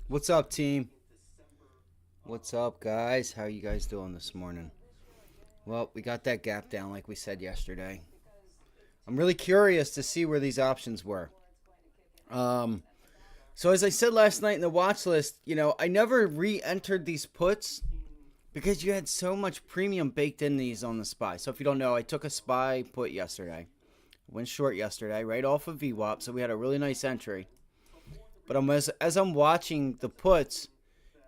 What's up, team? What's up, guys? How you guys doing this morning? Well, we got that gap down like we said yesterday. I'm really curious to see where these options were. Um, so as I said last night in the watch list, I never re-entered these puts because you had so much premium baked in these on the SPY. So if you don't know, I took a SPY put yesterday. Went short yesterday, right off of VWAP, so we had a really nice entry. But as I'm watching the puts,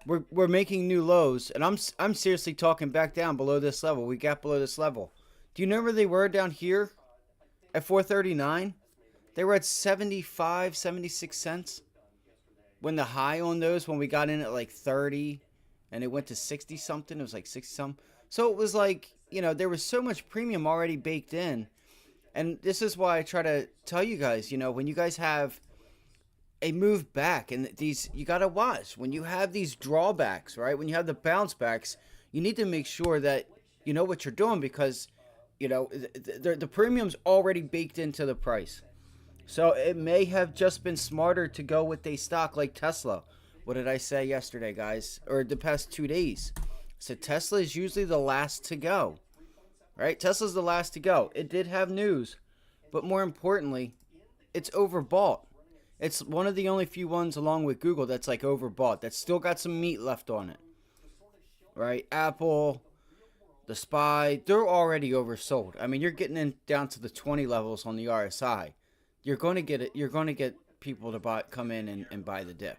we're making new lows, and I'm seriously talking back down below this level. We got below this level. Do you know where they were down here at 439? They were at 75, 76 cents. When the high on those, when we got in at like 30, and it went to 60 something, it was like 60 something. So it was like, there was so much premium already baked in. And this is why I try to tell you guys, when you guys have a move back, and these, you got to watch when you have these drawbacks, right? When you have the bounce backs, you need to make sure that you know what you're doing, because the premium's already baked into the price. So it may have just been smarter to go with a stock like Tesla. What did I say yesterday, guys, or the past 2 days? So Tesla is usually the last to go, right? Tesla's the last to go. It did have news, but more importantly, it's overbought. It's one of the only few ones, along with Google, that's like overbought. That's still got some meat left on it, right? Apple, the SPY, they're already oversold. I mean, you're getting in down to the 20 levels on the RSI. You're going to get it. You're going to get people to come in and buy the dip.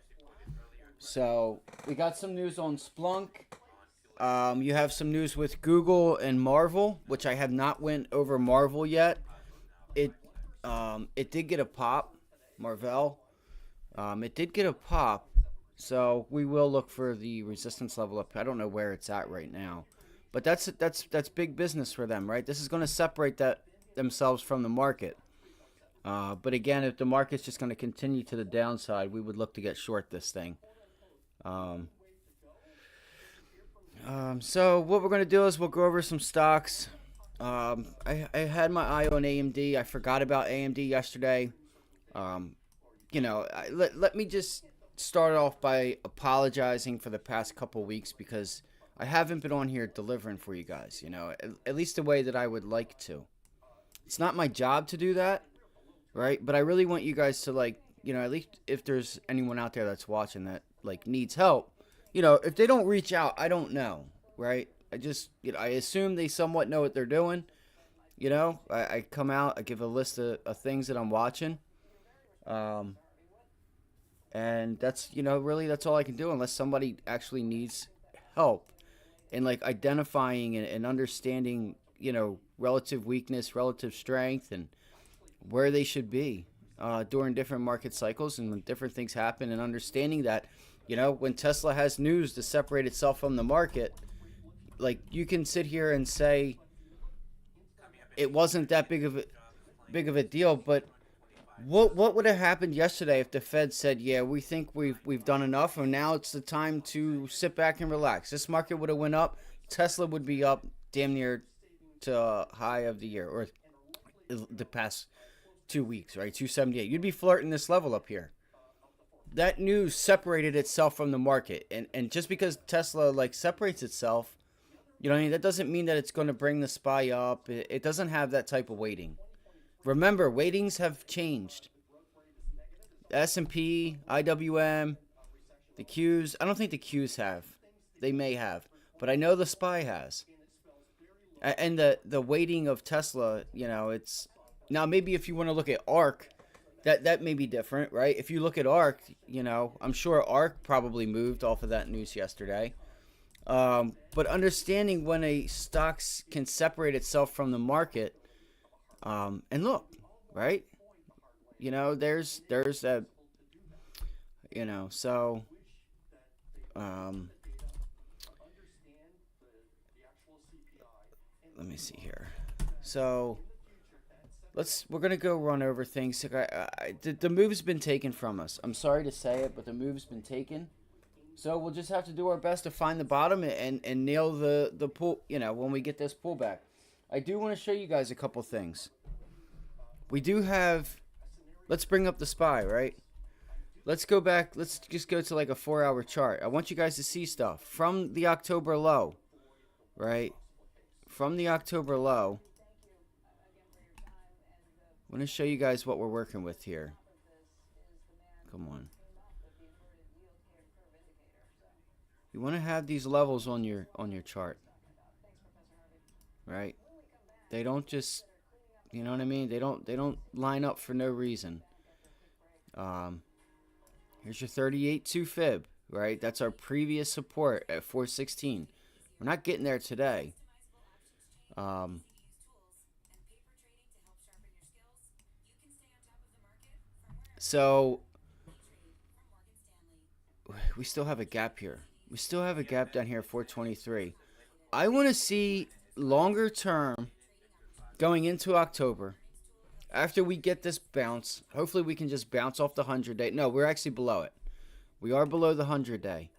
So we got some news on Splunk. You have some news with Google and Marvel, which I have not went over Marvel yet. It did get a pop. Marvell. It did get a pop, so we will look for the resistance level up. I don't know where it's at right now, but that's big business for them, right? This is going to separate themselves from the market. But again, if the market's just going to continue to the downside, we would look to get short this thing. So what we're going to do is we'll go over some stocks. I had my eye on AMD. I forgot about AMD yesterday. Let me just start off by apologizing for the past couple weeks, because I haven't been on here delivering for you guys, at least the way that I would like to. It's not my job to do that, right? But I really want you guys to, at least if there's anyone out there that's watching that, needs help, if they don't reach out, I don't know, right? I assume they somewhat know what they're doing. I come out, I give a list of things that I'm watching. And that's, really that's all I can do, unless somebody actually needs help in identifying and understanding, relative weakness, relative strength, and where they should be during different market cycles and when different things happen, and understanding that, when Tesla has news to separate itself from the market, you can sit here and say it wasn't that big of a deal, but what would have happened yesterday if the Fed said, "Yeah, we think we've done enough, and now it's the time to sit back and relax"? This market would have went up. Tesla would be up damn near to high of the year, or the past 2 weeks, right? 278. You'd be flirting this level up here. That news separated itself from the market, and just because Tesla separates itself, that doesn't mean that it's going to bring the SPY up. It doesn't have that type of weighting. Remember, weightings have changed. S&P, IWM, the Qs. I don't think the Qs have. They may have, but I know the SPY has. And the weighting of Tesla, it's now, maybe if you want to look at ARK, that may be different, right? If you look at ARK, I'm sure ARK probably moved off of that news yesterday. But understanding when a stock can separate itself from the market. And look, right? There's a, so, let me see here. So, we're going to go run over things. The move's been taken from us. I'm sorry to say it, but the move's been taken. So we'll just have to do our best to find the bottom and nail the pull, when we get this pullback. I do want to show you guys a couple things. We do have, let's bring up the SPY, right? let's go back. Let's just go to like a 4-hour chart. I want you guys to see stuff from the October low, right? From the October low. I want to show you guys what we're working with here. Come on. You want to have these levels on your chart, right? They don't just, you know what I mean? They don't line up for no reason. Here's your 38.2 fib, right? That's our previous support at 416. We're not getting there today. So we still have a gap here. We still have a gap down here at 423. I want to see longer term going into October. After we get this bounce, hopefully we can just bounce off the 100-day. No, we're actually below it. We are below the 100-day.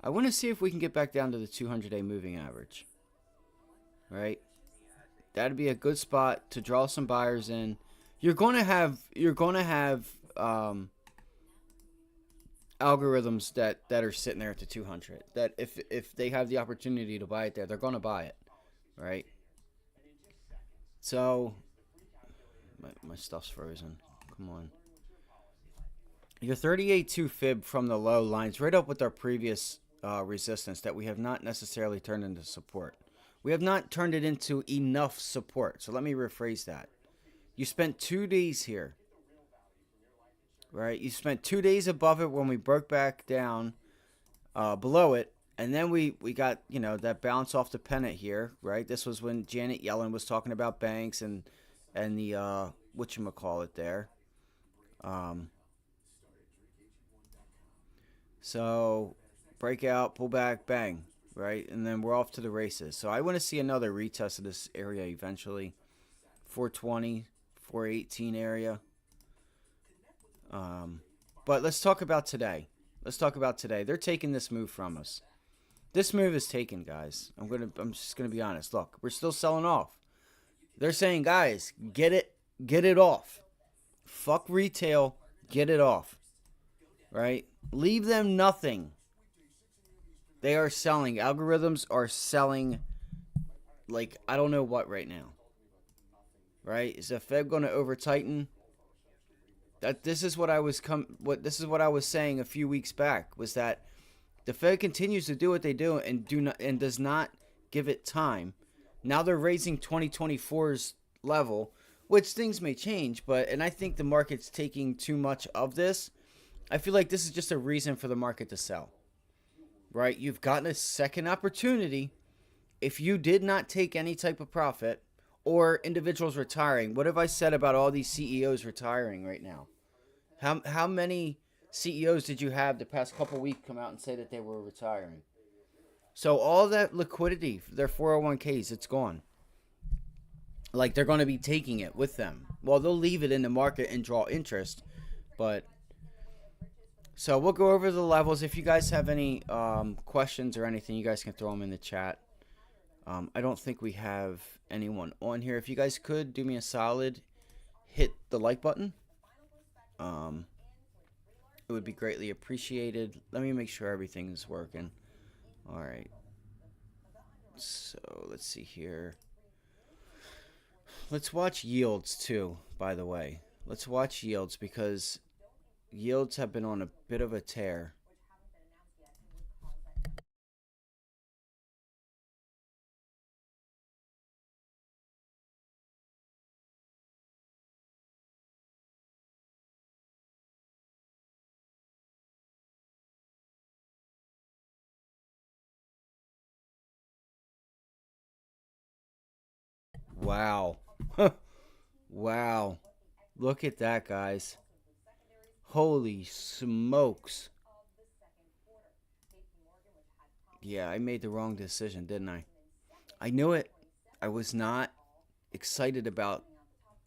I want to see if we can get back down to the 200-day moving average. Right? That'd be a good spot to draw some buyers in. You're going to have algorithms that are sitting there at the 200. That if they have the opportunity to buy it there, they're going to buy it. Right? So my stuff's frozen. Come on. Your 38.2 fib from the low lines right up with our previous resistance that we have not necessarily turned into support. We have not turned it into enough support. So let me rephrase that. You spent 2 days here. Right? You spent 2 days above it when we broke back down below it. And then we got, you know, that bounce off the pennant here. Right? This was when Janet Yellen was talking about banks and the whatchamacallit there. So breakout, pull back, bang, right? And then we're off to the races. So I want to see another retest of this area eventually. 420, 418 area. But let's talk about today. They're taking this move from us. This move is taken, guys. I'm just gonna be honest. Look, we're still selling off. They're saying, guys, get it off. Fuck retail, get it off. Right? Leave them nothing. They are selling. Algorithms are selling like I don't know what right now. Right? Is the Fed going to over tighten? This is what I was saying a few weeks back, was that the Fed continues to do what they do and does not give it time. Now they're raising 2024's level, which things may change, and I think the market's taking too much of this. I feel like this is just a reason for the market to sell. Right? You've gotten a second opportunity. If you did not take any type of profit, or individuals retiring, what have I said about all these CEOs retiring right now? How many CEOs did you have the past couple weeks come out and say that they were retiring? So all that liquidity, their 401ks, it's gone. Like they're going to be taking it with them. Well, they'll leave it in the market and draw interest, but so we'll go over the levels. If you guys have any questions or anything, you guys can throw them in the chat. I don't think we have anyone on here. If you guys could do me a solid, hit the like button. It would be greatly appreciated. Let me make sure everything's working. All right. So let's see here. Let's watch yields too, by the way. Let's watch yields because yields have been on a bit of a tear. Wow. Wow. Look at that, guys. Holy smokes. Yeah, I made the wrong decision, didn't I? I knew it. I was not excited about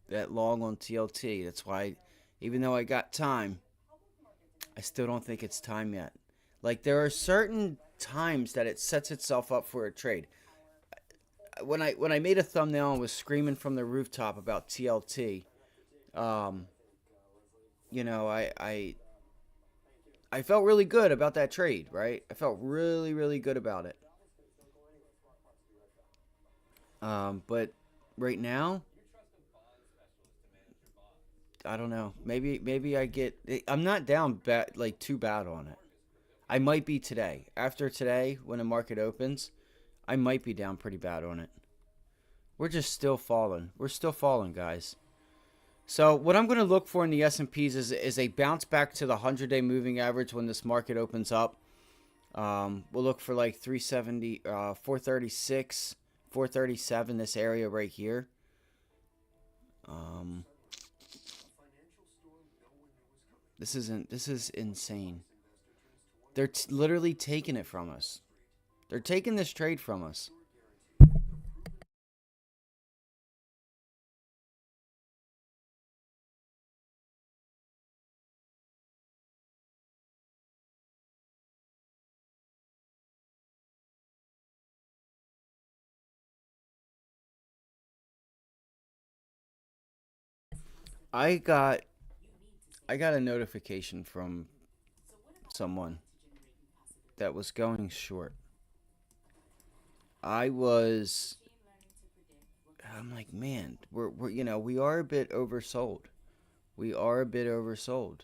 that long on TLT. That's why, even though I got time, I still don't think it's time yet. Like, there are certain times that it sets itself up for a trade. When I made a thumbnail and was screaming from the rooftop about TLT, you know, I I felt really good about that trade, right? I felt really, really good about it. But right now, I don't know. Maybe I get. I'm not down bad, like too bad on it. I might be today. After today, when the market opens, I might be down pretty bad on it. We're just still falling. We're still falling, guys. So what I'm going to look for in the S&Ps is a bounce back to the 100-day moving average when this market opens up. We'll look for like 370, 436, 437, this area right here. This is insane. They're literally taking it from us. They're taking this trade from us. I got a notification from someone that was going short. I'm like, man, we're we are a bit oversold. We are a bit oversold.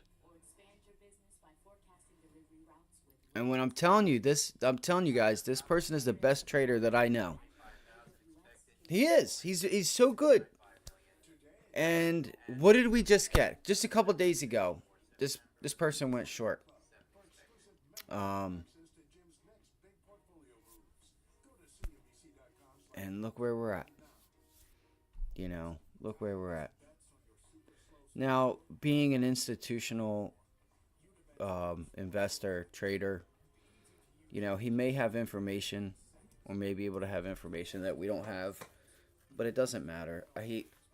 And when I'm telling you this, I'm telling you guys, this person is the best trader that I know. He is. He's so good. And what did we just get? Just a couple days ago, this person went short. And look where we're at. Look where we're at. Now, being an institutional investor, trader, he may have information or may be able to have information that we don't have, but it doesn't matter.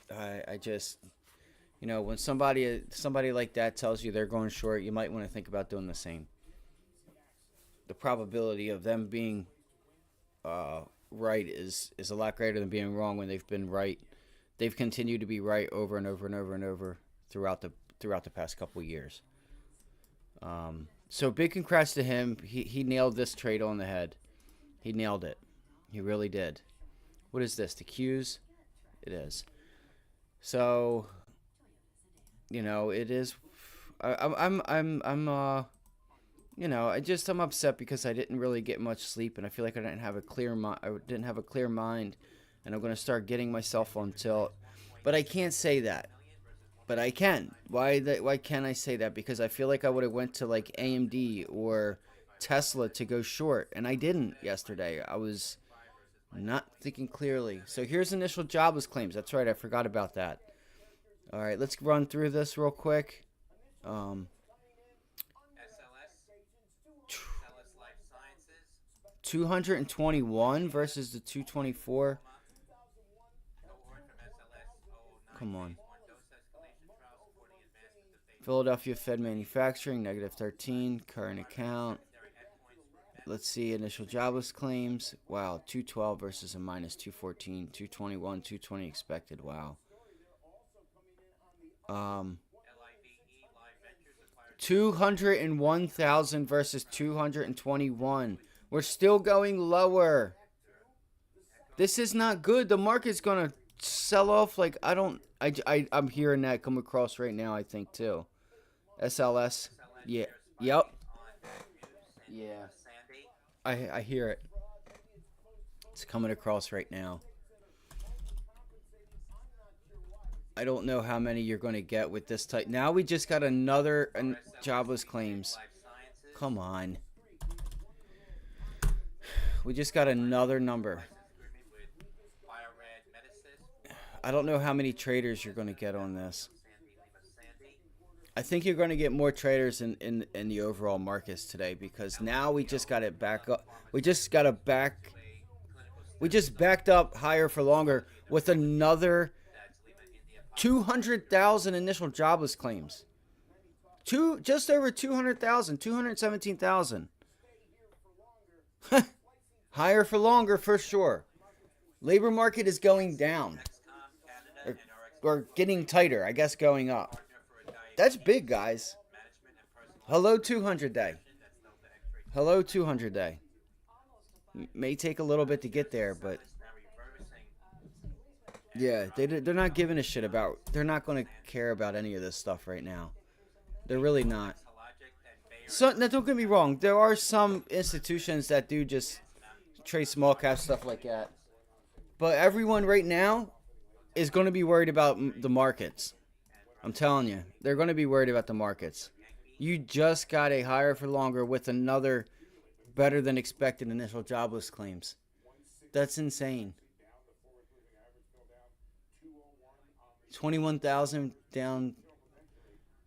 I just, when somebody like that tells you they're going short, you might want to think about doing the same. The probability of them being right is a lot greater than being wrong when they've been right. They've continued to be right over and over and over and over throughout the past couple of years. So big congrats to him. He nailed this trade on the head. He nailed it. He really did. What is this? The Qs? It is. So, it is. I'm I'm upset because I didn't really get much sleep, and I feel like I didn't have a clear mind. I didn't have a clear mind, and I'm gonna start getting myself on tilt. But I can't say that. But I can. Why can't I say that? Because I feel like I would have went to like AMD or Tesla to go short, and I didn't yesterday. I was not thinking clearly. So here's initial jobless claims. That's right. I forgot about that. All right, let's run through this real quick. 221 versus the 224. Come on. Philadelphia Fed Manufacturing, negative 13. Current account. Let's see, initial jobless claims. Wow, 212 versus a minus 214. 221, 220 expected. Wow. 201,000 versus 221. We're still going lower. This is not good. The market's going to sell off like I'm hearing that come across right now, I think, too. SLS. Yeah. Yep. Yeah. I hear it. It's coming across right now. I don't know how many you're going to get with this type. Now we just got another jobless claims. Come on. We just got another number. I don't know how many traders you're going to get on this. I think you're going to get more traders in the overall markets today because now we just got it back up. We just backed up higher for longer with another 200,000 initial jobless claims. Just over 200,000, 217,000. Higher for longer for sure. Labor market is going down. Or getting tighter, I guess going up. That's big, guys. Hello 200 day. Hello 200 day. May take a little bit to get there, but yeah, they're not giving a shit about. They're not going to care about any of this stuff right now. They're really not. So now, don't get me wrong. There are some institutions that do just trade small cap stuff like that, but everyone right now is going to be worried about the markets. I'm telling you, they're going to be worried about the markets. You just got a higher for longer with another better than expected initial jobless claims. That's insane. 21,000 down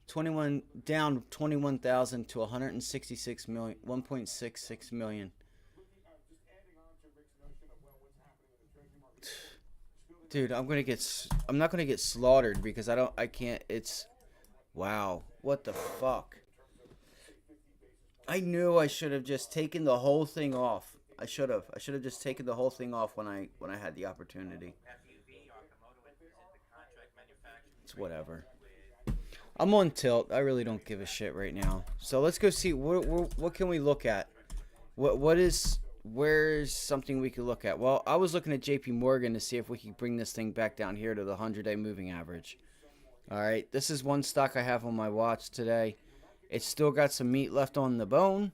21,000 to 166 million, 1.66 million. Dude, I'm not going to get slaughtered because I can't it's wow. What the fuck? I knew I should have just taken the whole thing off. I should have. I should have just taken the whole thing off when I had the opportunity. It's whatever. I'm on tilt. I really don't give a shit right now. So let's go see what can we look at. Where's something we could look at? Well, I was looking at JP Morgan to see if we could bring this thing back down here to the 100-day moving average. All right, this is one stock I have on my watch today. It's still got some meat left on the bone.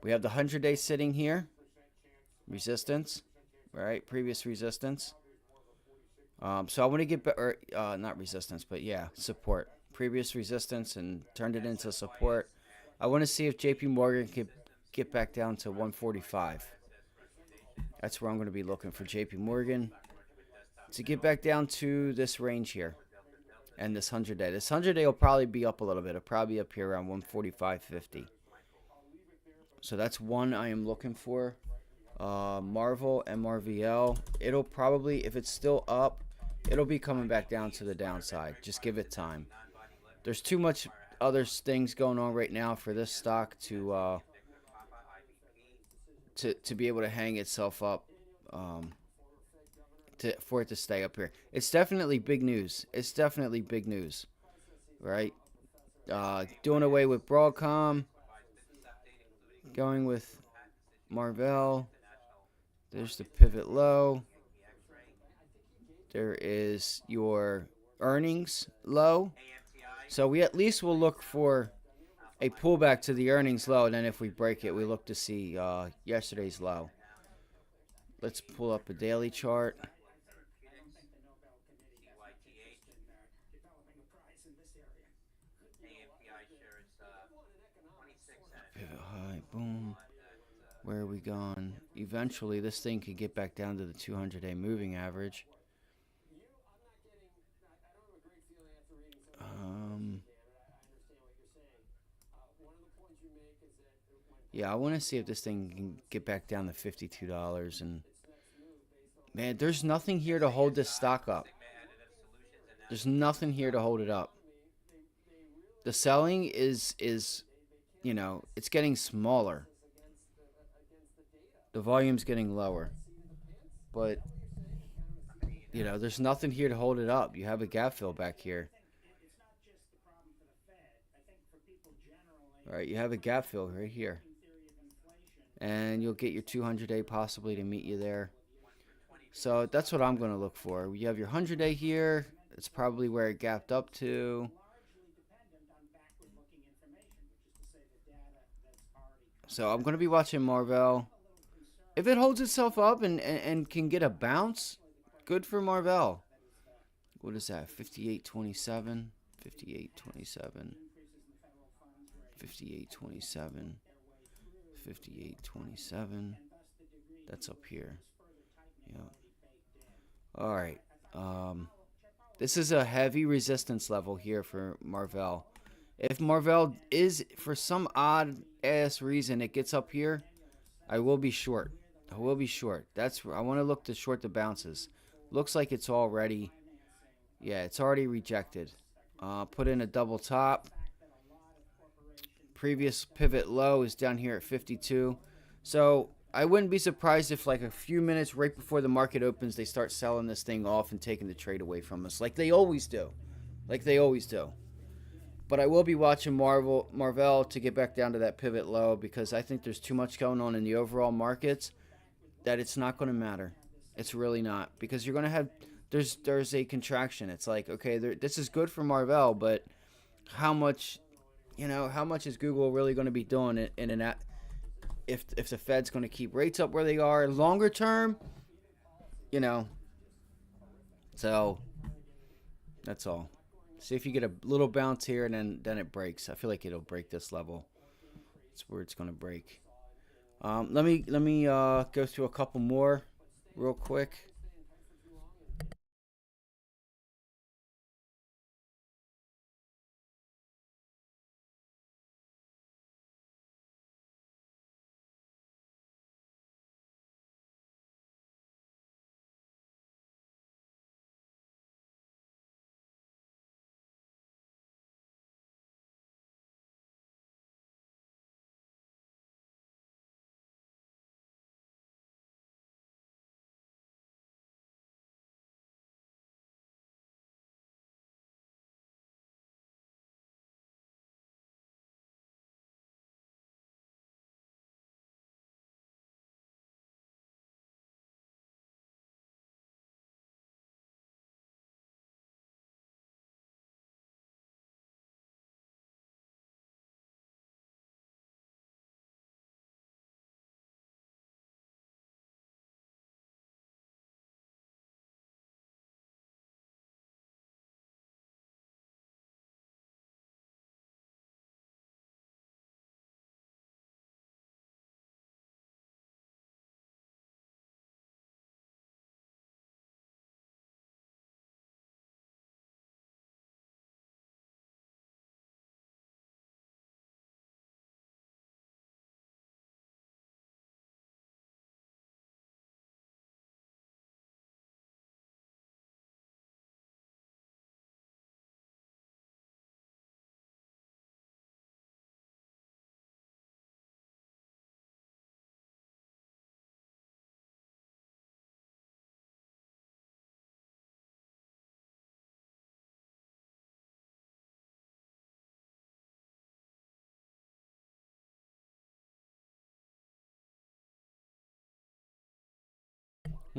We have the 100-day sitting here. Resistance, right? Previous resistance. So I want to get not resistance, but yeah, support. Previous resistance and turned it into support. I want to see if JP Morgan could get back down to 145. That's where I'm going to be looking for JP Morgan to get back down to this range here. And this 100-day. This 100-day will probably be up a little bit. It'll probably be up here around 145.50. So that's one I am looking for. Marvel, MRVL. It'll probably, if it's still up, it'll be coming back down to the downside. Just give it time. There's too much other things going on right now for this stock to be able to hang itself up. For it to stay up here. It's definitely big news. It's definitely big news. Right? Doing away with Broadcom. Going with Marvell. There's the pivot low. There is your earnings low. So we at least will look for a pullback to the earnings low. And then if we break it, we look to see yesterday's low. Let's pull up a daily chart. Pivot high, boom. Where are we going? Eventually, this thing could get back down to the 200-day moving average. Yeah, I want to see if this thing can get back down to $52. And man, there's nothing here to hold this stock up. There's nothing here to hold it up. The selling is you know, it's getting smaller. The volume's getting lower. But, you know, there's nothing here to hold it up. You have a gap fill back here. All right, you have a gap fill right here. And you'll get your 200-day possibly to meet you there. So that's what I'm going to look for. You have your 100-day here. It's probably where it gapped up to. So I'm going to be watching Marvell. If it holds itself up and can get a bounce, good for Marvell. What is that? 58.27. 58.27. 58.27. 58.27. That's up here. Yeah. All right. This is a heavy resistance level here for Marvell. If Marvell is, for some odd ass reason, it gets up here, I will be short. I will be short. I want to look to short the bounces. Looks like it's already, yeah, it's already rejected. Put in a double top. Previous pivot low is down here at 52. So I wouldn't be surprised if like a few minutes right before the market opens, they start selling this thing off and taking the trade away from us like they always do. Like they always do. But I will be watching Marvell to get back down to that pivot low because I think there's too much going on in the overall markets that it's not going to matter. It's really not because you're going to have there's a contraction. It's like okay, this is good for Marvell, but how much how much is Google really going to be doing it in an if the Fed's going to keep rates up where they are longer term, you know. So that's all. See if you get a little bounce here and then it breaks. I feel like it'll break this level. That's where it's going to break. Let me go through a couple more real quick.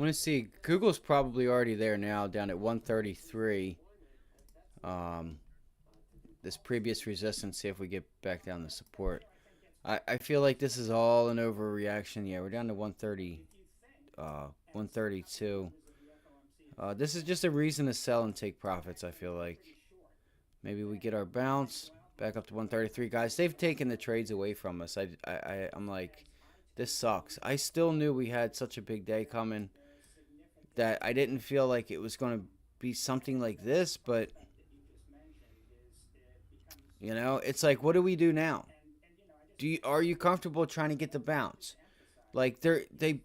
I want to see Google's probably already there now, down at 133. Um, this previous resistance. See if we get back down to support. I feel like this is all an overreaction. Yeah, we're down to 130, 132. This is just a reason to sell and take profits. I feel like maybe we get our bounce back up to 133. Guys, they've taken the trades away from us. I'm like, this sucks. I still knew we had such a big day coming that I didn't feel like it was going to be something like this, but it's like, what do we do now? Are you comfortable trying to get the bounce? Like they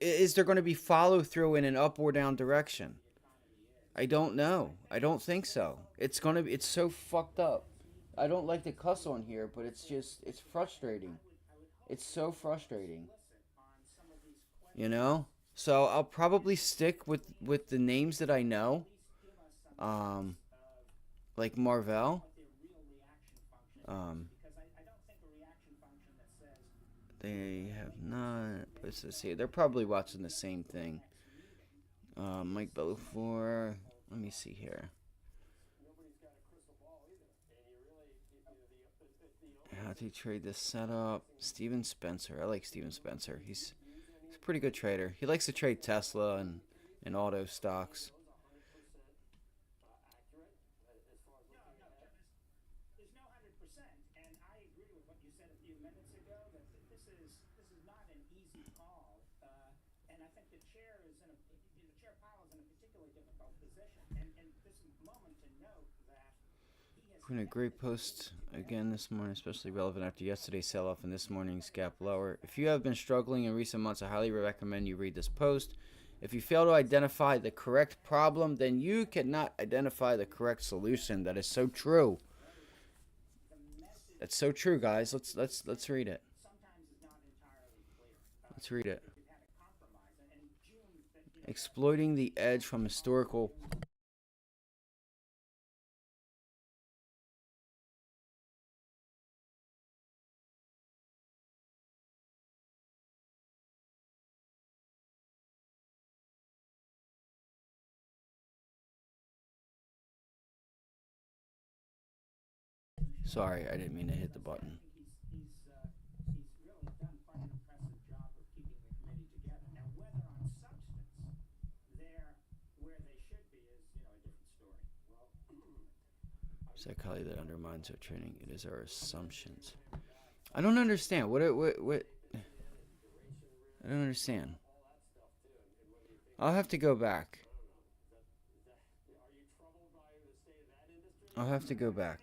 is there going to be follow through in an up or down direction? I don't know. I don't think so. It's so fucked up. I don't like to cuss on here, but it's frustrating. It's so frustrating. You know? So I'll probably stick with the names that I know. Um like Marvell. Um they have not. Let's see. They're probably watching the same thing. Mike Belfour. Let me see here. How to trade this setup? Steven Spencer. I like Steven Spencer. He's a pretty good trader. He likes to trade Tesla and auto stocks. Putting a great post again this morning, especially relevant after yesterday's sell-off and this morning's gap lower. If you have been struggling in recent months, I highly recommend you read this post. If you fail to identify the correct problem, then you cannot identify the correct solution. That is so true. That's so true, guys. Let's read it. Let's read it. Exploiting the edge from historical Sorry, I didn't mean to hit the button. Psychology that undermines our training. It is our assumptions. I don't understand. What? I don't understand. I'll have to go back. I'll have to go back.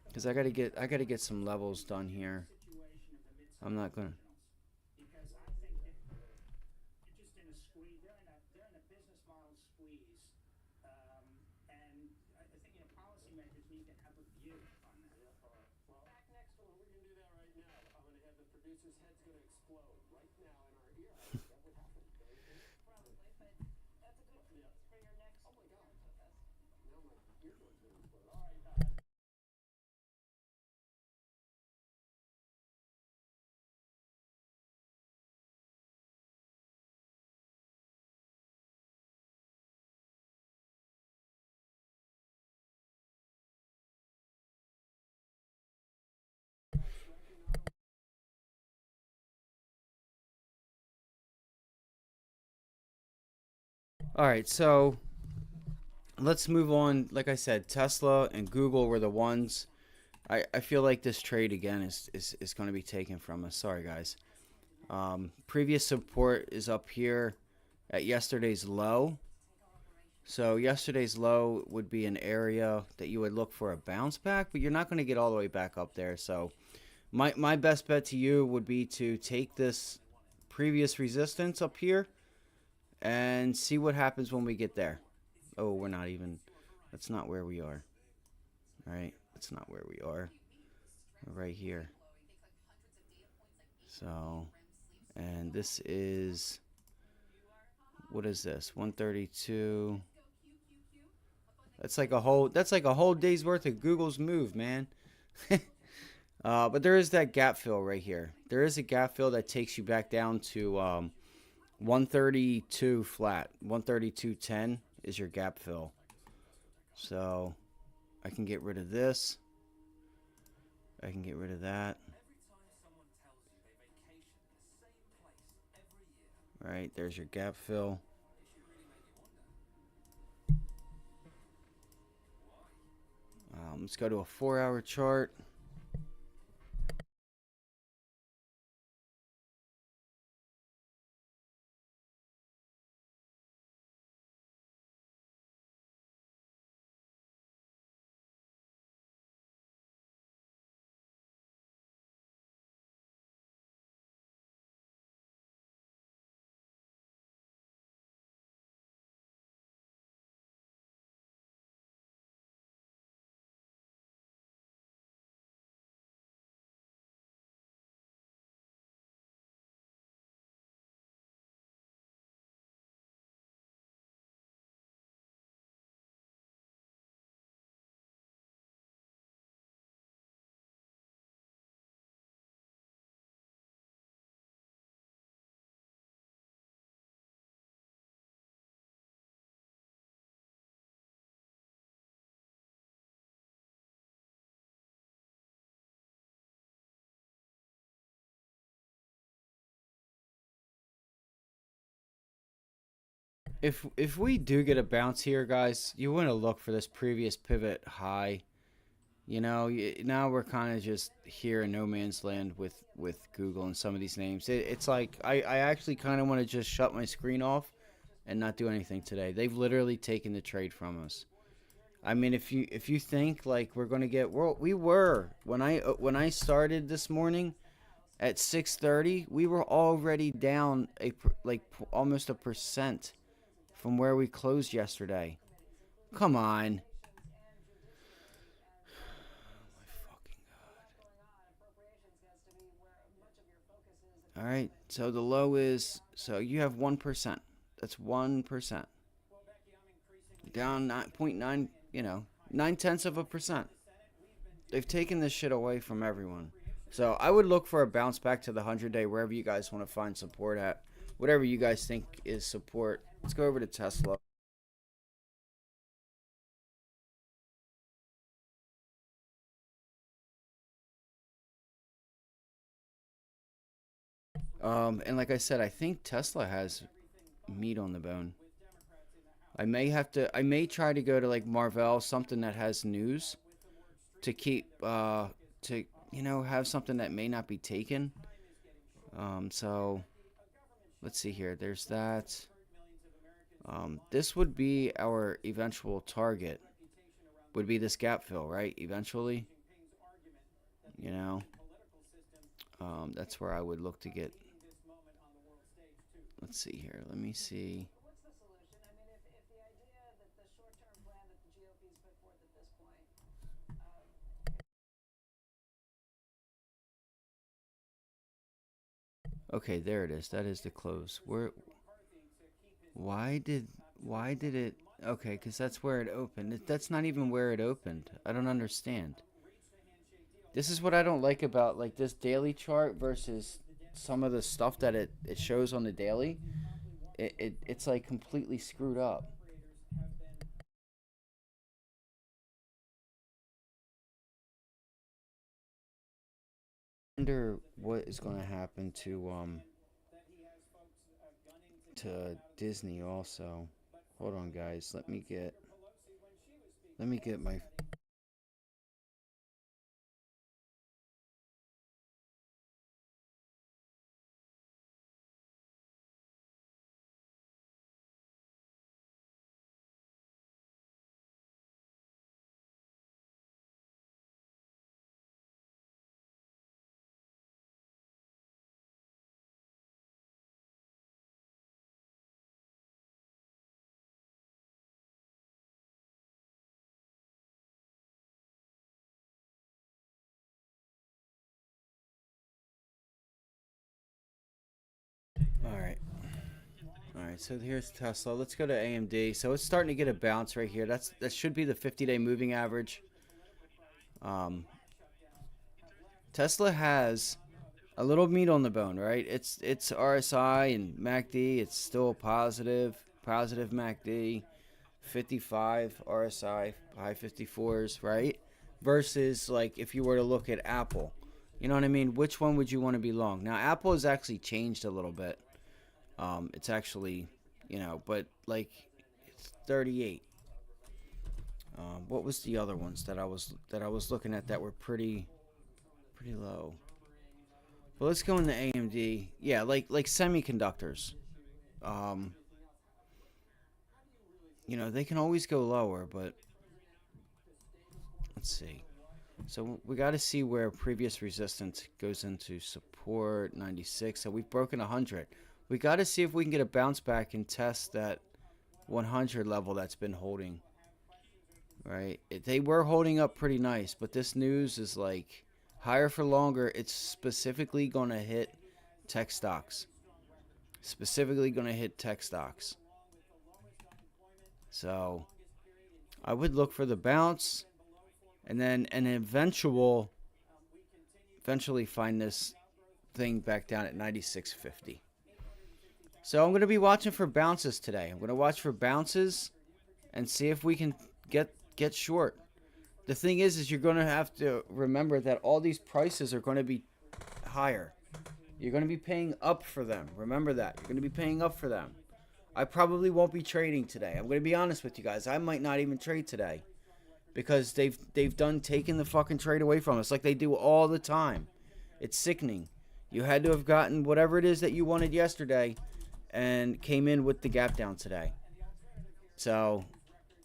Because I gotta get some levels done here. I'm not gonna. All right, so let's move on. Like I said, Tesla and Google were the ones. I feel like this trade again is going to be taken from us. Sorry, guys. Previous support is up here at yesterday's low. So yesterday's low would be an area that you would look for a bounce back, but you're not going to get all the way back up there. So my best bet to you would be to take this previous resistance up here and see what happens when we get there. Oh, we're not even. That's not where we are. All right, that's not where we are. We're right here. So, and this is, what is this? 132. That's like a whole day's worth of Google's move, man. But there is that gap fill right here. There is a gap fill that takes you back down to 132 flat. 132.10 is your gap fill. So I can get rid of this. I can get rid of that. All right, there's your gap fill. Let's go to a 4-hour chart. If we do get a bounce here, guys, you want to look for this previous pivot high. You know, now we're kind of just here in no man's land with Google and some of these names. It's like I actually kind of want to just shut my screen off and not do anything today. They've literally taken the trade from us. I mean, if you think like we're gonna get, well, we were when I started this morning at 6:30, we were already down like almost 1% from where we closed yesterday. Come on. All right, so the low is, so you have 1%. That's 1%. Down 9.9, 9/10%. They've taken this shit away from everyone. So I would look for a bounce back to the 100-day, wherever you guys want to find support at. Whatever you guys think is support. Let's go over to Tesla. And like I said, I think Tesla has meat on the bone. I may try to go to like Marvel, something that has news to keep, to, have something that may not be taken. So let's see here. There's that. This would be our eventual target, would be this gap fill, right? Eventually, you know, that's where I would look to get. Let's see here. Let me see. Okay, there it is. That is the close. Where? Why did? Why did it? Okay, because that's where it opened. That's not even where it opened. I don't understand. This is what I don't like about like this daily chart versus some of the stuff that it shows on the daily. It's like completely screwed up. I wonder what is going to happen to Disney also. Hold on, guys. Let me get my. All right. All right, so here's Tesla. Let's go to AMD. So it's starting to get a bounce right here. That should be the 50-day moving average. Um, Tesla has a little meat on the bone, right? It's RSI and MACD. It's still positive MACD, 55 RSI, high 54s, right? Versus like if you were to look at Apple, you know what I mean? Which one would you want to be long? Now Apple has actually changed a little bit. It's actually, but like it's 38. What was the other ones that I was looking at that were pretty low? But let's go into AMD. Yeah, like semiconductors. Um, they can always go lower, but let's see. So we got to see where previous resistance goes into support 96. So we've broken 100. We got to see if we can get a bounce back and test that 100 level that's been holding. Right? They were holding up pretty nice, but this news is like higher for longer. It's specifically going to hit tech stocks. Specifically going to hit tech stocks. So I would look for the bounce and then an eventually find this thing back down at 96.50. So I'm going to be watching for bounces today. I'm going to watch for bounces and see if we can get short. The thing is you're going to have to remember that all these prices are going to be higher. You're going to be paying up for them. Remember that. You're going to be paying up for them. I probably won't be trading today. I'm going to be honest with you guys. I might not even trade today because they've done taking the fucking trade away from us like they do all the time. It's sickening. You had to have gotten whatever it is that you wanted yesterday and came in with the gap down today. So,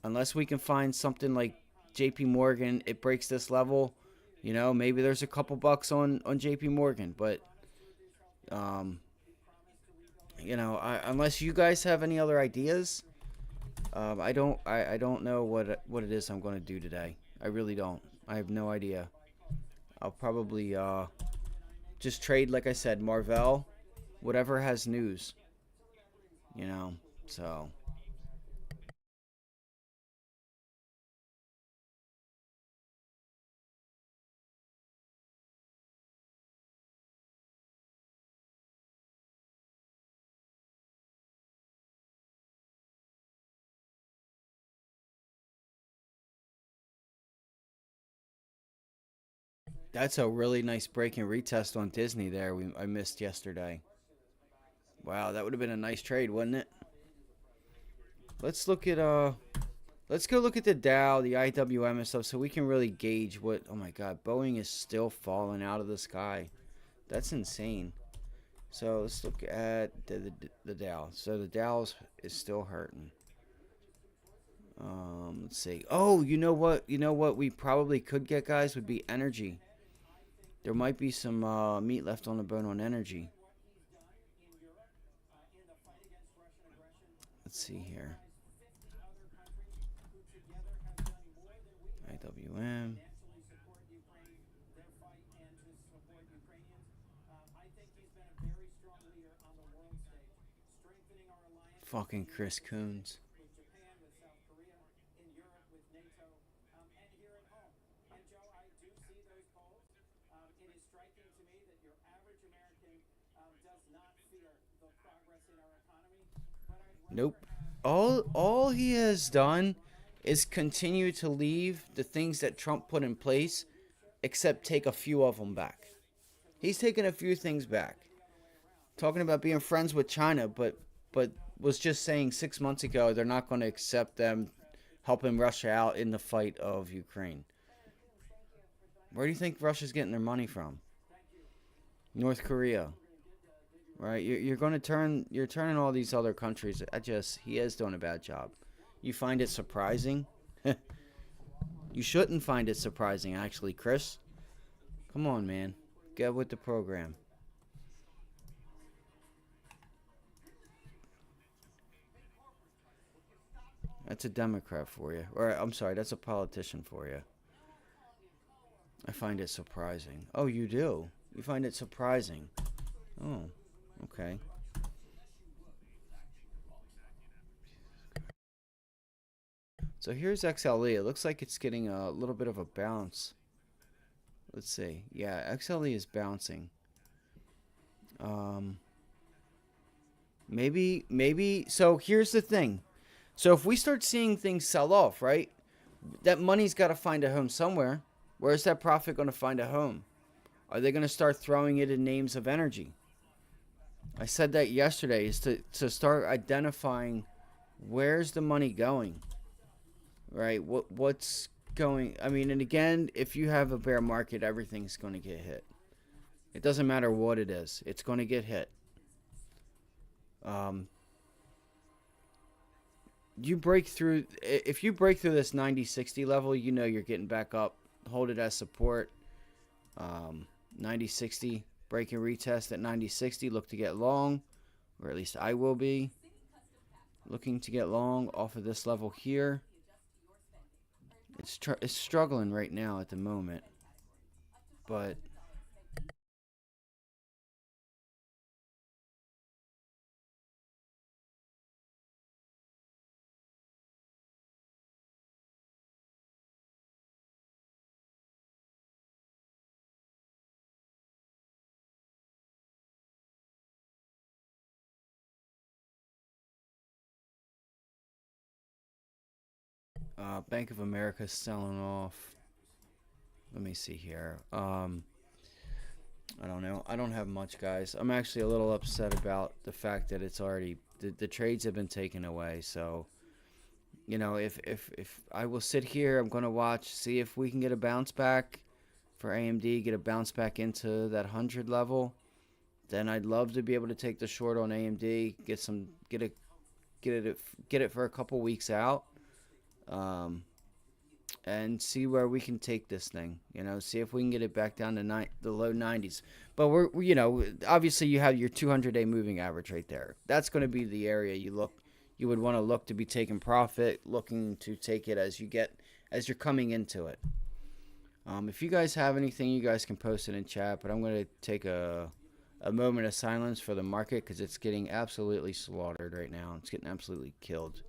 unless we can find something like JP Morgan, it breaks this level, maybe there's a couple bucks on JP Morgan, but um unless you guys have any other ideas, I don't know what it is I'm going to do today. I really don't. I have no idea. I'll probably just trade, like I said, Marvell, whatever has news, so that's a really nice break and retest on Disney there I missed yesterday. Wow, that would have been a nice trade, wouldn't it? Let's look at let's go look at the Dow, the IWM and stuff so we can really gauge what. Oh my god, Boeing is still falling out of the sky. That's insane. So let's look at the Dow. So the Dow is still hurting. Let's see. Oh, you know what? You know what we probably could get, guys, would be energy. There might be some meat left on the bone on energy. Let's see here. IWM. Fucking Chris Coons. Nope. All he has done is continue to leave the things that Trump put in place, except take a few of them back. He's taken a few things back. Talking about being friends with China, but was just saying 6 months ago they're not going to accept them helping Russia out in the fight of Ukraine. Where do you think Russia's getting their money from? North Korea, right? You're going to turn. You're turning all these other countries. He is doing a bad job. You find it surprising? You shouldn't find it surprising, actually, Chris. Come on, man. Get with the program. That's a Democrat for you. Or, I'm sorry, that's a politician for you. I find it surprising. Oh, you do? You find it surprising? Oh, okay. So here's XLE. It looks like it's getting a little bit of a bounce. Let's see. Yeah, XLE is bouncing. Um, maybe. So here's the thing. So if we start seeing things sell off, right? That money's got to find a home somewhere. Where's that profit going to find a home? Are they going to start throwing it in names of energy? I said that yesterday, is to start identifying where's the money going, right? What's going? I mean, and again, if you have a bear market, everything's going to get hit. It doesn't matter what it is; it's going to get hit. Um, you break through. If you break through this 90-60 level, you know you're getting back up. Hold it as support. 90-60, break and retest at 90-60. Look to get long, or at least I will be looking to get long off of this level here. It's struggling right now at the moment, but Bank of America selling off. Let me see here. I don't know. I don't have much, guys. I'm actually a little upset about the fact that it's already the trades have been taken away. So if I will sit here, I'm gonna watch, see if we can get a bounce back for AMD, get a bounce back into that 100 level. Then I'd love to be able to take the short on AMD, get it for a couple weeks out, um, and see where we can take this thing. See if we can get it back down to the low 90s. But obviously you have your 200-day moving average right there. That's going to be the area you would want to look to be taking profit, looking to take it as you're coming into it. If you guys have anything, you guys can post it in chat. But I'm going to take a moment of silence for the market because it's getting absolutely slaughtered right now. It's getting absolutely killed.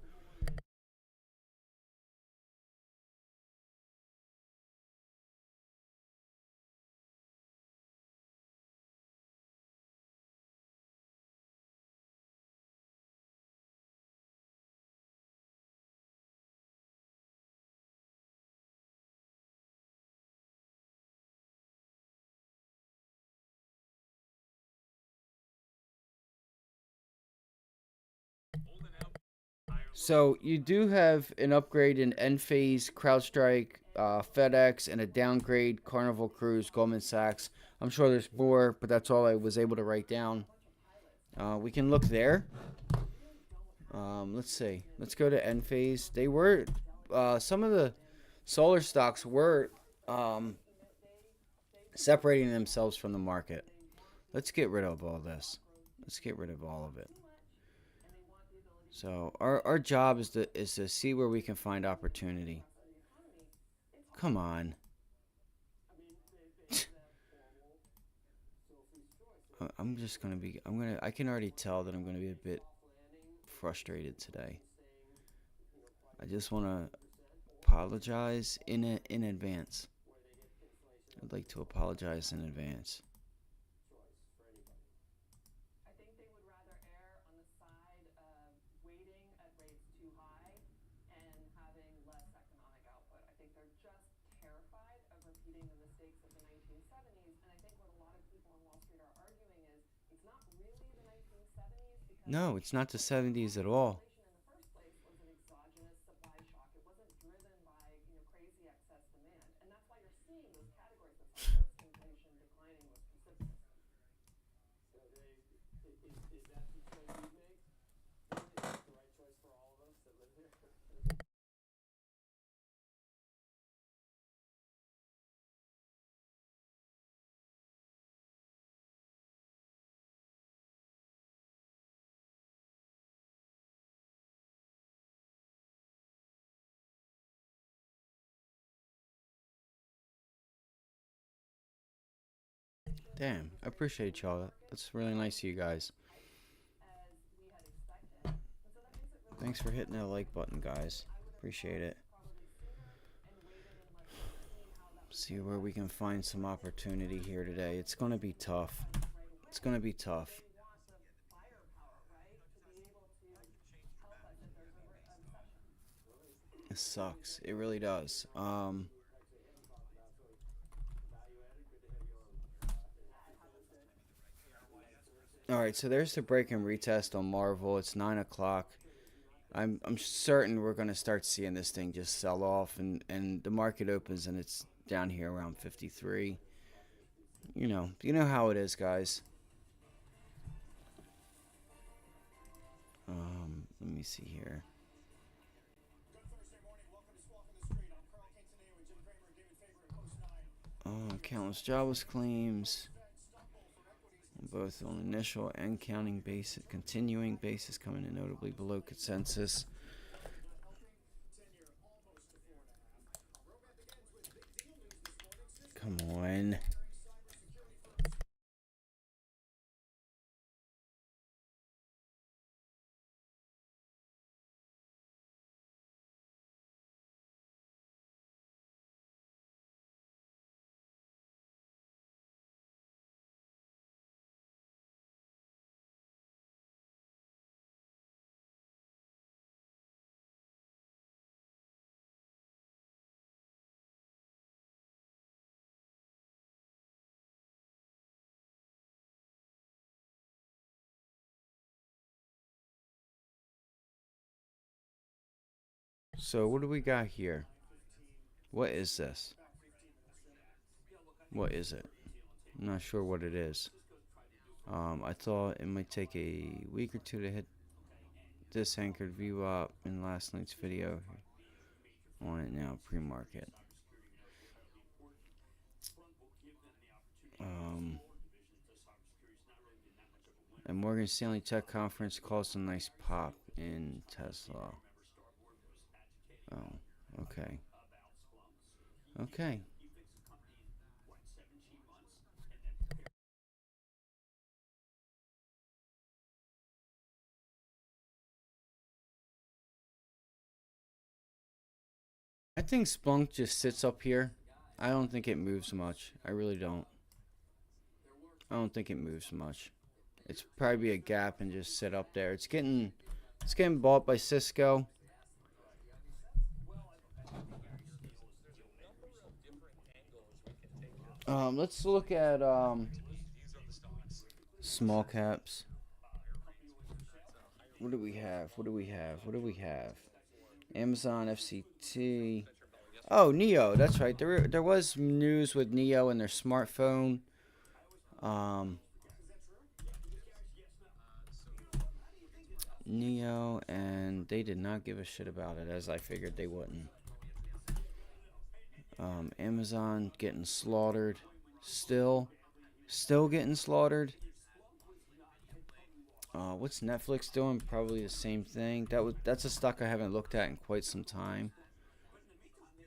So you do have an upgrade in Enphase, CrowdStrike, FedEx, and a downgrade Carnival Cruise, Goldman Sachs. I'm sure there's more, but that's all I was able to write down. We can look there. Let's see. Let's go to Enphase. They were some of the solar stocks were um, separating themselves from the market. Let's get rid of all this. Let's get rid of all of it. So our job is to see where we can find opportunity. Come on. I'm just gonna be. I can already tell that I'm gonna be a bit frustrated today. I just want to apologize in advance. I'd like to apologize in advance. No, it's not the 70s at all. Damn, I appreciate y'all. That's really nice of you guys. Thanks for hitting that like button, guys. Appreciate it. See where we can find some opportunity here today. It's going to be tough. It's going to be tough. It sucks. It really does. Alright, so there's the break and retest on Marvel. It's 9 o'clock. I'm certain we're going to start seeing this thing just sell off, and the market opens and it's down here around 53. You know how it is, guys. Let me see here. Countless jobless claims, both on initial and continuing basis, coming in notably below consensus. Come on. So what do we got here? What is this? What is it? I'm not sure what it is. I thought it might take a week or two to hit this anchored view up in last night's video on it now pre-market. A Morgan Stanley Tech Conference caused a nice pop in Tesla. Oh, okay. Okay. I think Splunk just sits up here. I don't think it moves much. I really don't. I don't think it moves much. It's probably a gap and just sit up there. It's getting bought by Cisco. Let's look at small caps. What do we have? What do we have? What do we have? Amazon FCT. Oh, Neo. That's right. There was news with Neo and their smartphone. Um, Neo, and they did not give a shit about it, as I figured they wouldn't. Amazon getting slaughtered. Still getting slaughtered. What's Netflix doing? Probably the same thing. That's a stock I haven't looked at in quite some time.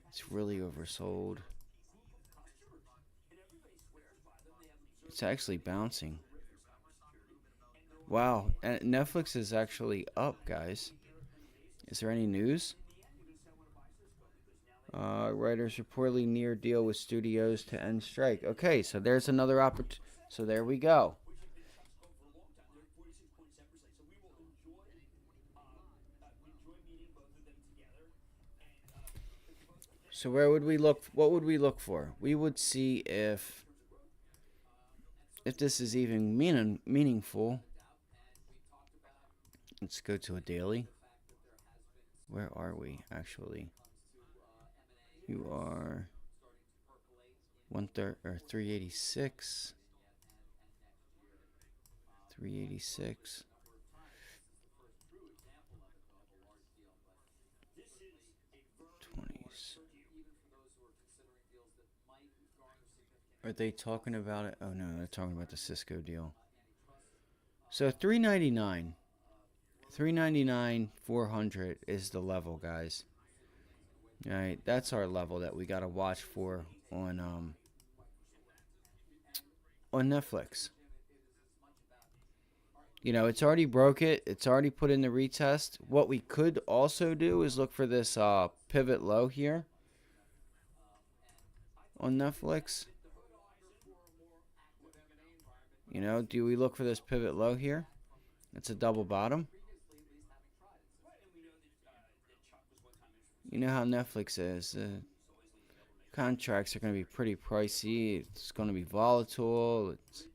It's really oversold. It's actually bouncing. Wow, and Netflix is actually up, guys. Is there any news? Writers reportedly near deal with studios to end strike. Okay, so there's another opportunity. So there we go. So where would we look? What would we look for? We would see if this is even meaningful. Let's go to a daily. Where are we actually? You are 386. 386. Are they talking about it? Oh no, they're talking about the Cisco deal. So 399, 399, 400 is the level, guys. All right, that's our level that we gotta watch for on Netflix. You know, it's already broke it. It's already put in the retest. What we could also do is look for this pivot low here on Netflix. You know, do we look for this pivot low here? It's a double bottom. You know how Netflix is. Contracts are going to be pretty pricey. It's going to be volatile. It's,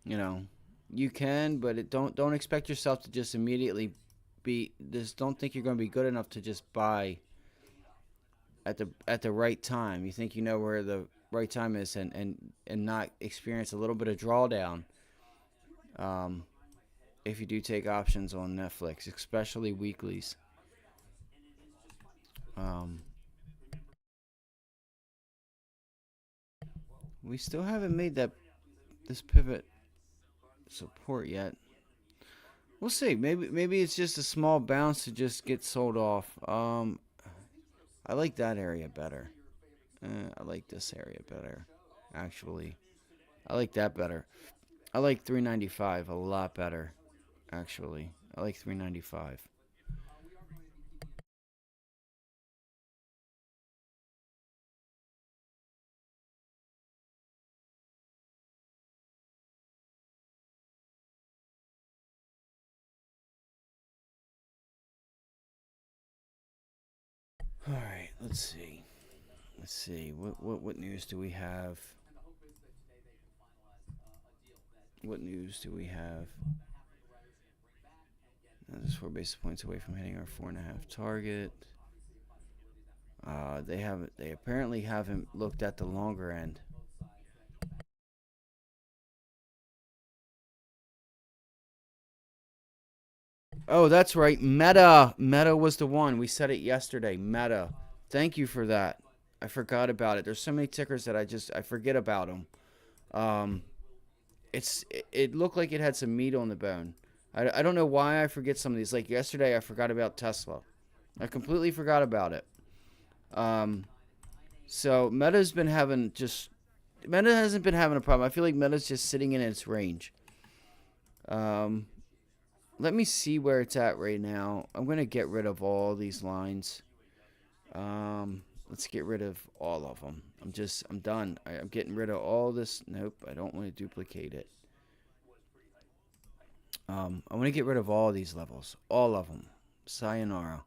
you know, you can, but don't expect yourself to just immediately be. Just don't think you're going to be good enough to just buy at the right time. You think you know where the right time is, and not experience a little bit of drawdown. If you do take options on Netflix, especially weeklies. We still haven't made this pivot support yet. We'll see. Maybe it's just a small bounce to just get sold off. I like that area better. I like this area better, actually. I like that better. I like 395 a lot better, actually. I like 395. All right, let's see. Let's see. What news do we have? What news do we have? This is 4 basis points away from hitting our 4.5 target. They apparently haven't looked at the longer end. Oh, that's right. Meta. Meta was the one. We said it yesterday. Meta. Thank you for that. I forgot about it. There's so many tickers that I forget about them. Um, it looked like it had some meat on the bone. I don't know why I forget some of these. Like yesterday, I forgot about Tesla. I completely forgot about it. Um, so Meta's been having just Meta hasn't been having a problem. I feel like Meta's just sitting in its range. Um, Let me see where it's at right now. I'm gonna get rid of all these lines. Let's get rid of all of them. I'm done. I'm getting rid of all this. Nope, I don't want to duplicate it. I want to get rid of all these levels. All of them. Sayonara.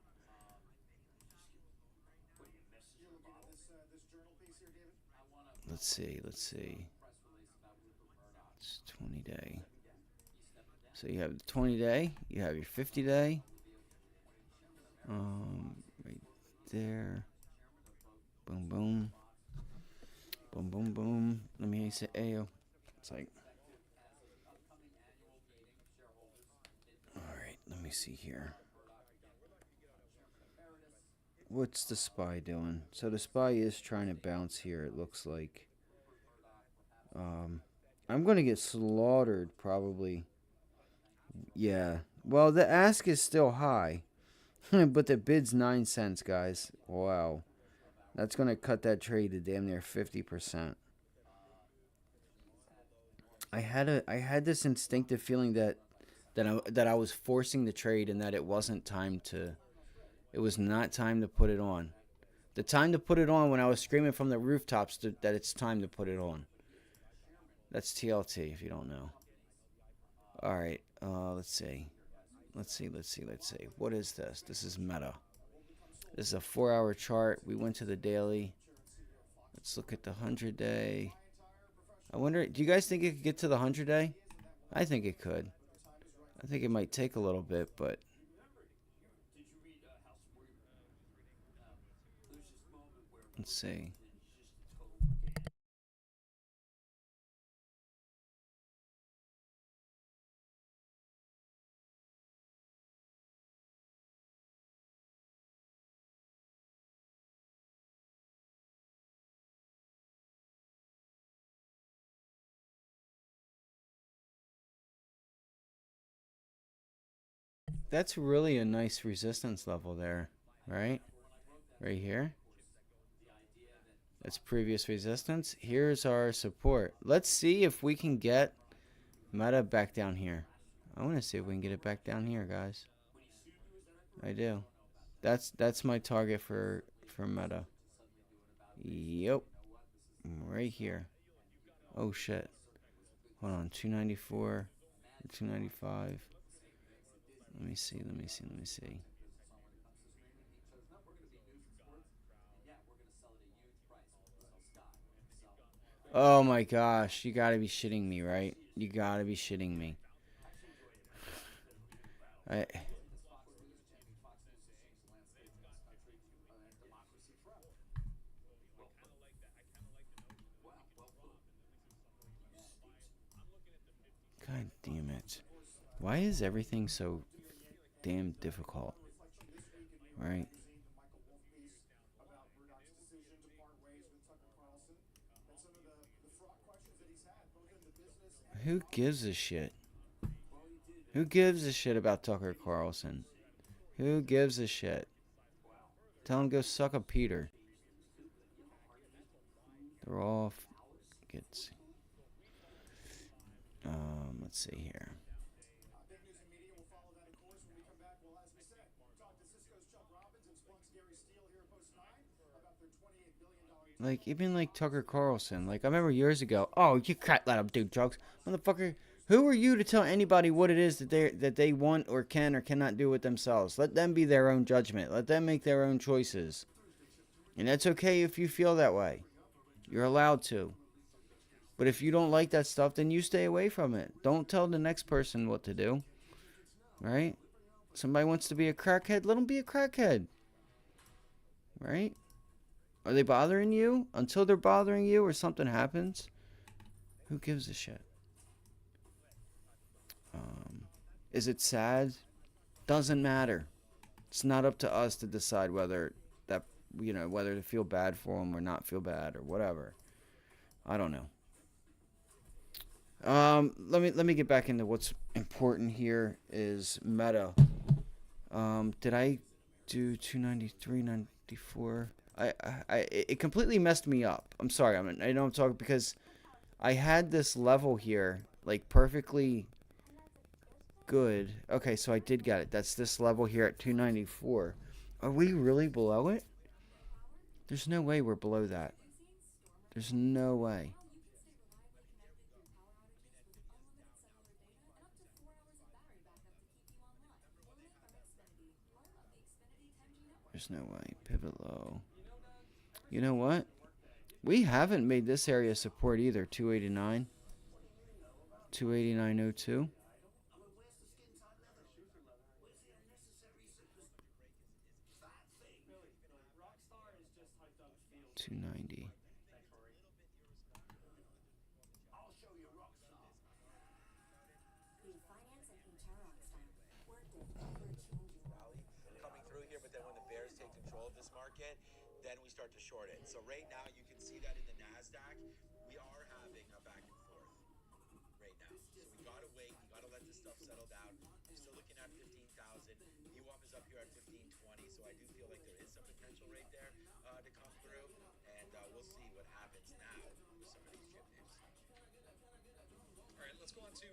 Let's see. It's 20 day. So you have the 20-day, you have your 50-day. Right there. Boom, boom. Boom, boom, boom. Let me say Ayo. It's like, alright, let me see here. What's the SPY doing? So the SPY is trying to bounce here, it looks like. I'm going to get slaughtered, probably. Yeah. Well, the ask is still high. But the bid's 9 cents, guys. Wow. That's going to cut that trade to damn near 50%. I had this instinctive feeling that I was forcing the trade and that it wasn't time to. It was not time to put it on. The time to put it on when I was screaming from the rooftops that it's time to put it on. That's TLT if you don't know. All right. Let's see. Let's see. What is this? This is Meta. This is a 4-hour chart. We went to the daily. Let's look at the 100-day. I wonder, do you guys think it could get to the 100-day? I think it could. I think it might take a little bit, but let's see. That's really a nice resistance level there, right? Right here. That's previous resistance. Here's our support. Let's see if we can get Meta back down here. I want to see if we can get it back down here, guys. I do. That's my target for Meta. Yep. Right here. Oh shit. Hold on. 294, 295. Let me see. Oh my gosh, you gotta be shitting me, right? You gotta be shitting me. God damn it. Why is everything so damn difficult? Right? Who gives a shit? Who gives a shit about Tucker Carlson? Who gives a shit? Tell him go suck a Peter. They're all gets. Let's see here. Like, even like Tucker Carlson. Like, I remember years ago. Oh, you can't let him do drugs, motherfucker. Who are you to tell anybody what it is that they want or can or cannot do with themselves? Let them be their own judgment. Let them make their own choices. And that's okay if you feel that way. You're allowed to. But if you don't like that stuff, then you stay away from it. Don't tell the next person what to do. Right? Somebody wants to be a crackhead, let them be a crackhead. Right? Are they bothering you? Until they're bothering you or something happens, who gives a shit? Is it sad? Doesn't matter. It's not up to us to decide whether whether to feel bad for them or not feel bad or whatever. I don't know. Let me get back into what's important here is Meta. Did I do 293, 94? It completely messed me up. I'm sorry. I know I'm talking because I had this level here like perfectly good. Okay, so I did get it. That's this level here at 294. Are we really below it? There's no way we're below that. There's no way. There's no way. Pivot low. You know what? We haven't made this area support either. 289. 289.02. 290. Coming through here, but then when the bears take control of this market, then we start to short it. So right now you can see that in the NASDAQ, we are having a back and forth right now. So we gotta wait, we gotta let this stuff settle down. We're still looking at 15,000. EWAP is up here at 1520, so I do feel like there is some potential right there to come through, and we'll see what happens now with some of these chip names. All right, let's go on to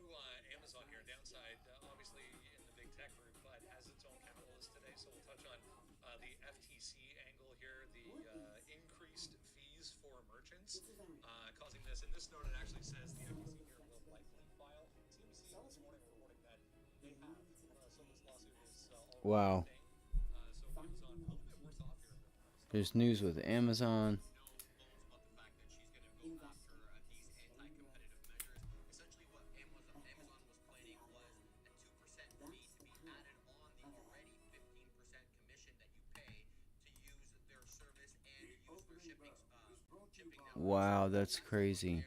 Amazon here. Downside, obviously in the big tech group, but has its own catalyst today. So we'll touch on the FTC angle here, the increased fees for merchants causing this. In this note, it actually says the FTC here will likely file. TMC this morning reporting that they have. So this lawsuit is already Wow. pending. So Amazon a little bit worse off here. There's news with Amazon. Wow, that's crazy.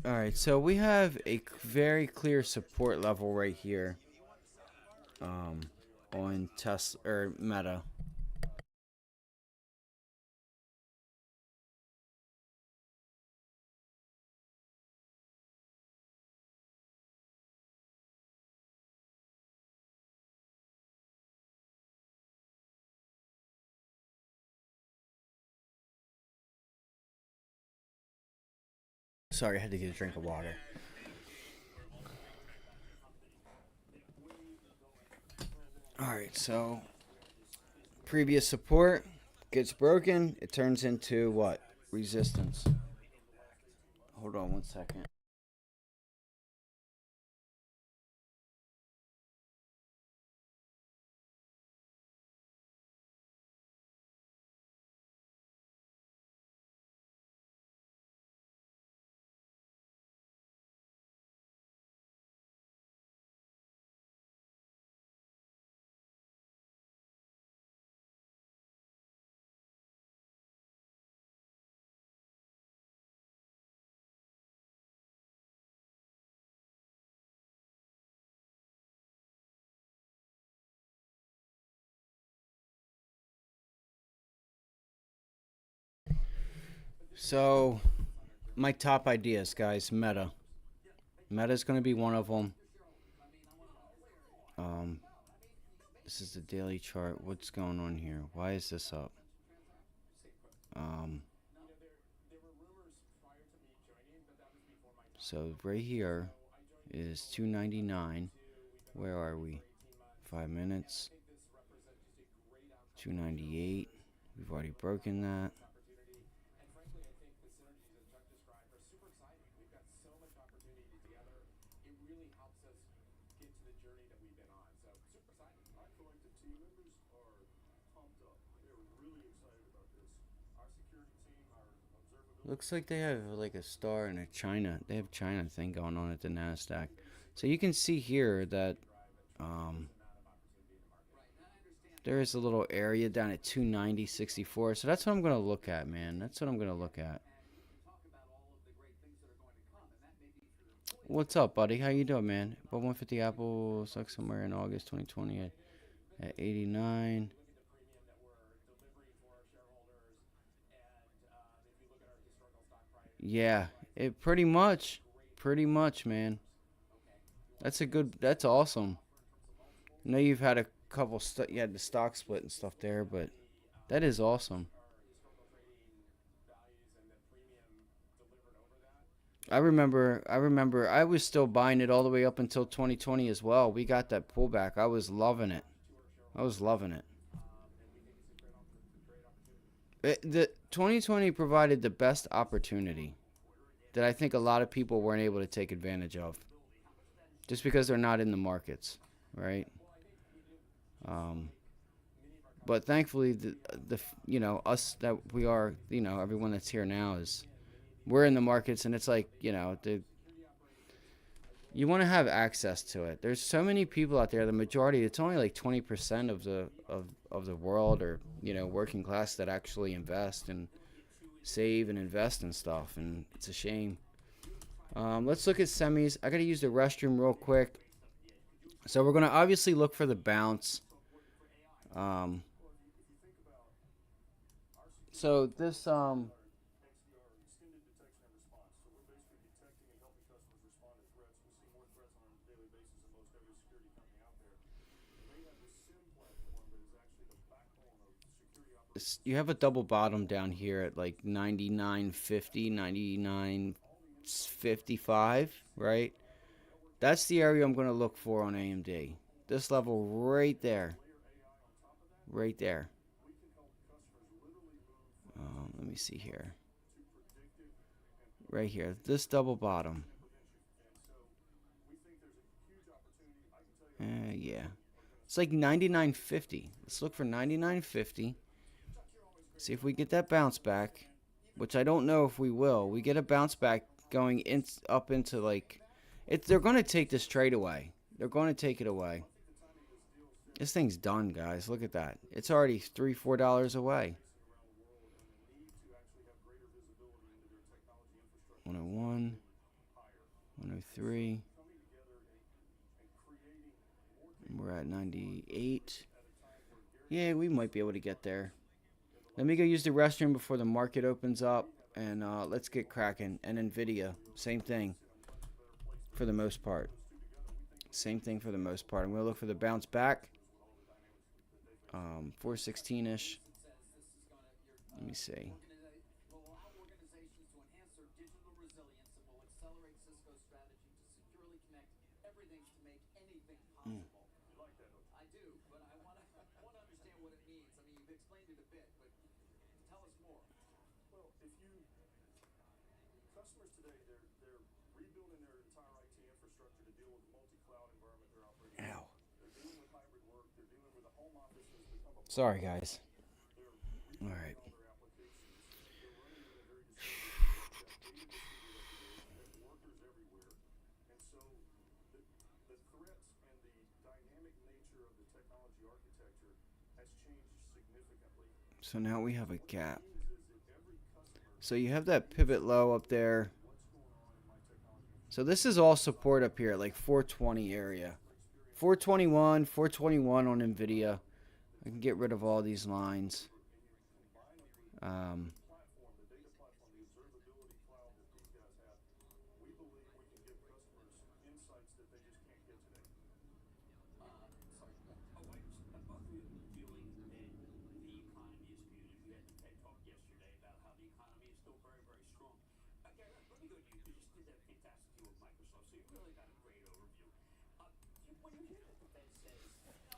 All right, so we have a very clear support level right here on Tesla or Meta. Sorry, I had to get a drink of water. All right, so previous support gets broken, it turns into what? Resistance. Hold on 1 second. So, my top ideas, guys. Meta. Meta is going to be one of them. Um, this is the daily chart. What's going on here? Why is this up? Um, so right here is 299. Where are we? 5 minutes. 298. We've already broken that. Looks like they have like a star and a China. They have China thing going on at the Nasdaq. So you can see here that there is a little area down at 290.64. So that's what I'm gonna look at, man. That's what I'm gonna look at. What's up, buddy? How you doing, man? About 150 Apple stuck somewhere in August 2020 at 89. Yeah, it pretty much, man. That's awesome. I know you've had a couple, you had the stock split and stuff there, but that is awesome. I remember I was still buying it all the way up until 2020 as well. We got that pullback. I was loving it. I was loving it. The 2020 provided the best opportunity that I think a lot of people weren't able to take advantage of, just because they're not in the markets, right? Um, but thankfully, the us that we are, everyone that's here now is we're in the markets, and it's like you want to have access to it. There's so many people out there. The majority, it's only like 20% of the world, or working class, that actually invest and save and invest and stuff, and it's a shame. Let's look at semis. I gotta use the restroom real quick. So we're gonna obviously look for the bounce. So this you have a double bottom down here at like 99.50, 99.55, right? That's the area I'm going to look for on AMD. This level right there. Right there. Let me see here. Right here. This double bottom. Yeah. It's like 99.50. Let's look for 99.50. See if we get that bounce back, which I don't know if we will. We get a bounce back going up into like, they're going to take this trade away. They're going to take it away. This thing's done, guys. Look at that. It's already $3-4 away. 101, 103. We're at 98. Yeah, we might be able to get there. Let me go use the restroom before the market opens up, and let's get cracking. And NVIDIA, same thing for the most part. Same thing for the most part. I'm going to look for the bounce back. 416-ish. Let me see. Ow. Sorry, guys. All right. So now we have a gap. So you have that pivot low up there. So this is all support up here, like 420 area. 421 on NVIDIA. I can get rid of all these lines.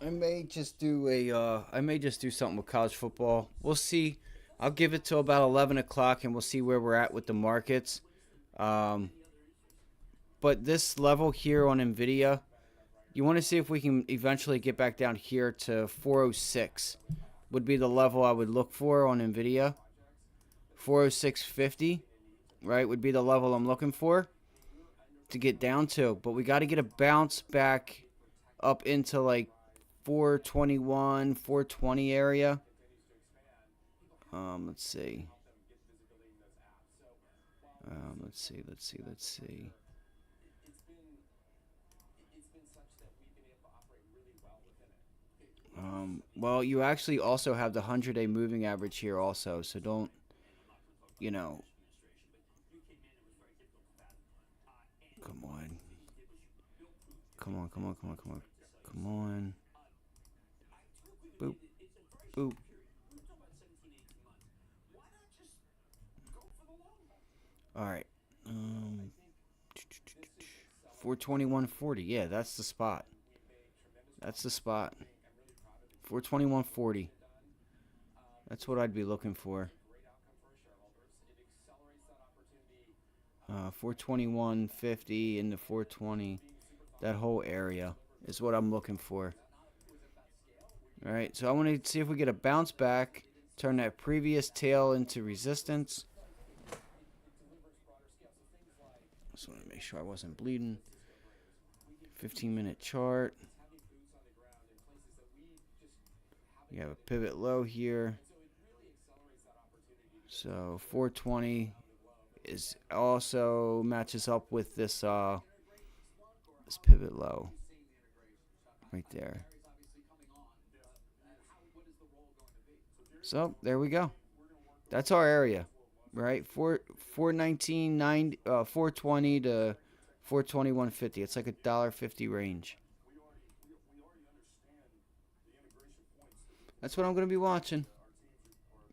I may just do something with college football. We'll see. I'll give it till about 11 o'clock, and we'll see where we're at with the markets. But this level here on NVIDIA, you want to see if we can eventually get back down here to 406. Would be the level I would look for on NVIDIA. 406.50, right, would be the level I'm looking for to get down to. But we got to get a bounce back up into like 421, 420 area. Let's see. Let's see. Well, you actually also have the 100-day moving average here also, so don't, Come on, come on, come on, come on. Come on. Boop. Boop. Alright. 421.40. Yeah, that's the spot. That's the spot. 421.40. That's what I'd be looking for. 421.50 into 420. That whole area is what I'm looking for. Alright, so I want to see if we get a bounce back. Turn that previous tail into resistance. Just want to make sure I wasn't bleeding. 15-minute chart. You have a pivot low here. So 420 is also matches up with this this pivot low right there. So there we go. That's our area, right? 419.90, 420 to 421.50. It's like $1.50 range. That's what I'm going to be watching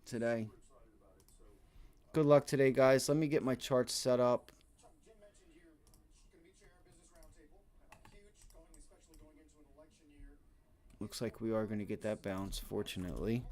today. Good luck today, guys. Let me get my charts set up. Looks like we are going to get that bounce, fortunately.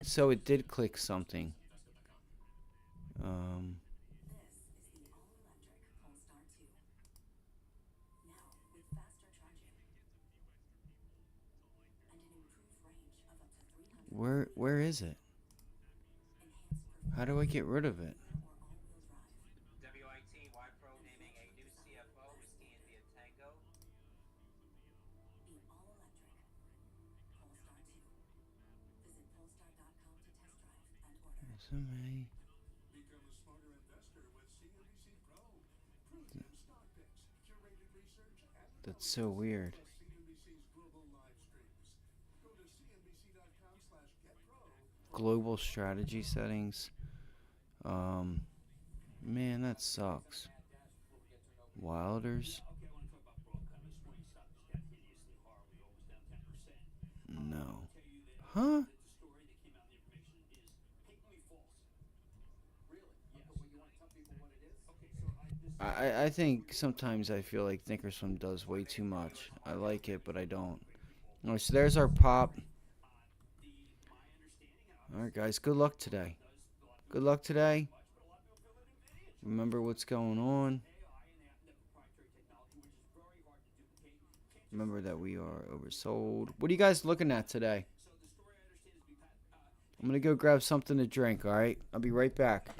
so it did click something. Where is it? How do I get rid of it? WIT Pro naming a new CFO is Ian Via Tango. SMA. Become a smarter investor with CNBC Pro. Premium stock picks, curated research, and That's so weird. CNBC's global live streams. Go to cnbc.com/getpro. Global strategy settings. Man, that sucks. Wilders. No. Huh? I think sometimes I feel like Thinkorswim does way too much. I like it, but I don't. Alright, so there's our pop. Alright, guys, good luck today. Good luck today. Remember what's going on. Remember that we are oversold. What are you guys looking at today? I'm going to go grab something to drink, alright? I'll be right back.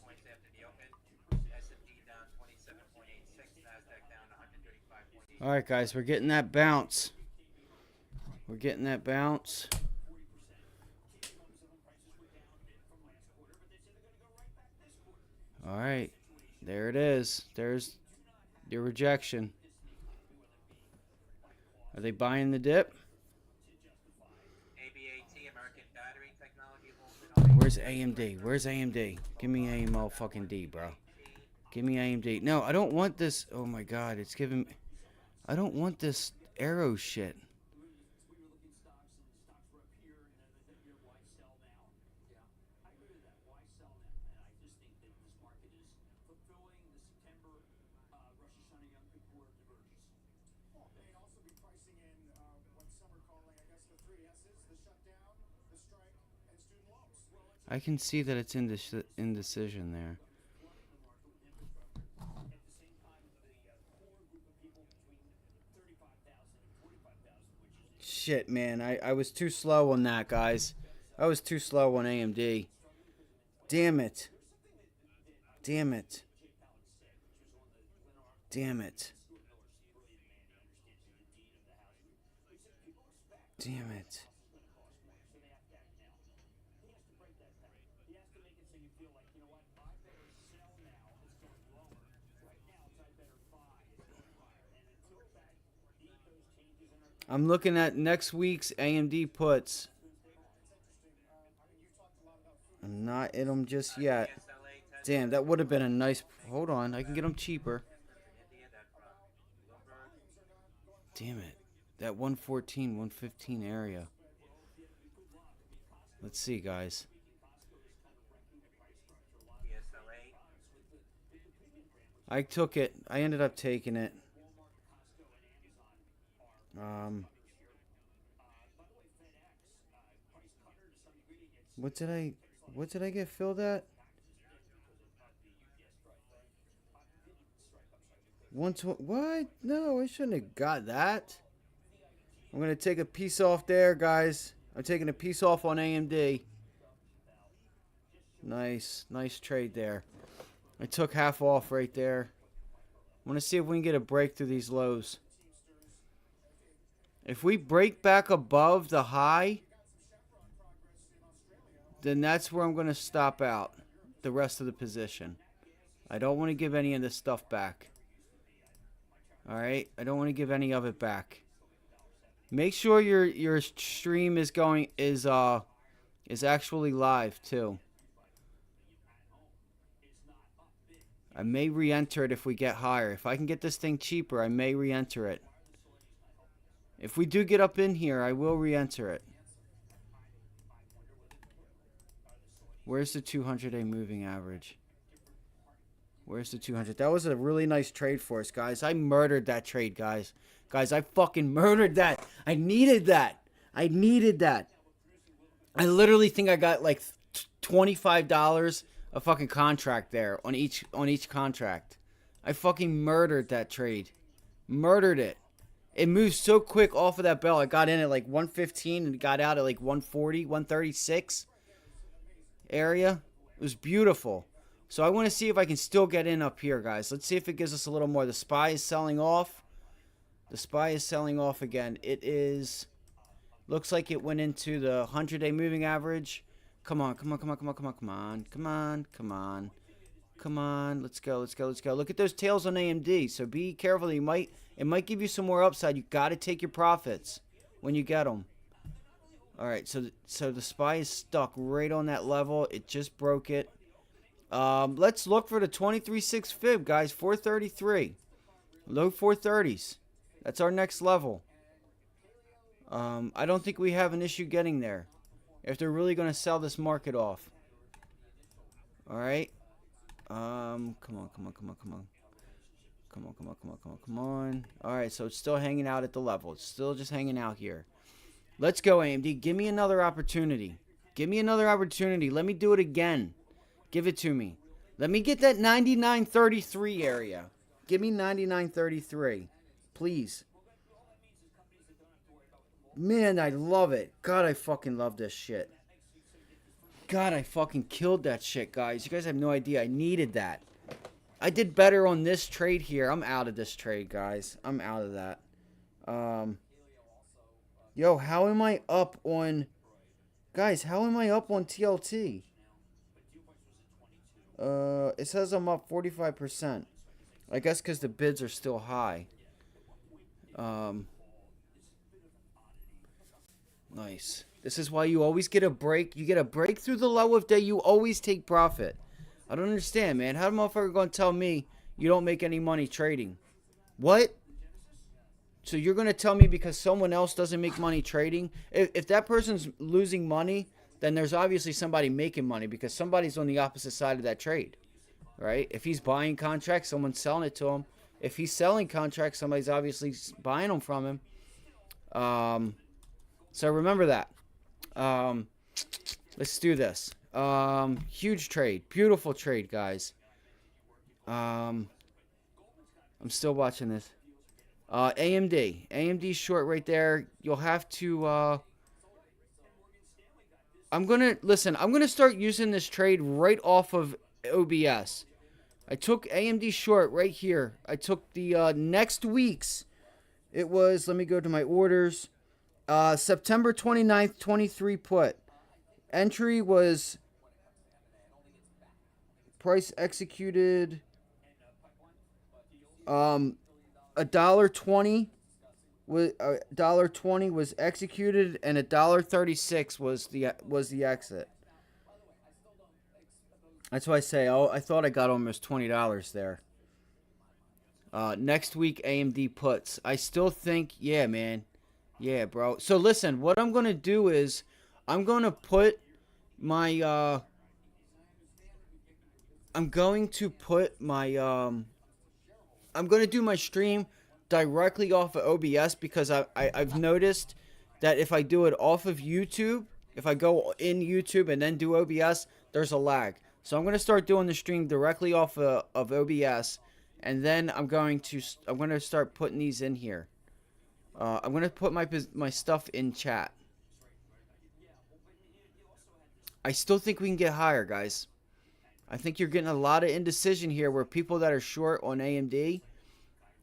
Points after the open. S&P down 27.86. Nasdaq down 135.8. Alright, guys, we're getting that bounce. We're getting that bounce. Alright, there it is. There's your rejection. Are they buying the dip? ABAT, American Battery Technology holds Where's AMD? Where's AMD? Give me AML fucking D, bro. Give me AMD. No, I don't want this. Oh my god, it's giving me. I don't want this arrow shit. I can see that it's indecision there. Shit, man. I was too slow on that, guys. I was too slow on AMD. Damn it. Damn it. Damn it. Damn it. I'm looking at next week's AMD puts. I'm not in them just yet. ESLA 10 Damn, that would have been a nice... Hold on, I can get them cheaper. India, that Bloomberg. Damn it. That 114, 115 area. Let's see, guys. ESLA. I took it. I ended up taking it. What did I get filled at? 120. What? No, I shouldn't have got that. I'm going to take a piece off there, guys. I'm taking a piece off on AMD. Nice. Nice trade there. I took half off right there. I want to see if we can get a break through these lows. If we break back above the high, then that's where I'm going to stop out the rest of the position. I don't want to give any of this stuff back. Alright? I don't want to give any of it back. Make sure your stream is actually live too. I may re-enter it if we get higher. If I can get this thing cheaper, I may re-enter it. If we do get up in here, I will re-enter it. Where's the 200-day moving average? Where's the 200? That was a really nice trade for us, guys. I murdered that trade, guys. Guys, I fucking murdered that. I needed that. I needed that. I literally think I got like $25 a fucking contract there on each contract. I fucking murdered that trade. Murdered it. It moved so quick off of that bell. I got in at like 115 and got out at like 140, 136 area. It was beautiful. So I want to see if I can still get in up here, guys. Let's see if it gives us a little more. The SPY is selling off. The SPY is selling off again. It is... Looks like it went into the 100-day moving average. Come on, come on, come on, come on, come on, come on. Come on, come on. Come on. Let's go, let's go, let's go. Look at those tails on AMD. So be careful. It might give you some more upside. You got to take your profits when you get them. All right, so the SPY is stuck right on that level. It just broke it. Let's look for the 23.6 fib, guys. 433. Low 430s. That's our next level. I don't think we have an issue getting there if they're really going to sell this market off. All right. Come on, come on, come on, come on. Come on, come on, come on, come on, come on. All right, so it's still hanging out at the level. It's still just hanging out here. Let's go, AMD. Give me another opportunity. Give me another opportunity. Let me do it again. Give it to me. Let me get that 99.33 area. Give me 99.33. Please. Man, I love it. God, I fucking love this shit. God, I fucking killed that shit, guys. You guys have no idea. I needed that. I did better on this trade here. I'm out of this trade, guys. I'm out of that. Yo, how am I up on... Guys, how am I up on TLT? It says I'm up 45%. I guess because the bids are still high. Nice. This is why you always get a break. You get a break through the low of day. You always take profit. I don't understand, man. How the motherfucker going to tell me you don't make any money trading? What? So you're going to tell me because someone else doesn't make money trading? If that person's losing money, then there's obviously somebody making money because somebody's on the opposite side of that trade, right? If he's buying contracts, someone's selling it to him. If he's selling contracts, somebody's obviously buying them from him. So remember that. Let's do this. Huge trade. Beautiful trade, guys. I'm still watching this. AMD. AMD short right there. You'll have to... I'm going to start using this trade right off of OBS. I took AMD short right here. I took the next week's. It was, let me go to my orders. September 29th, 23 put. Entry was price executed $1.20 was $1.20 was executed and $1.36 was the exit. That's why I say, oh, I thought I got almost $20 there. Next week, AMD puts. I still think, yeah, man. Yeah, bro. So listen, what I'm going to do is I'm going to put my, I'm going to put my, I'm going to do my stream directly off of OBS because I've noticed that if I do it off of YouTube, if I go in YouTube and then do OBS, there's a lag. So I'm going to start doing the stream directly off of OBS, and then I'm going to start putting these in here. I'm going to put my stuff in chat. I still think we can get higher, guys. I think you're getting a lot of indecision here where people that are short on AMD,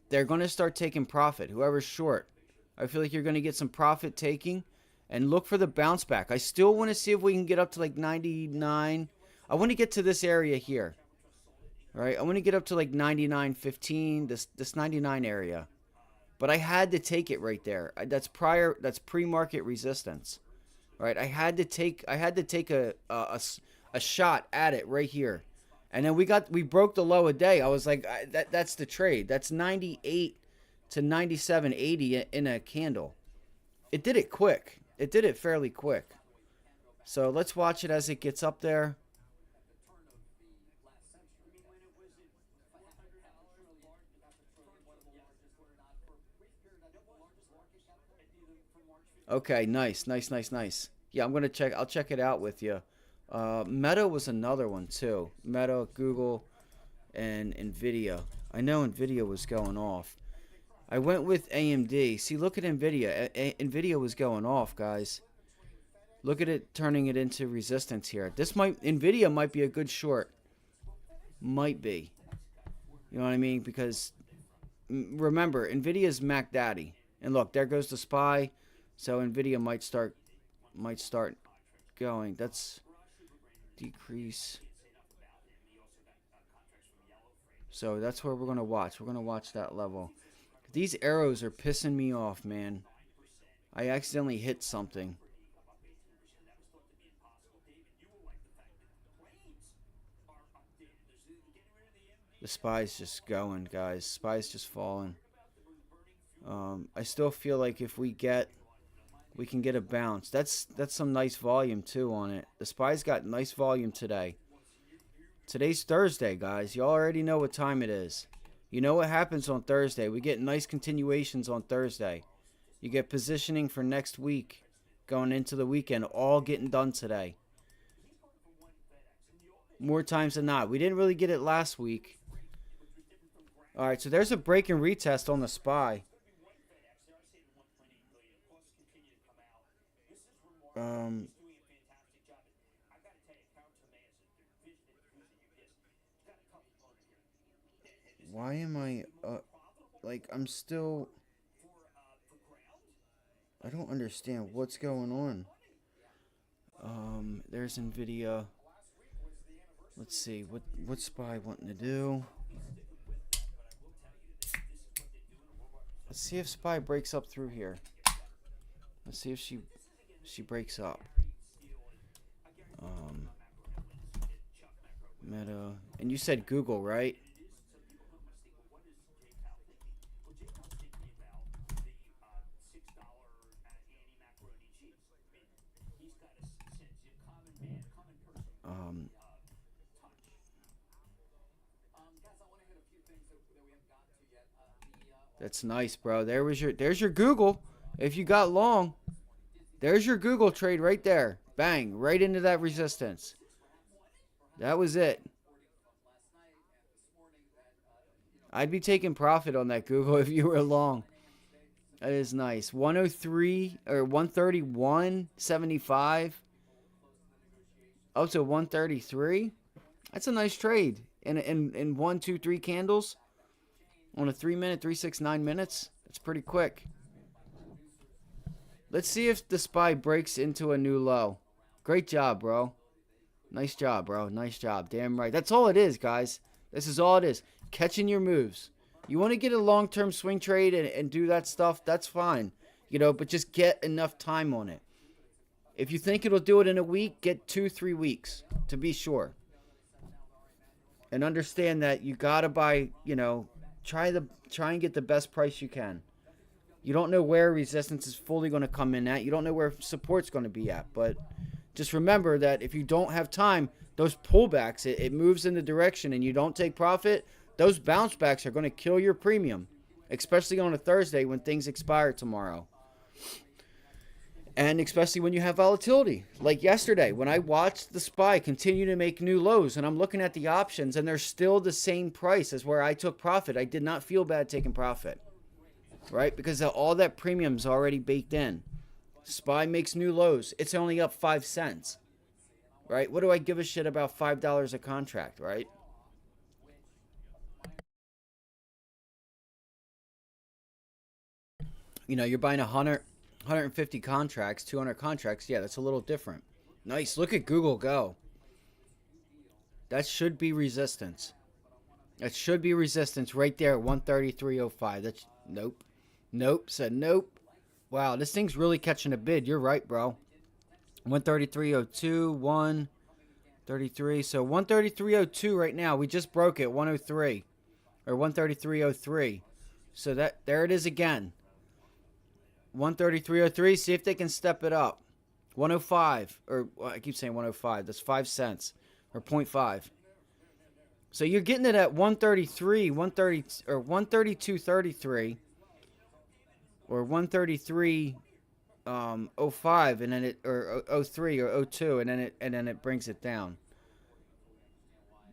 they're going to start taking profit. Whoever's short, I feel like you're going to get some profit taking and look for the bounce back. I still want to see if we can get up to like 99. I want to get to this area here. All right, I want to get up to like 99.15, this 99 area. But I had to take it right there. That's pre-market resistance. All right, I had to take a shot at it right here. And then we broke the low a day. I was like, that's the trade. That's 98 to 97.80 in a candle. It did it quick. It did it fairly quick. So let's watch it as it gets up there. Okay, nice. Yeah, I'll check it out with you. Meta was another one too. Meta, Google, and Nvidia. I know Nvidia was going off. I went with AMD. See, look at Nvidia. Nvidia was going off, guys. Look at it turning it into resistance here. Nvidia might be a good short. Might be. You know what I mean? Because remember, Nvidia's Mac Daddy. And look, there goes the SPY. So Nvidia might start going. That's decrease. So that's where we're going to watch. We're going to watch that level. These arrows are pissing me off, man. I accidentally hit something. The SPY's just going, guys. SPY's just falling. I still feel like if we can get a bounce. That's some nice volume too on it. The SPY's got nice volume today. Today's Thursday, guys. You already know what time it is. You know what happens on Thursday. We get nice continuations on Thursday. You get positioning for next week, going into the weekend, all getting done today. More times than not. We didn't really get it last week. All right, so there's a break and retest on the SPY. Why am I I'm still, I don't understand what's going on. There's Nvidia. Let's see what SPY wanting to do. Let's see if SPY breaks up through here. Let's see if she breaks up. Meta. And you said Google, right? That's nice, bro. There's your Google. If you got long, there's your Google trade right there. Bang, right into that resistance. That was it. I'd be taking profit on that Google if you were long. That is nice. 103 or 131.75 up to 133. That's a nice trade. In 1, 2, 3 candles on a 3-minute, 3, 6, 9 minutes. It's pretty quick. Let's see if the SPY breaks into a new low. Great job, bro. Nice job, bro. Nice job. Damn right. That's all it is, guys. This is all it is. Catching your moves. You want to get a long-term swing trade and do that stuff, that's fine. You know, but just get enough time on it. If you think it'll do it in a week, get 2-3 weeks to be sure. and understand that you gotta buy. Try and get the best price you can. You don't know where resistance is fully going to come in at. You don't know where support's going to be at. But just remember that if you don't have time, those pullbacks, it moves in the direction and you don't take profit, those bounce backs are going to kill your premium, especially on a Thursday when things expire tomorrow. And especially when you have volatility. Like yesterday, when I watched the SPY continue to make new lows, and I'm looking at the options, and they're still the same price as where I took profit. I did not feel bad taking profit. Right? Because all that premium's already baked in. SPY makes new lows. It's only up 5 cents. Right? What do I give a shit about $5 a contract, right? You're buying 150 contracts, 200 contracts. Yeah, that's a little different. Nice. Look at Google Go. That should be resistance. That should be resistance right there at 133.05. That's nope. Nope. Said nope. Wow, this thing's really catching a bid. You're right, bro. 133.02, 133. So 133.02 right now. We just broke it. 103 or 133.03. So there it is again. 133.03. See if they can step it up. 105 or well, I keep saying 105. That's 5 cents or 0.5. So you're getting it at 133, 130 or 132.33 or 133.05 and then it or 03 or 02 and then it brings it down.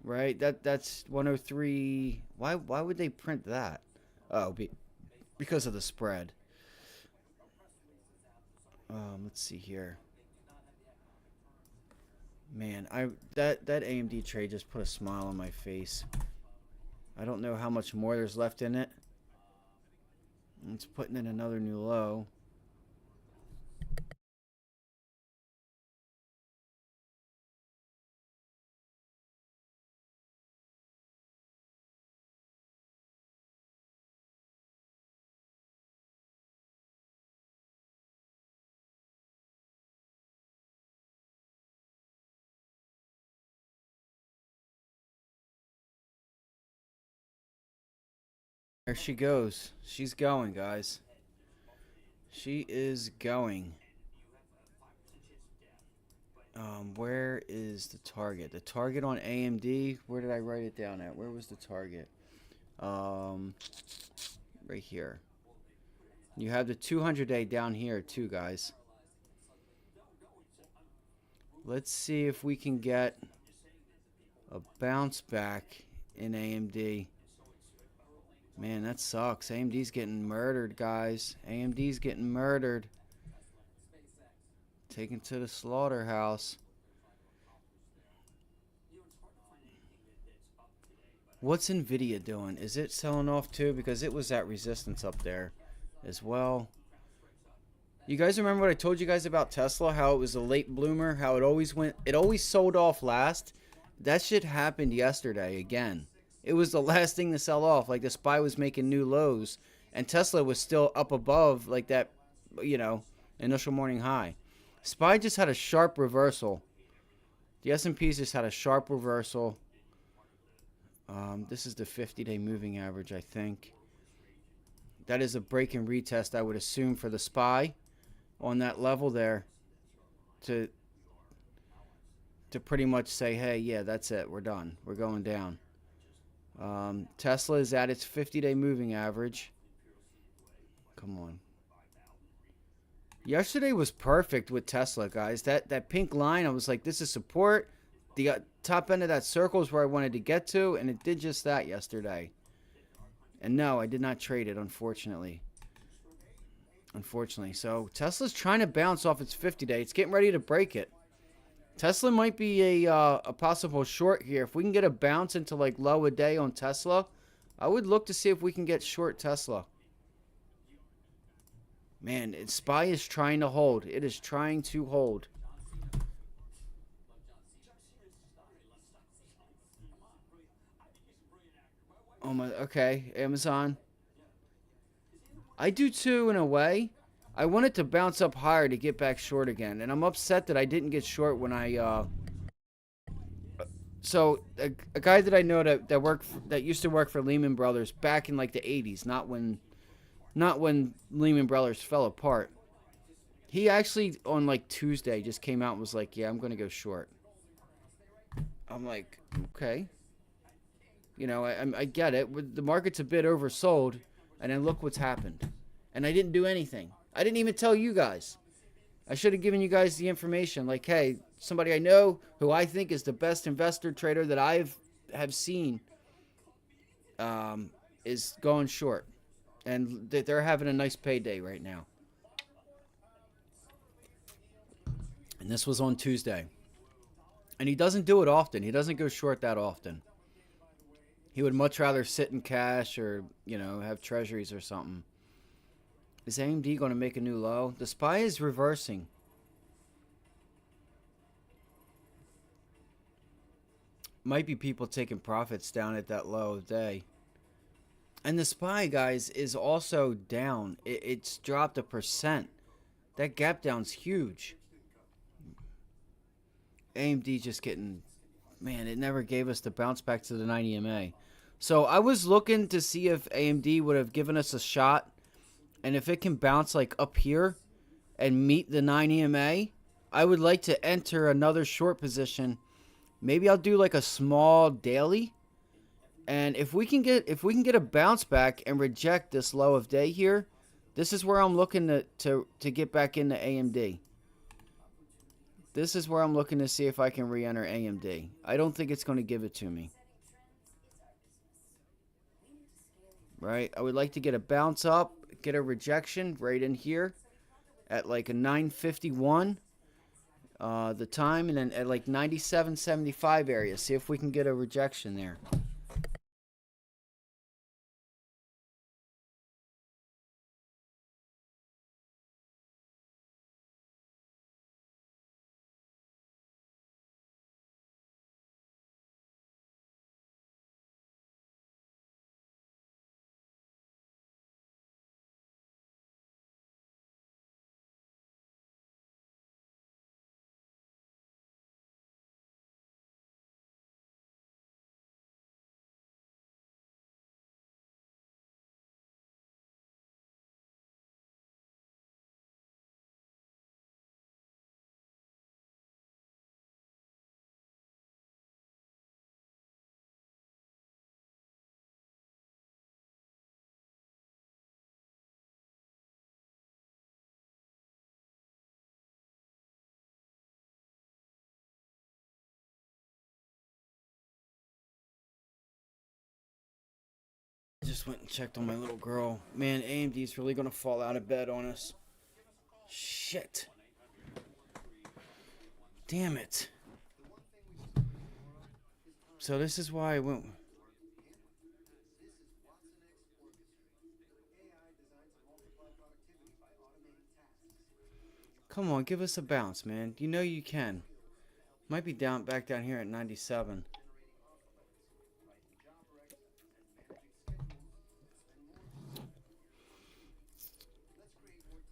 Right? That's 103. Why would they print that? Oh, because of the spread. Let's see here. Man, that AMD trade just put a smile on my face. I don't know how much more there's left in it. It's putting in another new low. There she goes. She's going, guys. She is going. Where is the target? The target on AMD, where did I write it down at? Where was the target? Right here. You have the 200-day down here too, guys. Let's see if we can get a bounce back in AMD. Man, that sucks. AMD's getting murdered, guys. AMD's getting murdered. Taken to the slaughterhouse. What's Nvidia doing? Is it selling off too? Because it was at resistance up there as well. You guys remember what I told you guys about Tesla? How it was a late bloomer? How it always sold off last? That shit happened yesterday again. It was the last thing to sell off. Like the SPY was making new lows, and Tesla was still up above like that, initial morning high. SPY just had a sharp reversal. The S&P's just had a sharp reversal. This is the 50-day moving average, I think. That is a break and retest, I would assume, for the SPY on that level there to pretty much say, hey, yeah, that's it. We're done. We're going down. Tesla is at its 50-day moving average. Come on. Yesterday was perfect with Tesla, guys. That pink line, I was like, this is support. The top end of that circle is where I wanted to get to, and it did just that yesterday. And no, I did not trade it, unfortunately. So Tesla's trying to bounce off its 50-day. It's getting ready to break it. Tesla might be a possible short here. If we can get a bounce into like low a day on Tesla, I would look to see if we can get short Tesla. Man, SPY is trying to hold. It is trying to hold. Oh my, okay, Amazon. I do too in a way. I wanted to bounce up higher to get back short again. And I'm upset that I didn't get short when I So a guy that I know that used to work for Lehman Brothers back in like the 80s, not when Lehman Brothers fell apart. He actually on like Tuesday just came out and was like, "Yeah, I'm going to go short." I'm like, "Okay." You know, I get it. The market's a bit oversold, and then look what's happened. And I didn't do anything. I didn't even tell you guys. I should have given you guys the information. Like, hey, somebody I know who I think is the best investor trader that have seen is going short. And they're having a nice payday right now. And this was on Tuesday. And he doesn't do it often. He doesn't go short that often. He would much rather sit in cash or, you know, have treasuries or something. Is AMD going to make a new low? The SPY is reversing. Might be people taking profits down at that low of day. And the SPY, guys, is also down. It's dropped 1%. That gap down's huge. AMD just getting... Man, it never gave us the bounce back to the 9 EMA. So I was looking to see if AMD would have given us a shot. And if it can bounce like up here and meet the 9 EMA, I would like to enter another short position. Maybe I'll do like a small daily. And if we can get a bounce back and reject this low of day here, this is where I'm looking to get back into AMD. This is where I'm looking to see if I can re-enter AMD. I don't think it's going to give it to me. Right? I would like to get a bounce up, get a rejection right in here at like a 951 the time, and then at like 97.75 area. See if we can get a rejection there. I just went and checked on my little girl. Man, AMD's really going to fall out of bed on us. Shit. Damn it. So this is why I went... Come on, give us a bounce, man. You know you can. Might be back down here at 97.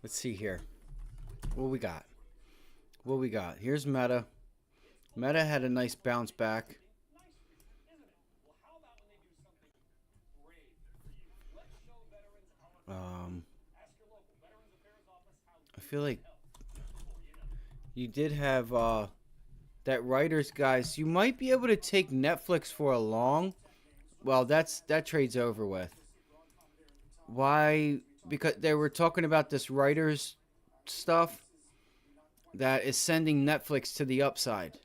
Let's see here. What we got? What we got? Here's Meta. Meta had a nice bounce back. I feel like you did have that writers, guys. You might be able to take Netflix for a long. Well, that trade's over with. Why? Because they were talking about this writers stuff that is sending Netflix to the upside.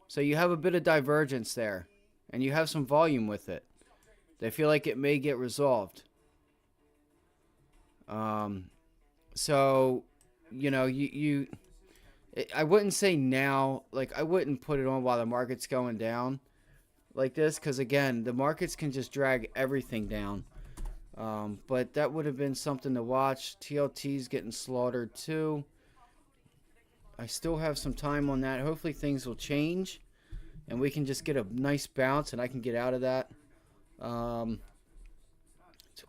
So you have a bit of divergence there, and you have some volume with it. They feel like it may get resolved. So, you know, I wouldn't say now, like I wouldn't put it on while the market's going down like this, because again, the markets can just drag everything down. But that would have been something to watch. TLT's getting slaughtered too. I still have some time on that. Hopefully things will change and we can just get a nice bounce and I can get out of that. So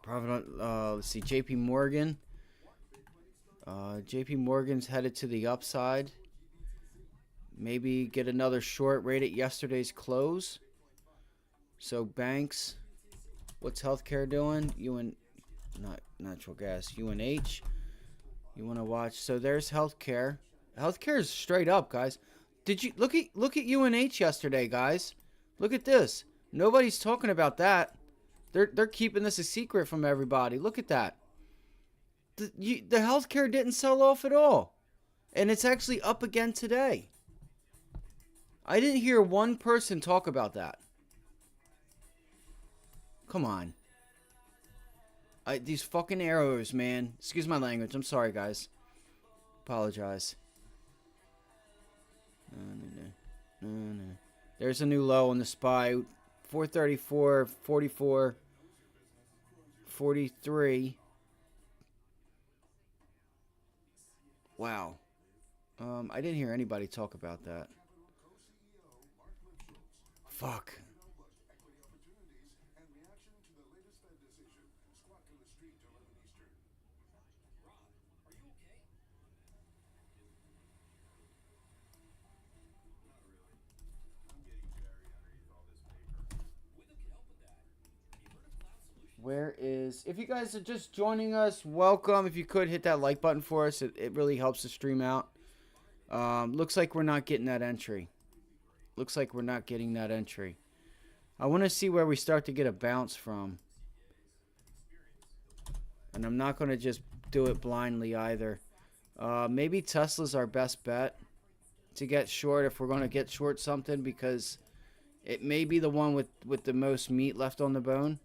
probably let's see, JP Morgan. JP Morgan's headed to the upside. Maybe get another short right at yesterday's close. So banks, what's healthcare doing? Not natural gas, UNH. You want to watch? So there's healthcare. Healthcare is straight up, guys. Did you look at UNH yesterday, guys? Look at this. Nobody's talking about that. They're keeping this a secret from everybody. Look at that. The healthcare didn't sell off at all, and it's actually up again today. I didn't hear one person talk about that. Come on. These fucking arrows, man. Excuse my language. I'm sorry, guys. Apologize. There's a new low on the SPY. 434, 44, 43. Wow. I didn't hear anybody talk about that. Fuck. Where is... If you guys are just joining us, welcome. If you could, hit that like button for us. It really helps the stream out. Looks like we're not getting that entry. Looks like we're not getting that entry. I want to see where we start to get a bounce from. And I'm not going to just do it blindly either. Maybe Tesla's our best bet to get short if we're going to get short something, because it may be the one with the most meat left on the bone.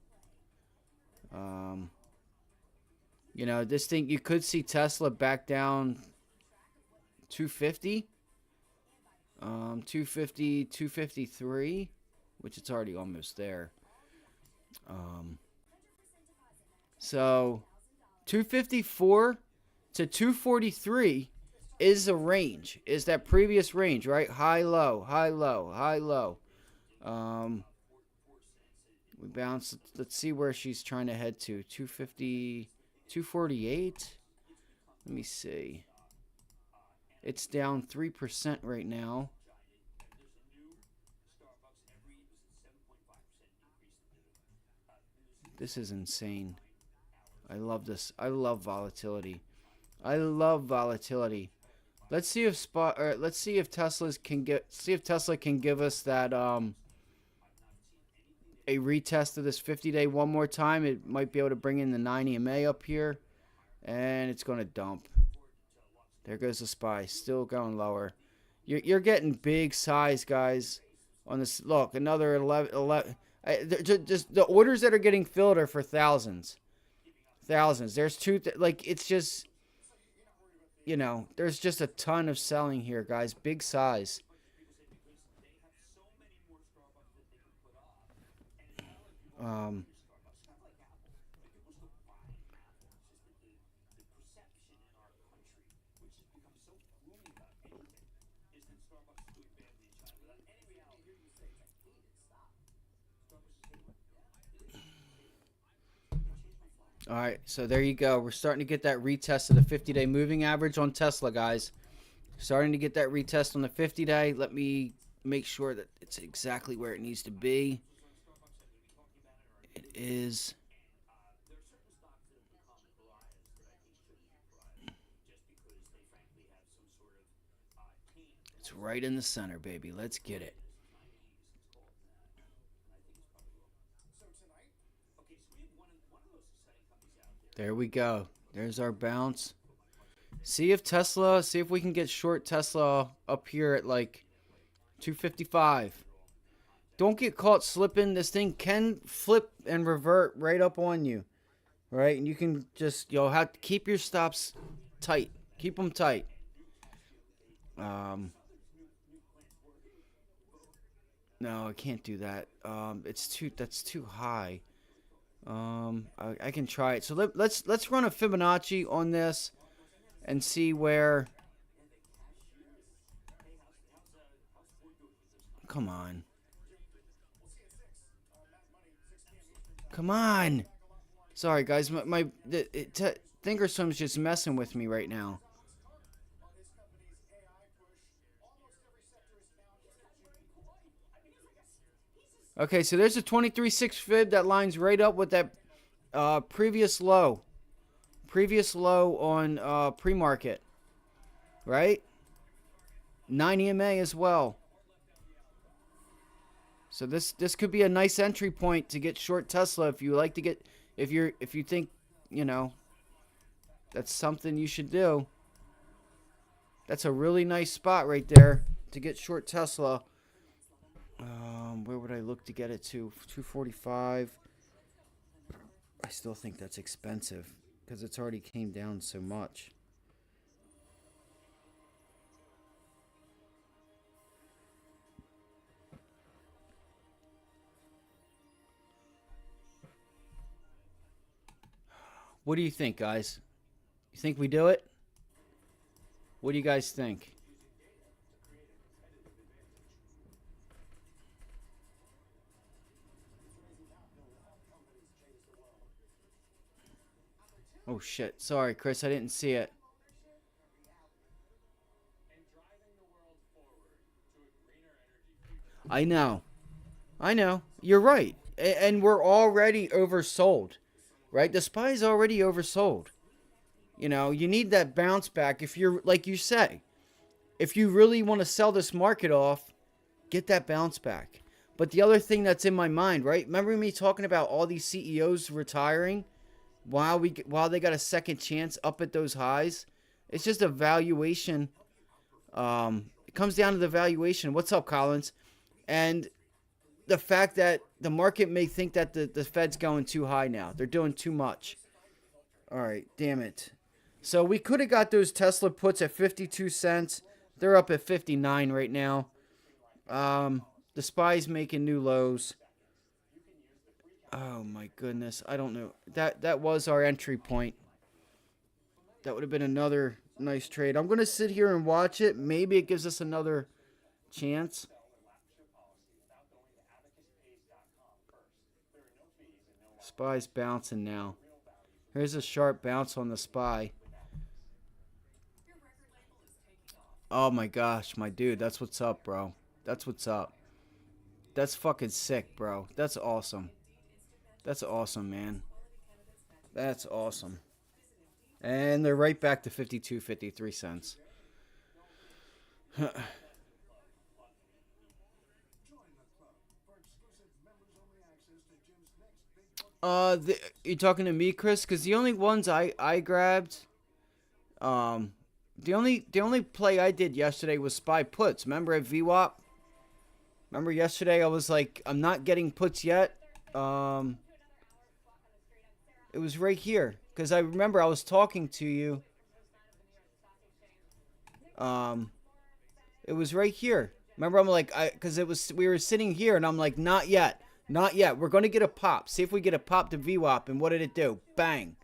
You know, this thing, you could see Tesla back down 250. 250, 253, which it's already almost there. So 254 to 243 is a range, is that previous range, right? High, low, high, low, high, low. We bounce. Let's see where she's trying to head to. 250, 248. Let me see. It's down 3% right now. This is insane. I love this. I love volatility. I love volatility. Let's see if let's see if Tesla can give us that a retest of this 50-day one more time. It might be able to bring in the 9 EMA up here, and it's going to dump. There goes the SPY, still going lower. You're getting big size, guys, on this. Look, another 11. Just the orders that are getting filled are for thousands. There's two. Like, it's just, you know, there's just a ton of selling here, guys. Big size. All right, so there you go. We're starting to get that retest of the 50-day moving average on Tesla, guys. Starting to get that retest on the 50-day. Let me make sure that it's exactly where it needs to be. It is. It's right in the center, baby. Let's get it. There we go. There's our bounce. See if we can get short Tesla up here at like 255. Don't get caught slipping. This thing can flip and revert right up on you. Right? And you can just, you'll have to keep your stops tight. Keep them tight. No, I can't do that. That's too high. I can try it. So let's run a Fibonacci on this and see where. Come on. Come on. Sorry, guys. My Thinkorswim's just messing with me right now. Okay, so there's a 23.6 fib that lines right up with that previous low. Previous low on pre-market. Right? 9 EMA as well. So this could be a nice entry point to get short Tesla if you like to get if you think, you know, that's something you should do. That's a really nice spot right there to get short Tesla. Where would I look to get it to? 245. I still think that's expensive because it's already came down so much. What do you think, guys? You think we do it? What do you guys think? Oh shit. Sorry, Chris, I didn't see it. I know. I know. You're right. And we're already oversold. Right? The SPY is already oversold. You know, you need that bounce back. If you're, like you say, if you really want to sell this market off, get that bounce back. But the other thing that's in my mind, right? Remember me talking about all these CEOs retiring while they got a second chance up at those highs? It's just a valuation. It comes down to the valuation. What's up, Collins? And the fact that the market may think that the Fed's going too high now. They're doing too much. All right, damn it. So we could have got those Tesla puts at 52 cents. They're up at 59 right now. The SPY's making new lows. Oh my goodness. I don't know. That was our entry point. That would have been another nice trade. I'm going to sit here and watch it. Maybe it gives us another chance. SPY's bouncing now. Here's a sharp bounce on the SPY. Oh my gosh, my dude. That's what's up, bro. That's what's up. That's fucking sick, bro. That's awesome. That's awesome, man. That's awesome. And they're right back to 52, 53 cents. You talking to me, Chris? Because the only ones I grabbed, the only play I did yesterday was SPY puts. Remember at VWAP? Remember yesterday I was like, I'm not getting puts yet. It was right here because I remember I was talking to you. It was right here. Remember, I'm like, because we were sitting here and I'm like, not yet. Not yet. We're going to get a pop. See if we get a pop to VWAP. And what did it do? Bang.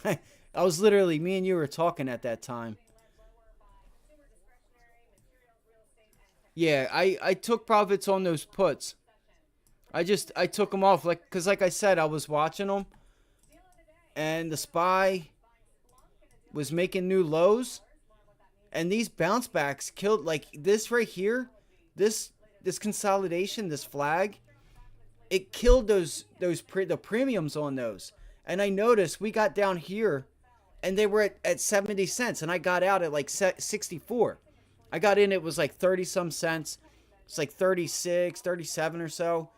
I was literally, me and you were talking at that time. Yeah, I took profits on those puts. I took them off. Because like I said, I was watching them. And the SPY was making new lows. And these bounce backs killed, like this right here. This consolidation, this flag. It killed the premiums on those. And I noticed we got down here and they were at 70 cents and I got out at like 64. I got in, it was like 30 some cents. It's like 36, 37 or so.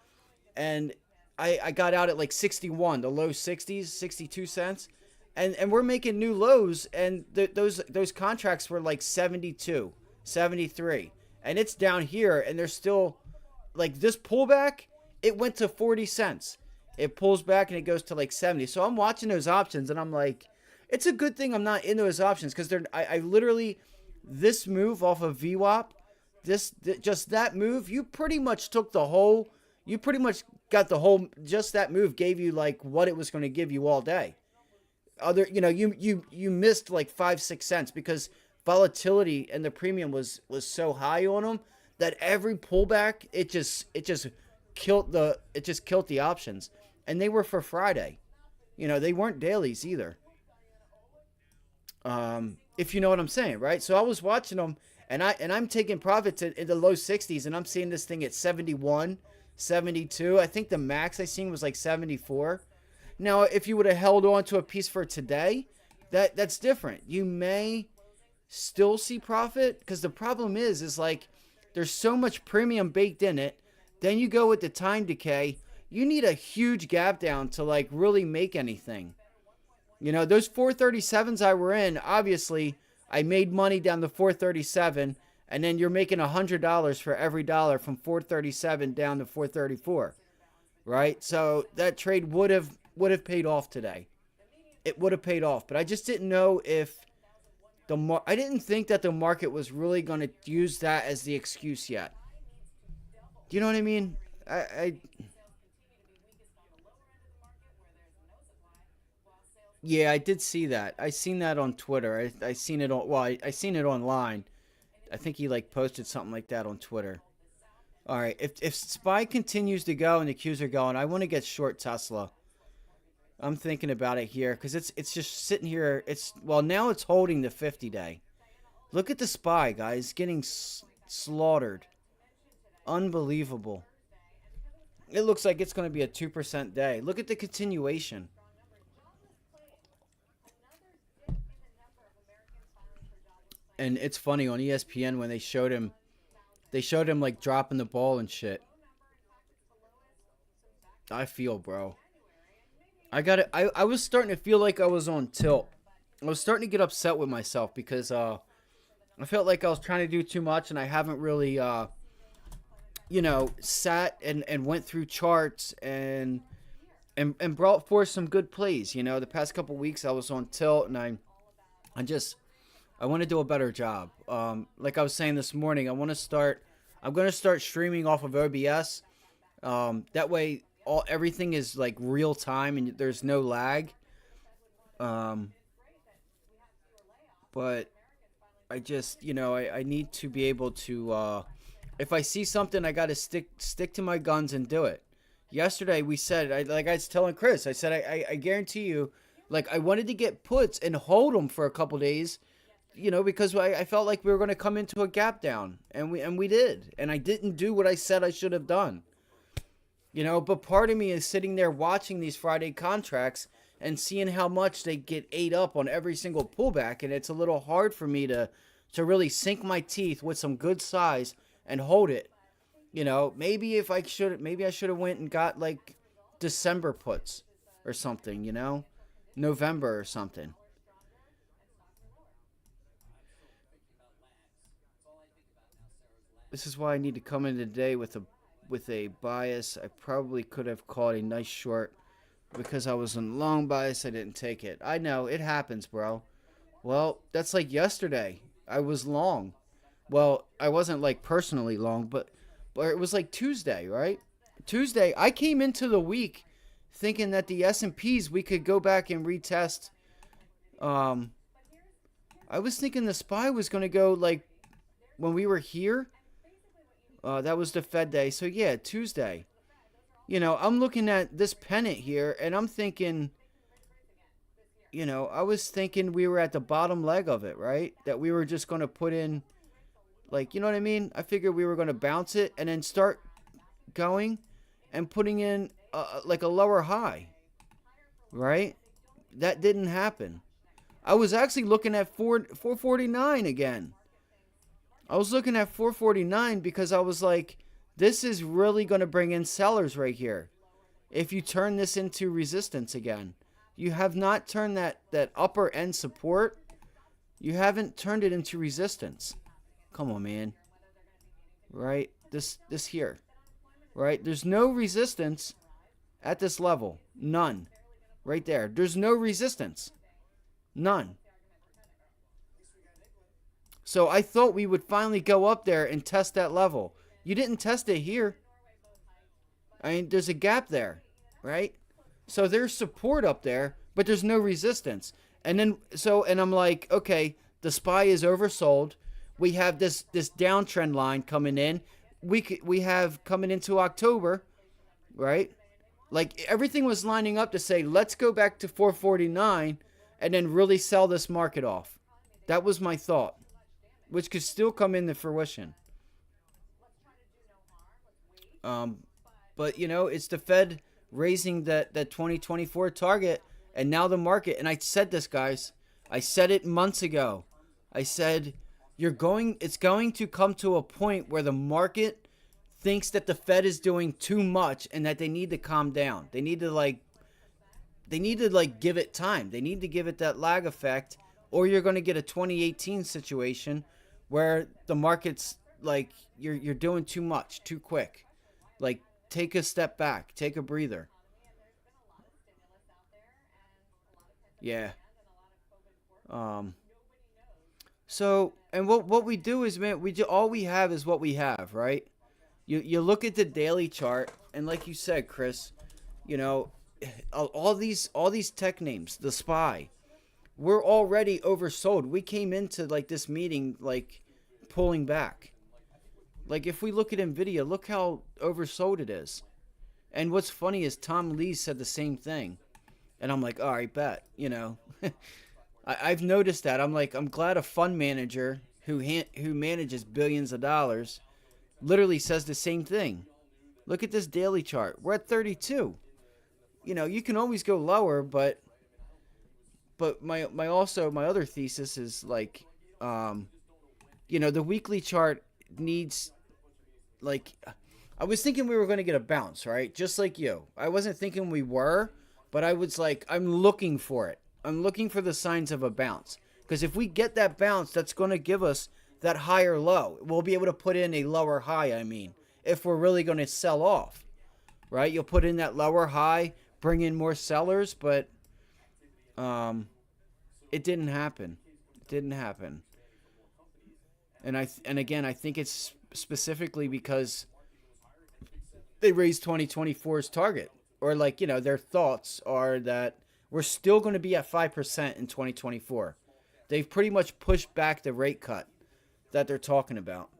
And I got out at like 61, the low 60s, 62 cents. And we're making new lows and those contracts were like 72, 73. And it's down here and they're still like this pullback. It went to 40 cents. It pulls back and it goes to like 70. So I'm watching those options and I'm like, it's a good thing I'm not in those options because I literally, this move off of VWAP, just that move, you pretty much took the whole, you pretty much got the whole, just that move gave you like what it was going to give you all day. You missed like 5-6 cents because volatility and the premium was so high on them that every pullback, it just killed the options. And they were for Friday. They weren't dailies either. If you know what I'm saying, right? So I was watching them and I'm taking profits in the low 60s and I'm seeing this thing at 71, 72. I think the max I seen was like 74. Now, if you would have held on to a piece for today, that's different. You may still see profit, because the problem is like there's so much premium baked in it. Then you go with the time decay. You need a huge gap down to like really make anything. You know, those 437s I were in, obviously I made money down to 437, and then you're making $100 for every dollar from 437 down to 434, right? So that trade would have paid off today. It would have paid off, but I just didn't know if I didn't think that the market was really going to use that as the excuse yet. Do you know what I mean? Yeah, I did see that. I seen that on Twitter. I seen it on, well, I seen it online. I think he like posted something like that on Twitter. All right, if SPY continues to go and the Qs are going, I want to get short Tesla. I'm thinking about it here because it's just sitting here. Well, now it's holding the 50-day. Look at the SPY, guys, getting slaughtered. Unbelievable. It looks like it's going to be a 2% day. Look at the continuation. And it's funny on ESPN when they showed him like dropping the ball and shit. I feel, bro. I was starting to feel like I was on tilt. I was starting to get upset with myself because I felt like I was trying to do too much and I haven't really sat and went through charts and brought forth some good plays. You know, the past couple weeks I was on tilt and I want to do a better job. Like I was saying this morning, I'm going to start streaming off of OBS. That way everything is like real time and there's no lag. But I just, I need to be able to, if I see something, I got to stick to my guns and do it. Yesterday we said, like I was telling Chris, I said, I guarantee you, like I wanted to get puts and hold them for a couple days, because I felt like we were going to come into a gap down, and we did. And I didn't do what I said I should have done. But part of me is sitting there watching these Friday contracts and seeing how much they get ate up on every single pullback, and it's a little hard for me to really sink my teeth with some good size and hold it. Maybe I should have went and got like December puts or something, November or something. This is why I need to come in today with a bias. I probably could have caught a nice short because I was in long bias. I didn't take it. I know it happens, bro. Well, that's like yesterday. I was long. Well, I wasn't like personally long, but it was like Tuesday, right? Tuesday, I came into the week thinking that the S&Ps we could go back and retest. I was thinking the SPY was going to go like when we were here. That was the Fed day. So yeah, Tuesday. I'm looking at this pennant here and I'm thinking, I was thinking we were at the bottom leg of it, right? That we were just going to put in, like, you know what I mean? I figured we were going to bounce it and then start going and putting in like a lower high, right? That didn't happen. I was actually looking at 449 again. I was looking at 449 because I was like, this is really going to bring in sellers right here. If you turn this into resistance again. You have not turned that upper end support. You haven't turned it into resistance. Come on, man. Right? This here. Right? There's no resistance at this level. None. Right there. There's no resistance. None. So I thought we would finally go up there and test that level. You didn't test it here. I mean, there's a gap there, right? So there's support up there, but there's no resistance. And I'm like, okay, the SPY is oversold. We have this downtrend line coming in. We have coming into October, right? Like everything was lining up to say, let's go back to 449 and then really sell this market off. That was my thought, which could still come into fruition. But, you know, it's the Fed raising that 2024 target, and now the market, and I said this, guys. I said it months ago. I said it's going to come to a point where the market thinks that the Fed is doing too much and that they need to calm down. They need to give it time. They need to give it that lag effect, or you're going to get a 2018 situation where the market's like you're doing too much too quick. Like, take a step back, take a breather. Yeah. So, and what we do is, man, all we have is what we have, right? You look at the daily chart, and like you said, Chris, you know, all these tech names, the SPY, we're already oversold. We came into like this meeting like pulling back. Like, if we look at Nvidia, look how oversold it is. And what's funny is Tom Lee said the same thing, and I'm like, all right, bet, you know. I've noticed that. I'm like, I'm glad a fund manager who manages billions of dollars literally says the same thing. Look at this daily chart. We're at 32. You know, you can always go lower, but my other thesis is like, you know, the weekly chart needs, like, I was thinking we were going to get a bounce, right? Just like you. I wasn't thinking we were, but I was like, I'm looking for it. I'm looking for the signs of a bounce. Because if we get that bounce, that's going to give us that higher low. We'll be able to put in a lower high, I mean, if we're really going to sell off, right? You'll put in that lower high, bring in more sellers, but it didn't happen. It didn't happen. And again, I think it's specifically because they raised 2024's target. Or, like, you know, their thoughts are that we're still going to be at 5% in 2024. They've pretty much pushed back the rate cut that they're talking about.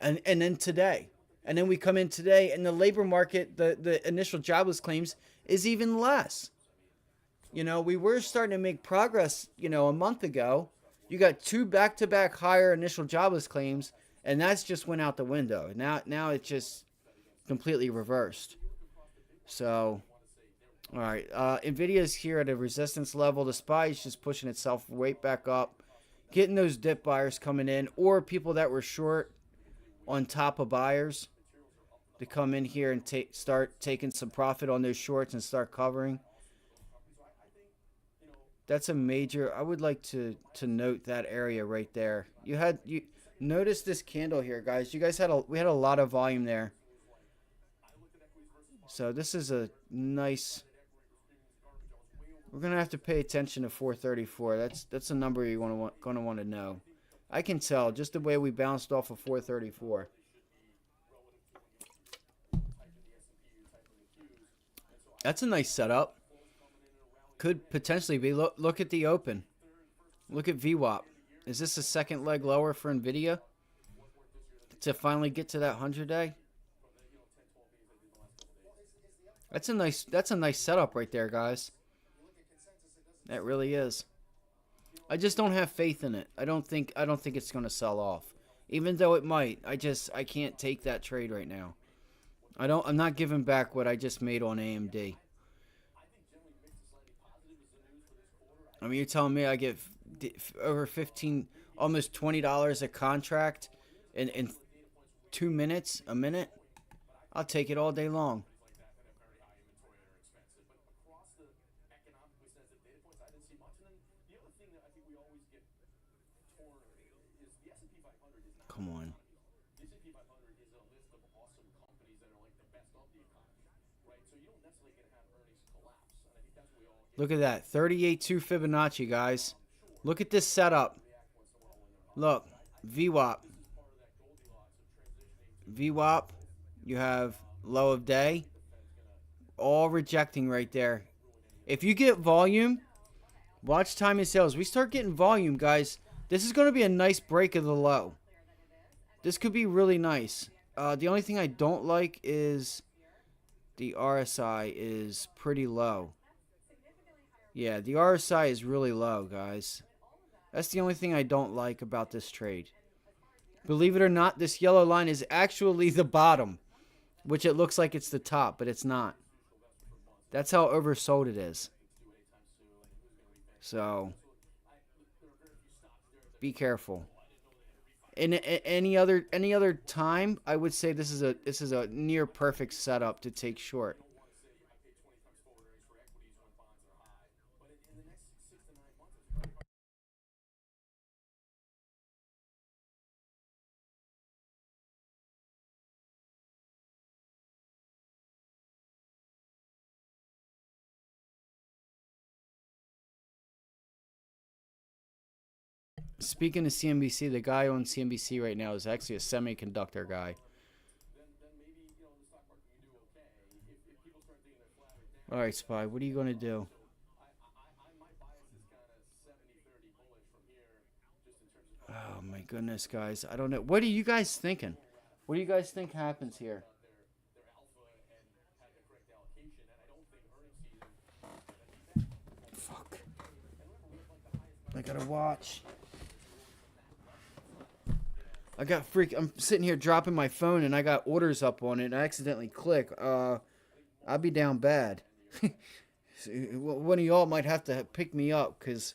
And then today. And then we come in today, and the labor market, the initial jobless claims is even less. You know, we were starting to make progress, you know, a month ago. You got 2 back-to-back higher initial jobless claims, and that's just went out the window. Now it's just completely reversed. So, all right. Nvidia is here at a resistance level. The SPY is just pushing itself right back up, getting those dip buyers coming in, or people that were short on top of buyers to come in here and start taking some profit on those shorts and start covering. That's a major. I would like to note that area right there. You notice this candle here, guys. You guys we had a lot of volume there. So this is a nice. We're gonna have to pay attention to 434. That's a number you're gonna want to know. I can tell just the way we bounced off of 434. That's a nice setup. Could potentially be. Look at the open. Look at VWAP. Is this a second leg lower for Nvidia to finally get to that 100-day? That's a nice setup right there, guys. That really is. I just don't have faith in it. I don't think it's going to sell off. Even though it might. I can't take that trade right now. I'm not giving back what I just made on AMD. I mean, you're telling me I get over 15, almost $20 a contract in 2 minutes, a minute? I'll take it all day long. Come on. Look at that. 38.2 Fibonacci, guys. Look at this setup. Look. VWAP. VWAP. You have low of day. All rejecting right there. If you get volume, watch time and sales. We start getting volume, guys. This is going to be a nice break of the low. This could be really nice. The only thing I don't like is the RSI is pretty low. Yeah, the RSI is really low, guys. That's the only thing I don't like about this trade. Believe it or not, this yellow line is actually the bottom. which it looks like it's the top, but it's not. That's how oversold it is. So be careful. In any other time, I would say this is a near perfect setup to take short. Speaking of CNBC, the guy on CNBC right now is actually a semiconductor guy. All right, Spy, what are you going to do? Oh, my goodness, guys. I don't know. What are you guys thinking? What do you guys think happens here? Fuck. I got to watch. I'm sitting here dropping my phone and I got orders up on it and I accidentally click. I'll be down bad. One of y'all might have to pick me up because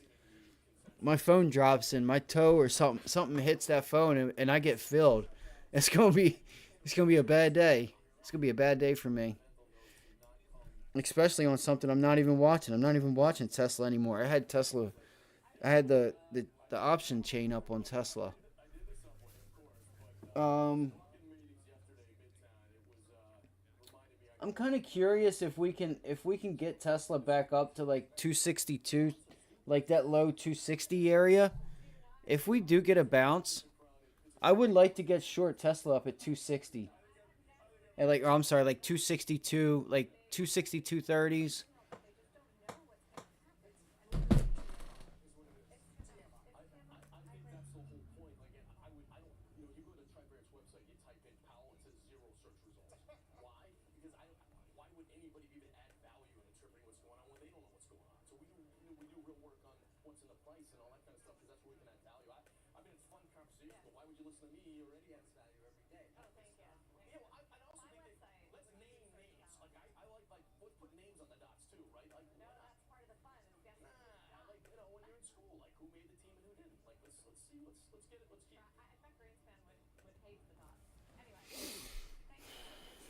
my phone drops and my toe or something hits that phone and I get filled. It's gonna be a bad day. It's gonna be a bad day for me. Especially on something I'm not even watching. I'm not even watching Tesla anymore. I had Tesla. I had the option chain up on Tesla. I'm kind of curious if we can get Tesla back up to like 262, like that low 260 area. If we do get a bounce, I would like to get short Tesla up at 260. And like, or I'm sorry, like 262, like 260, 230s.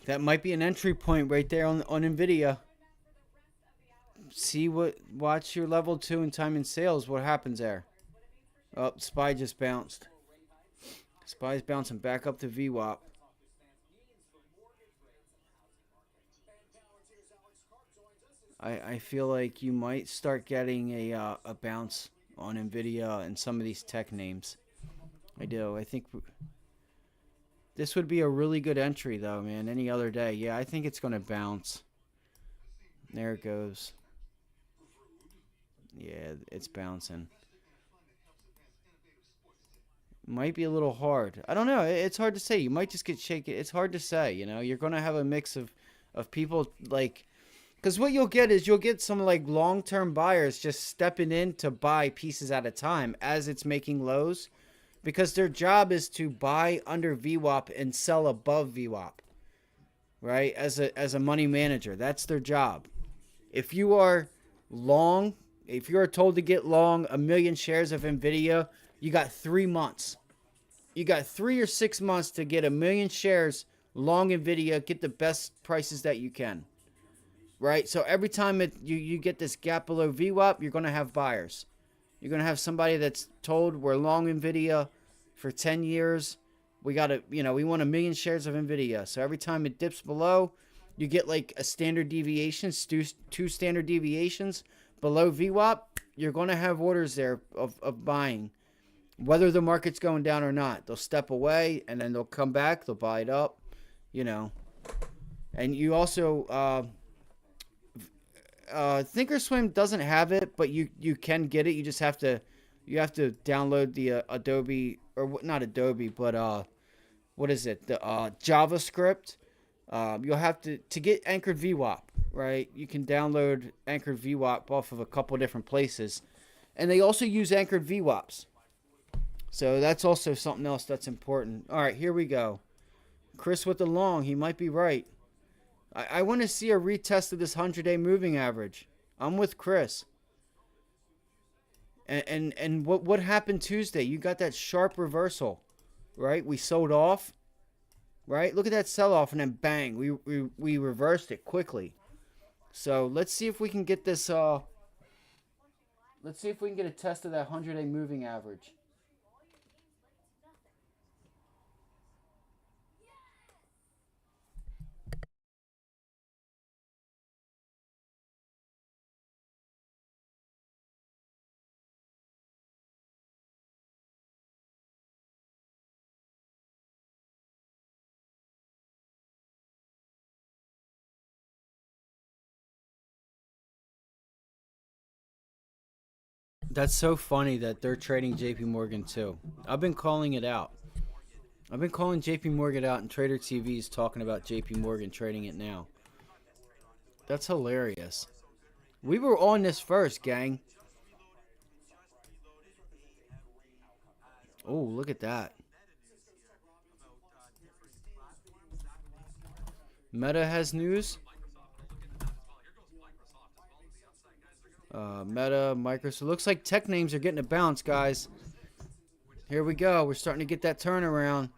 That might be an entry point right there on Nvidia. Watch your level 2 and time in sales. What happens there? Oh, SPY just bounced. SPY's bouncing back up to VWAP. I feel like you might start getting a bounce on Nvidia and some of these tech names. I do. I think this would be a really good entry, though, man. Any other day. Yeah, I think it's going to bounce. There it goes. Yeah, it's bouncing. Might be a little hard. I don't know. It's hard to say. You might just get shaken. It's hard to say, you know. You're going to have a mix of people, like... Because what you'll get is you'll get some, like, long-term buyers just stepping in to buy pieces at a time as it's making lows. Because their job is to buy under VWAP and sell above VWAP, right? As a money manager, that's their job. If you are long, if you are told to get long 1 million shares of Nvidia, you got 3 months. You got 3 or 6 months to get 1 million shares long Nvidia, get the best prices that you can, right? So every time you get this gap below VWAP, you're going to have buyers. You're going to have somebody that's told we're long Nvidia for 10 years. We got to, we want 1 million shares of Nvidia. So every time it dips below, you get like a standard deviation, 2 standard deviations below VWAP. You're going to have orders there of buying. Whether the market's going down or not, they'll step away and then they'll come back. They'll buy it up, And you also... Thinkorswim doesn't have it, but you can get it. You just have to download the Adobe, or not Adobe, but what is it? The JavaScript. You'll have to get anchored VWAP, right? You can download anchored VWAP off of a couple different places, and they also use anchored VWAPs. So that's also something else that's important. All right, here we go. Chris with the long, he might be right. I want to see a retest of this 100-day moving average. I'm with Chris. And what happened Tuesday? You got that sharp reversal, right? We sold off, right? Look at that sell-off, and then bang, we reversed it quickly. So let's see if we can get this. Let's see if we can get a test of that 100-day moving average. That's so funny that they're trading JP Morgan too. I've been calling it out. I've been calling JP Morgan out, and Trader TV is talking about JP Morgan trading it now. That's hilarious. We were on this first, gang. Oh, look at that. Meta has news. Meta, Microsoft. Looks like tech names are getting a bounce, guys. Here we go. We're starting to get that turnaround.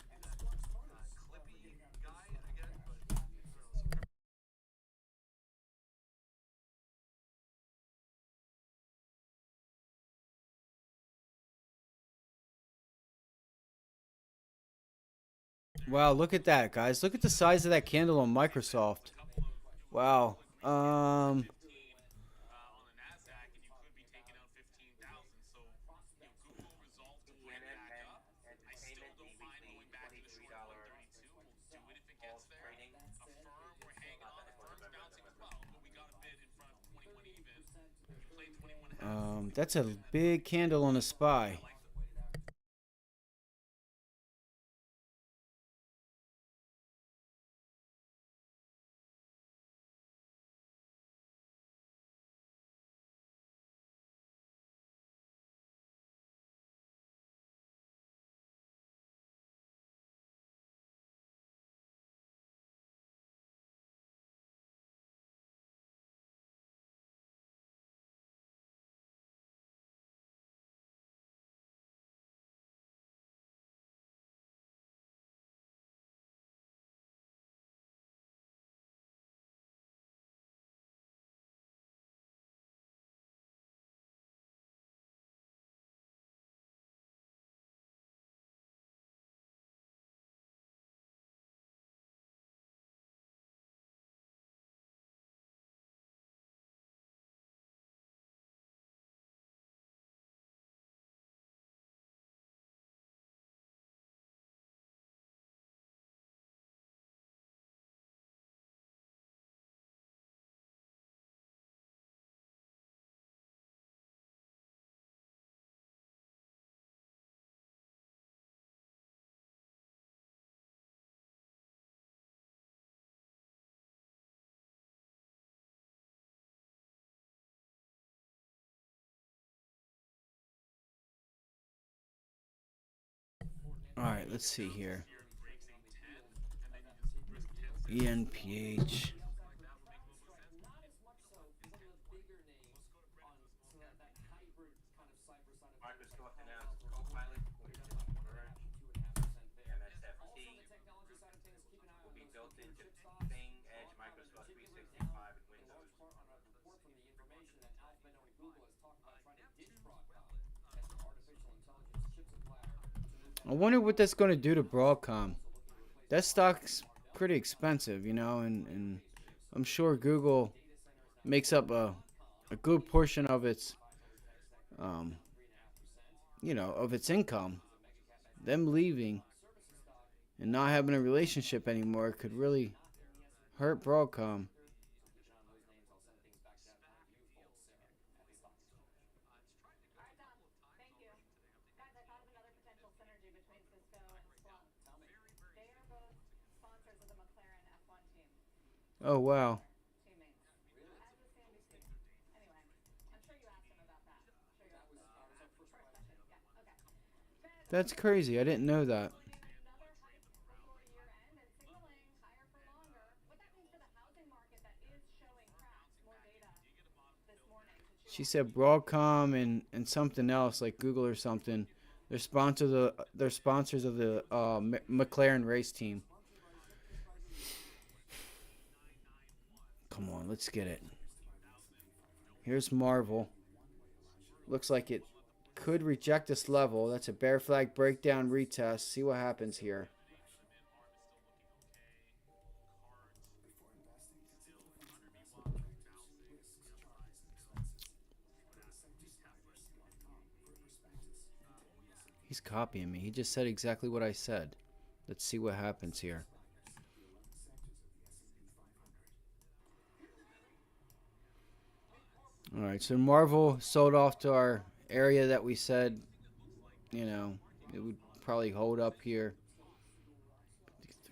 Wow, look at that, guys. Look at the size of that candle on Microsoft. Wow. That's a big candle on a SPY. All right, let's see here. ENPH. Microsoft announced Copilot, Merge, MSFT will be built into Bing, Edge, Microsoft 365, and Windows. I wonder what that's going to do to Broadcom. That stock's pretty expensive, you know, and I'm sure Google makes up a good portion of its, you know, of its income. Them leaving and not having a relationship anymore could really hurt Broadcom. Oh, wow. That's crazy. I didn't know that. She said Broadcom and something else like Google or something. They're sponsors of the McLaren race team. Come on, let's get it. Here's Marvel. Looks like it could reject this level. That's a bear flag breakdown retest. See what happens here. He's copying me. He just said exactly what I said. Let's see what happens here. Alright, so Marvel sold off to our area that we said, you know, it would probably hold up here.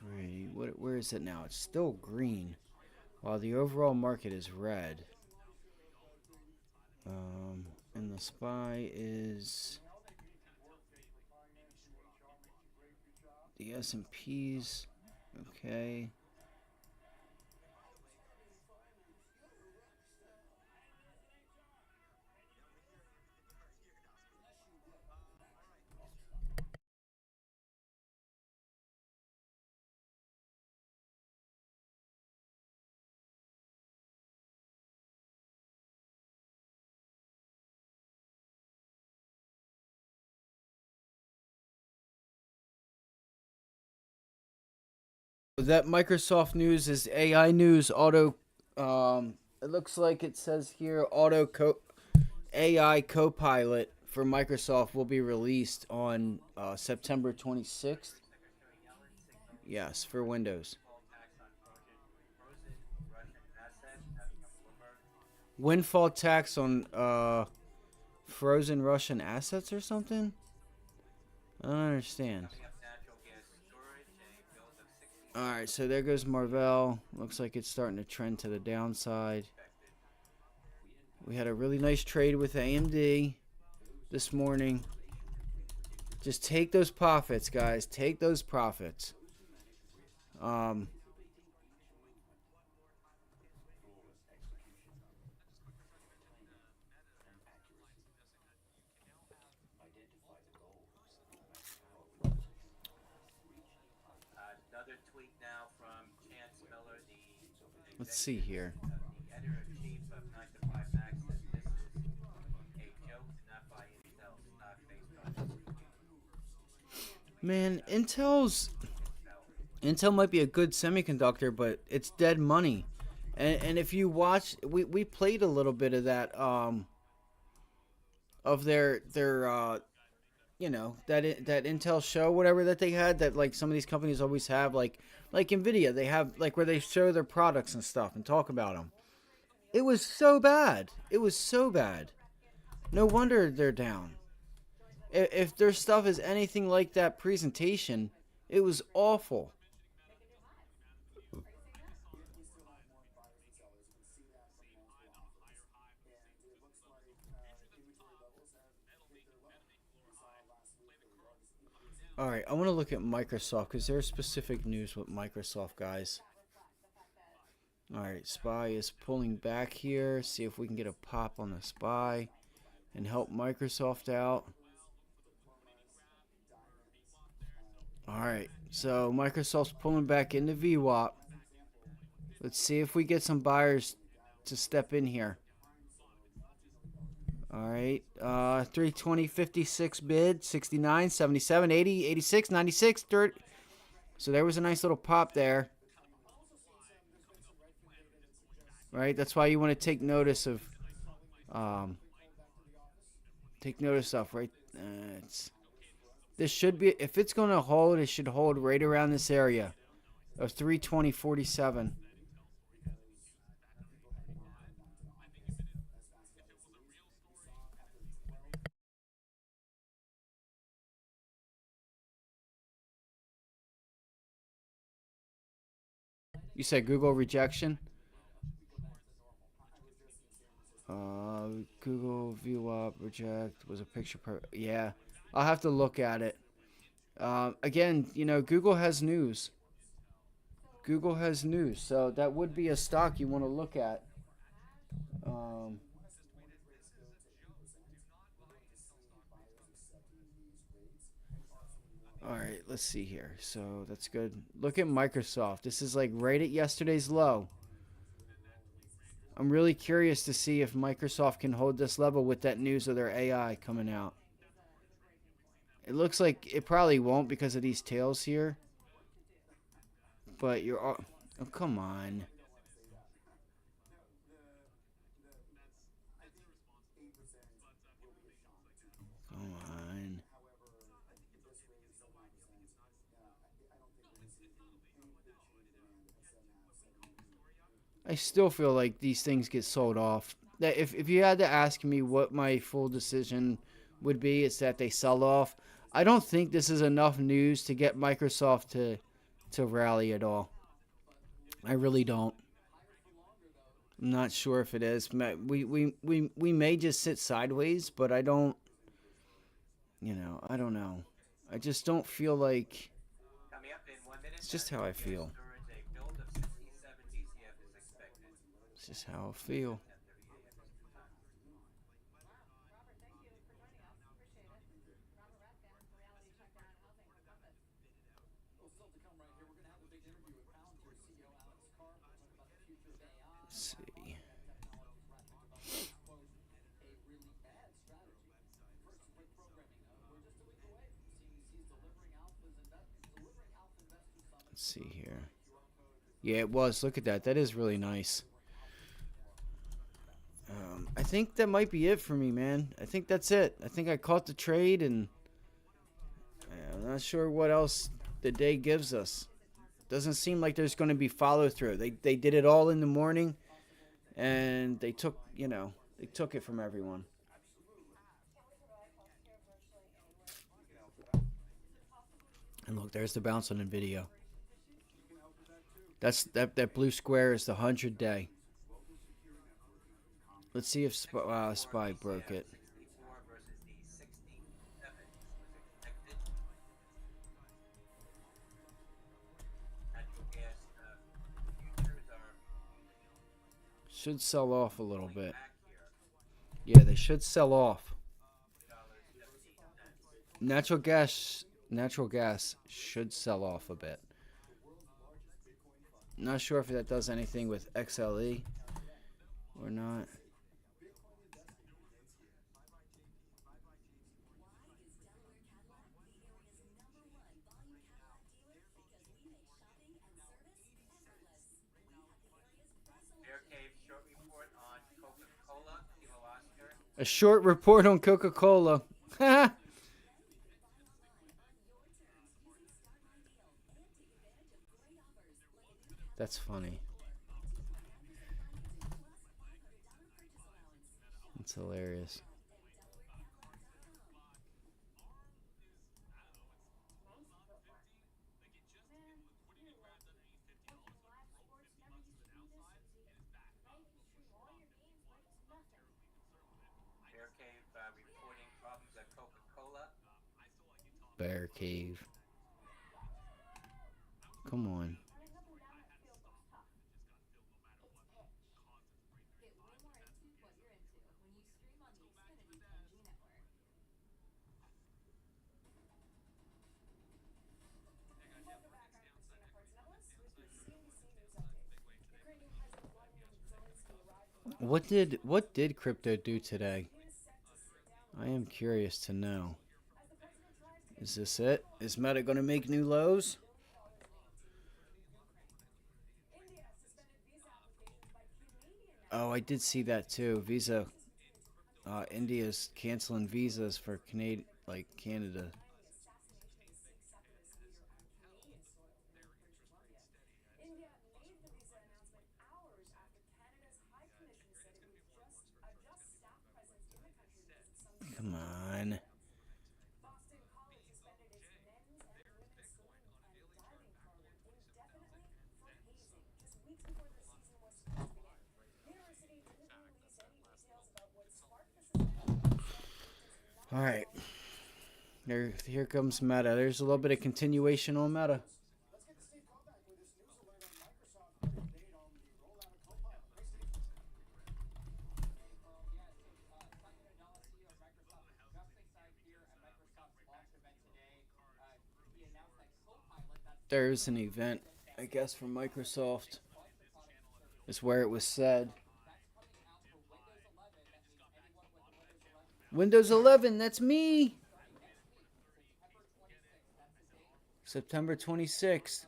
53. Where is it now? It's still green, while the overall market is red. And the SPY is... The S&Ps, okay. That Microsoft news is AI news. It looks like it says here AI Copilot for Microsoft will be released on September 26th. Yes, for Windows. Windfall tax on frozen Russian assets or something? I don't understand. Alright, so there goes Marvell. Looks like it's starting to trend to the downside. We had a really nice trade with AMD this morning. Just take those profits, guys. Take those profits. Another tweet now from Chance Miller, Let's see here. the editor-in-chief of 9 to 5 Max, says this is a joke to not buy Intel stock based on Man, Intel might be a good semiconductor, but it's dead money. And if you watch, we played a little bit of that of their you know, that Intel show, whatever that they had, that like some of these companies always have, like Nvidia, they have like where they show their products and stuff and talk about them. It was so bad. It was so bad. No wonder they're down. If their stuff is anything like that presentation, it was awful. Alright, I want to look at Microsoft because there's specific news with Microsoft, guys. Alright, SPY is pulling back here. See if we can get a pop on the SPY and help Microsoft out. Alright, so Microsoft's pulling back into VWAP. Let's see if we get some buyers to step in here. Alright, 320, 56 bid, 69, 77, 80, 86, 96, 30. So there was a nice little pop there. Right, that's why you want to take notice of, right? This should be, if it's going to hold, it should hold right around this area of 320.47. You said Google rejection? Google VWAP reject was a picture yeah, I'll have to look at it. Again, you know, Google has news. Google has news, so that would be a stock you want to look at. let's see here. So that's good. Look at Microsoft. This is like right at yesterday's low. I'm really curious to see if Microsoft can hold this level with that news of their AI coming out. It looks like it probably won't because of these tails here. But you're... Oh, come on. Come on. I still feel like these things get sold off. That if you had to ask me what my full decision would be, it's that they sell off. I don't think this is enough news to get Microsoft to rally at all. I really don't. I'm not sure if it is. We may just sit sideways, but I don't. You know, I don't know. I just don't feel like. Coming up in 1 minute, It's just how I feel. storage, a build of 67 BCF is expected. It's just how I feel. 10:30 a.m. Eastern Time. Let's see. Let's see here. Yeah, it was. Look at that. That is really nice. I think that might be it for me, man. I think that's it. I think I caught the trade, and I'm not sure what else the day gives us. Doesn't seem like there's going to be follow through. They did it all in the morning, and they took it from everyone. And look, there's the bounce on Nvidia. That blue square is the 100-day. Let's see if Spy broke it. 64 versus the 67 was expected. Natural gas futures are Should sell off a little bit. back here. Yeah, they should sell off. $2.17. Natural gas should sell off a bit. Not sure if that does anything with XLE or not. Bear Cave short report on Coca-Cola, Kilo Oscar. A short report on Coca-Cola. That's funny. It's hilarious. Bear Cave reporting problems at Coca-Cola. Bear Cave. Come on. What did crypto do today? I am curious to know. Is this it? Is Meta going to make new lows? Oh, I did see that too. Visa. India's canceling visas for Canada. Come on. All right. Here comes Meta. There's a little bit of continuation on Meta. Microsoft launched event today. He announced that There's an event, I guess, from Microsoft. Is where it was said. Windows 11, that's me. September 26th.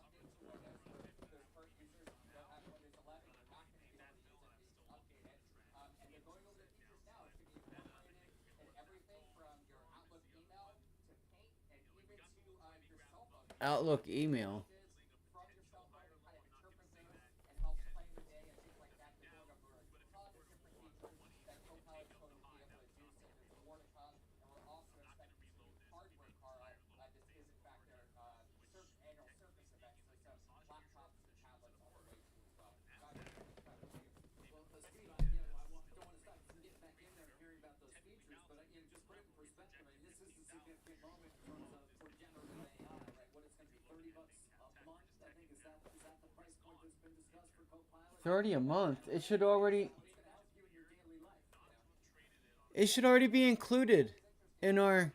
Outlook email. $30 a month. It should already be included in our.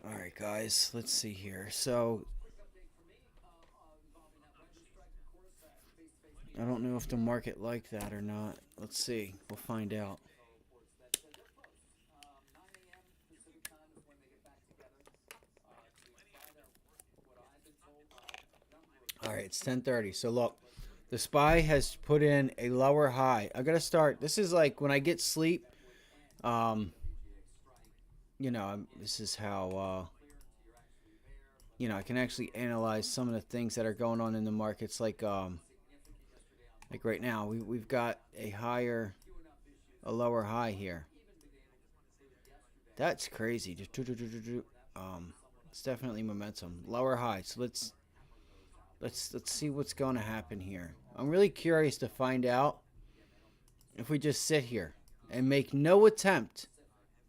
All right, guys, let's see here. So, I don't know if the market liked that or not. Let's see. We'll find out. All right, it's 10:30. So look, the SPY has put in a lower high. I gotta start. This is like when I get sleep. You know, this is how. You know, I can actually analyze some of the things that are going on in the markets. Like right now, we've got a lower high here. That's crazy. It's definitely momentum. Lower high. So let's see what's going to happen here. I'm really curious to find out if we just sit here and make no attempt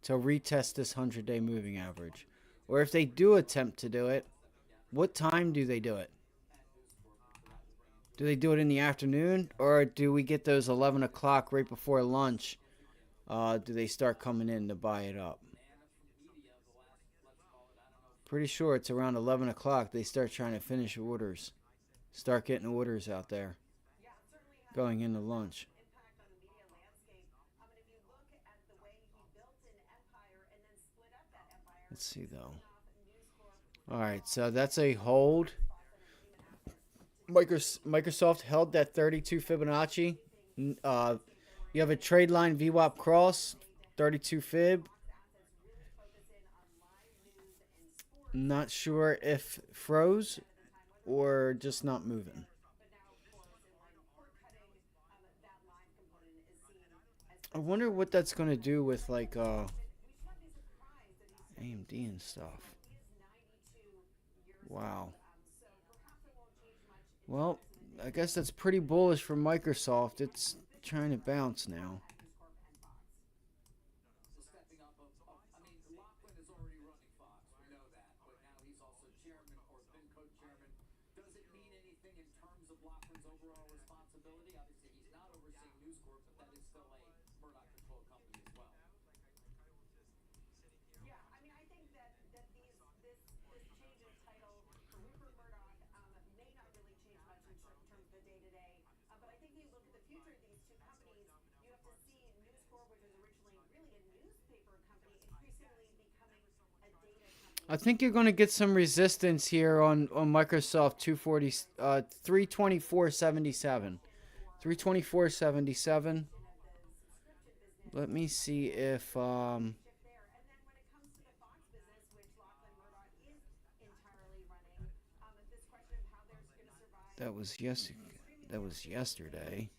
to retest this 100-day moving average, or if they do attempt to do it, what time do they do it? Do they do it in the afternoon, or do we get those 11 o'clock right before lunch? Do they start coming in to buy it up? Pretty sure it's around 11 o'clock they start trying to finish orders. Start getting orders out there. Going into lunch. Let's see, though. All right, so that's a hold. Microsoft held that 32 Fibonacci. You have a trade line VWAP cross, 32 Fib. Not sure if froze or just not moving. I wonder what that's going to do with like AMD and stuff. Wow. Well, I guess that's pretty bullish for Microsoft. It's trying to bounce now. I think you're going to get some resistance here on Microsoft 324.77. 324.77. Let me see if that was yesterday.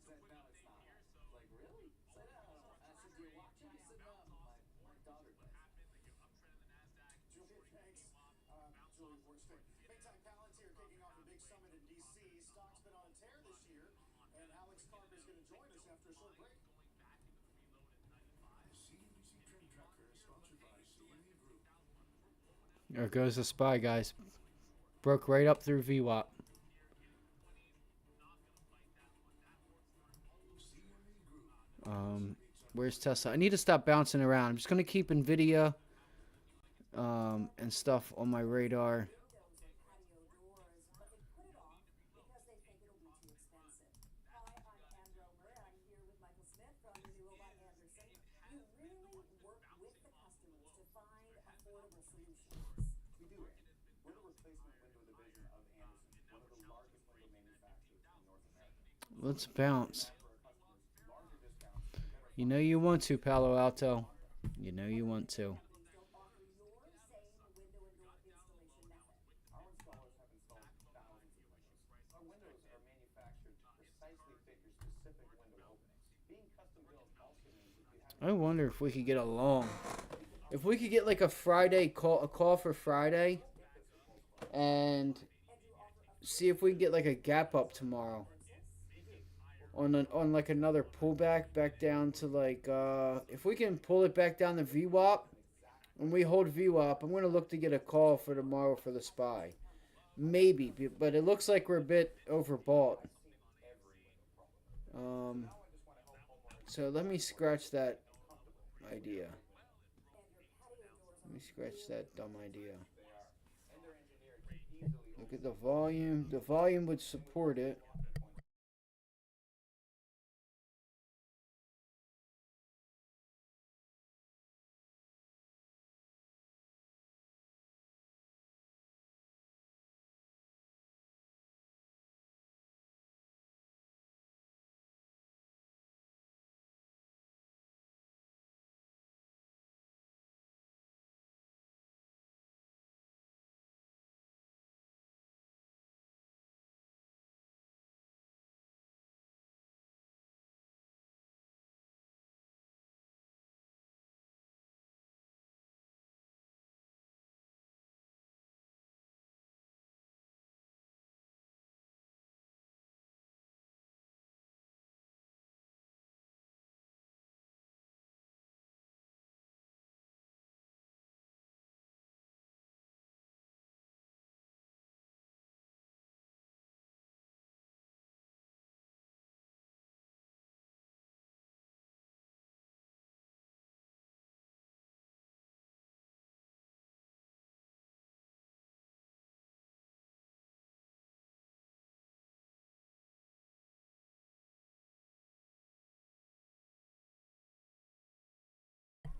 said, no, it's not. Like, really? Sit down. I said, do you watch it? He said, no. My daughter does. Julie, thanks. Julie Worsted. Big Time Palantir kicking off a big summit in D.C. Stock's been on a tear this year, and Alex Carp is going to join us after a short break. CNBC Trend Tracker, sponsored by CME Group. There goes the SPY, guys. Broke right up through VWAP. Where's Tesla? I need to stop bouncing around. I'm just going to keep NVIDIA and stuff on my radar. We do, Andy. We're the replacement window division of Andersen, one of the largest window manufacturers in North America. Let's bounce. For our customers, larger discounts. You know you want to, Palo Alto. You know you want to. Our installers have installed thousands of windows. Our windows are manufactured to precisely fit your specific window openings. Being custom built also means if you have I wonder if we could get along. If we could get like a Friday call, a call for Friday, and see if we can get like a gap up tomorrow. On like another pullback back down to like if we can pull it back down to VWAP, and we hold VWAP, I'm gonna look to get a call for tomorrow for the SPY. Maybe, but it looks like we're a bit overbought. So let me scratch that idea. Let me scratch that dumb idea. Look at the volume. The volume would support it.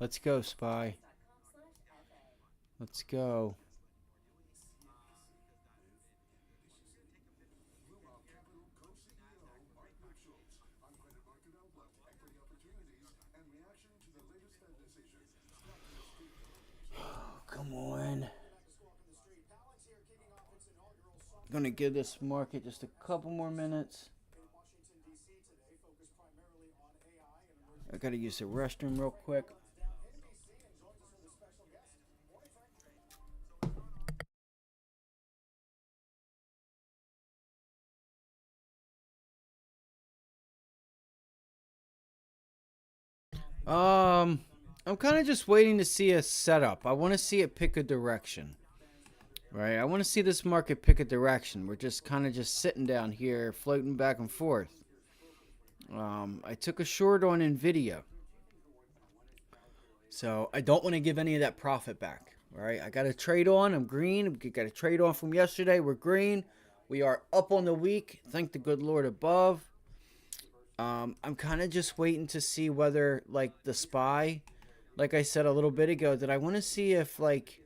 Let's go, SPY. Let's go. Blue Capital co-CEO Mark Schultz on credit market outlook, equity opportunities, and reaction to the latest Fed decision. Come on. Gonna give this market just a couple more minutes. I gotta use the restroom real quick. I'm kind of just waiting to see a setup. I want to see it pick a direction. Right? I want to see this market pick a direction. We're just kind of just sitting down here, floating back and forth. I took a short on NVIDIA. So I don't want to give any of that profit back. Right? I got a trade on. I'm green. We got a trade on from yesterday. We're green. We are up on the week. Thank the good Lord above. I'm kind of just waiting to see whether, like, the SPY, like I said a little bit ago, that I want to see if, like,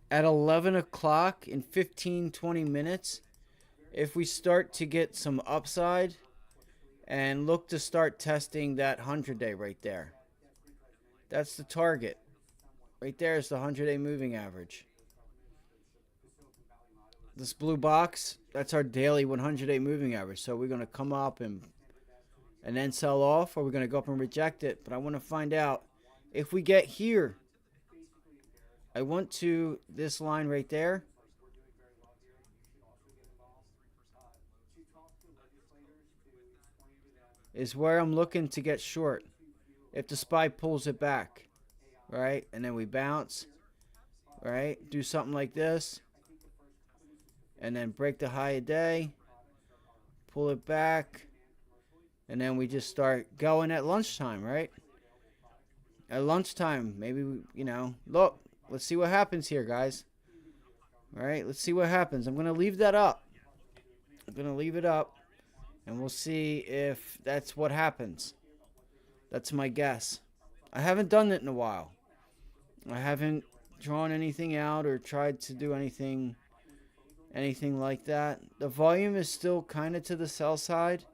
at 11 o'clock in 15-20 minutes, if we start to get some upside and look to start testing that 100-day right there. That's the target. Right there is the 100-day moving average. This blue box, that's our daily 100-day moving average. So we're going to come up and and then sell off, or we're going to go up and reject it. But I want to find out if we get here. I want to this line right there is where I'm looking to get short. If the SPY pulls it back, right, and then we bounce, right, do something like this, and then break the high a day, pull it back, and then we just start going at lunchtime, right? At lunchtime, maybe, look, let's see what happens here, guys. All right, let's see what happens. I'm going to leave that up. I'm going to leave it up, and we'll see if that's what happens. That's my guess. I haven't done it in a while. I haven't drawn anything out or tried to do anything like that. The volume is still kind of to the sell side.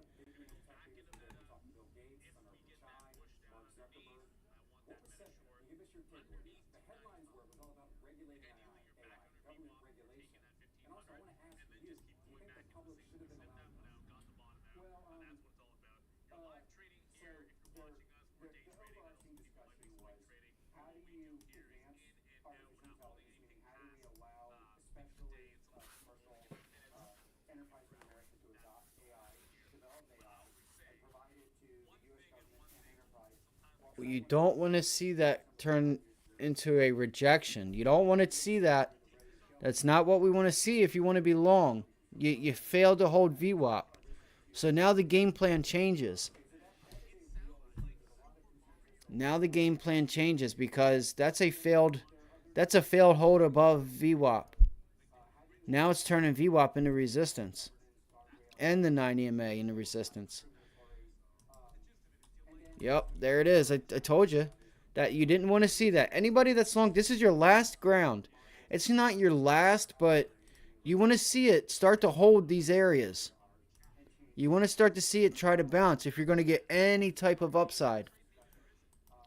You don't want to see that turn into a rejection. You don't want to see that. That's not what we want to see if you want to be long. You failed to hold VWAP. So now the game plan changes. Now the game plan changes because that's a failed hold above VWAP. Now it's turning VWAP into resistance. And the 9 EMA into resistance. Yep, there it is. I told you that you didn't want to see that. Anybody that's long, this is your last ground. It's not your last, but you want to see it start to hold these areas. You want to start to see it try to bounce if you're going to get any type of upside.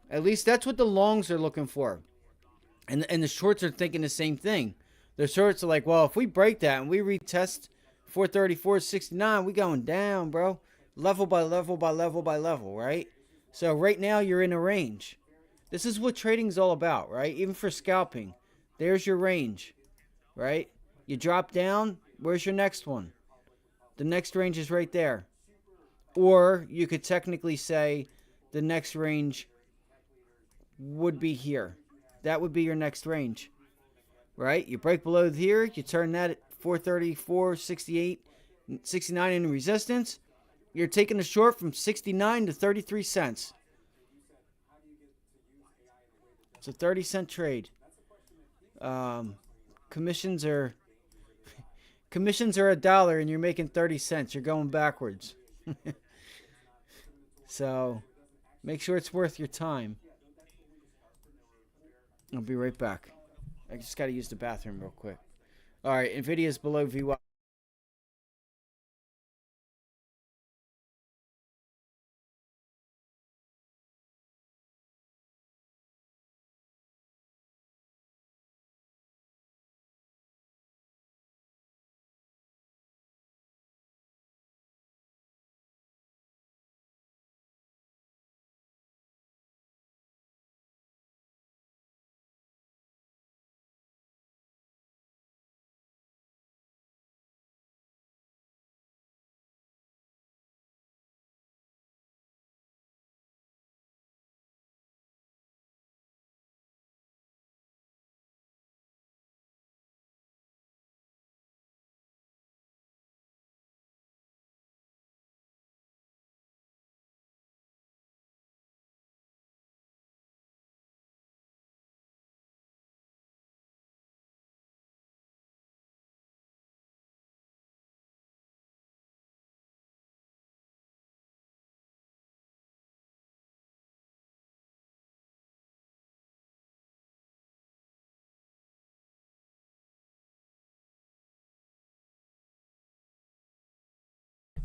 At least that's what the longs are looking for. And the shorts are thinking the same thing. The shorts are like, well, if we break that and we retest 434.69, we going down, bro. Level by level by level by level, right? So right now you're in a range. This is what trading's all about, right? Even for scalping. There's your range, right? You drop down, where's your next one? The next range is right there. Or you could technically say the next range would be here. That would be your next range, right? You break below here, you turn that at 434.68, 69 into resistance. You're taking a short from 69 to 33 cents. It's a 30-cent trade. Commissions are $1 and you're making 30 cents. You're going backwards. So make sure it's worth your time. I'll be right back. I just got to use the bathroom real quick. All right, Nvidia is below VWAP.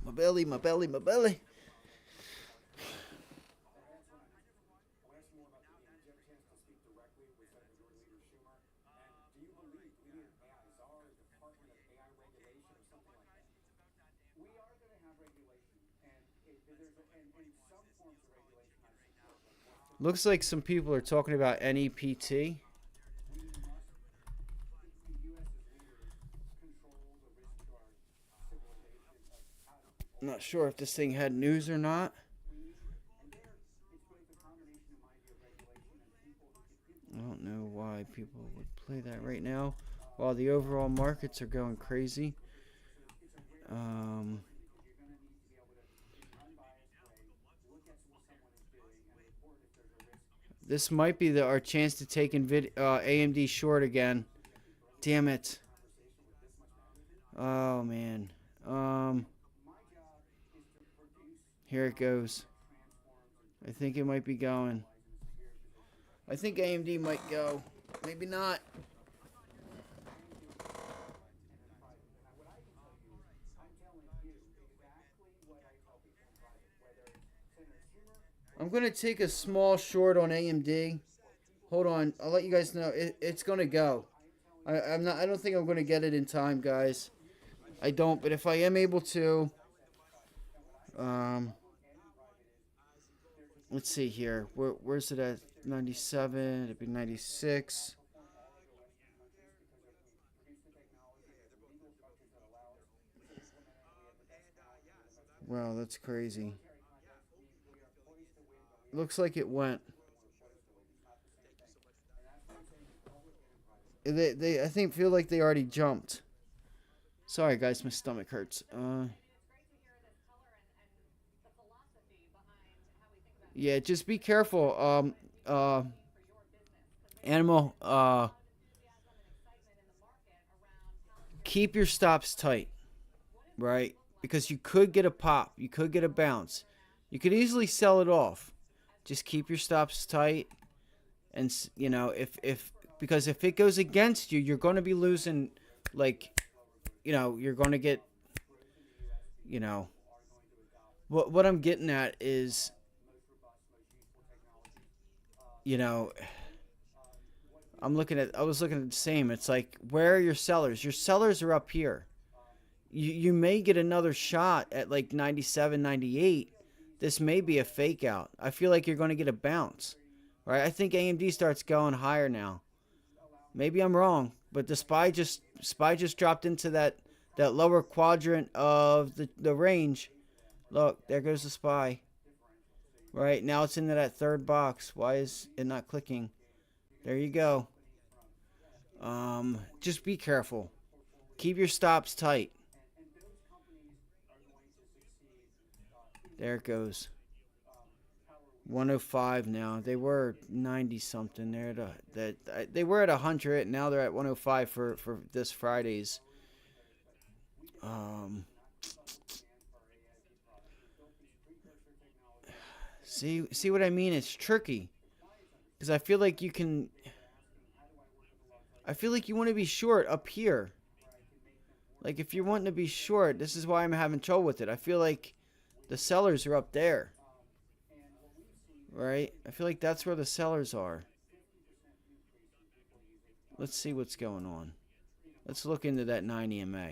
My belly, my belly, my belly. Looks like some people are talking about NEPT. I'm not sure if this thing had news or not. I don't know why people would play that right now while the overall markets are going crazy. This might be our chance to take AMD short again. Damn it. Oh, man. Here it goes. I think it might be going. I think AMD might go. Maybe not. I'm going to take a small short on AMD. Hold on. I'll let you guys know. It's going to go. I don't think I'm going to get it in time, guys. I don't. But if I am able to... let's see here. Where's it at? 97. It'd be 96. Wow, that's crazy. Looks like it went. I feel like they already jumped. Sorry, guys, my stomach hurts. Yeah, just be careful. Animal. Keep your stops tight, right? Because you could get a pop, you could get a bounce, you could easily sell it off. Just keep your stops tight, and you know because if it goes against you, you're going to be losing. Like, you're going to get. What I'm getting at is, I was looking at the same. It's like, where are your sellers? Your sellers are up here. You may get another shot at like 97, 98. This may be a fake out. I feel like you're going to get a bounce, right? I think AMD starts going higher now. Maybe I'm wrong, but the SPY just dropped into that lower quadrant of the range. Look, there goes the SPY. Right, now it's into that third box. Why is it not clicking? There you go. Just be careful. Keep your stops tight. There it goes. 105 now. They were 90 something. They were at 100. Now they're at 105 for this Friday's. See what I mean? It's tricky because I feel like you want to be short up here. Like, if you're wanting to be short, this is why I'm having trouble with it. I feel like the sellers are up there. Right? I feel like that's where the sellers are. Let's see what's going on. Let's look into that 90 MA.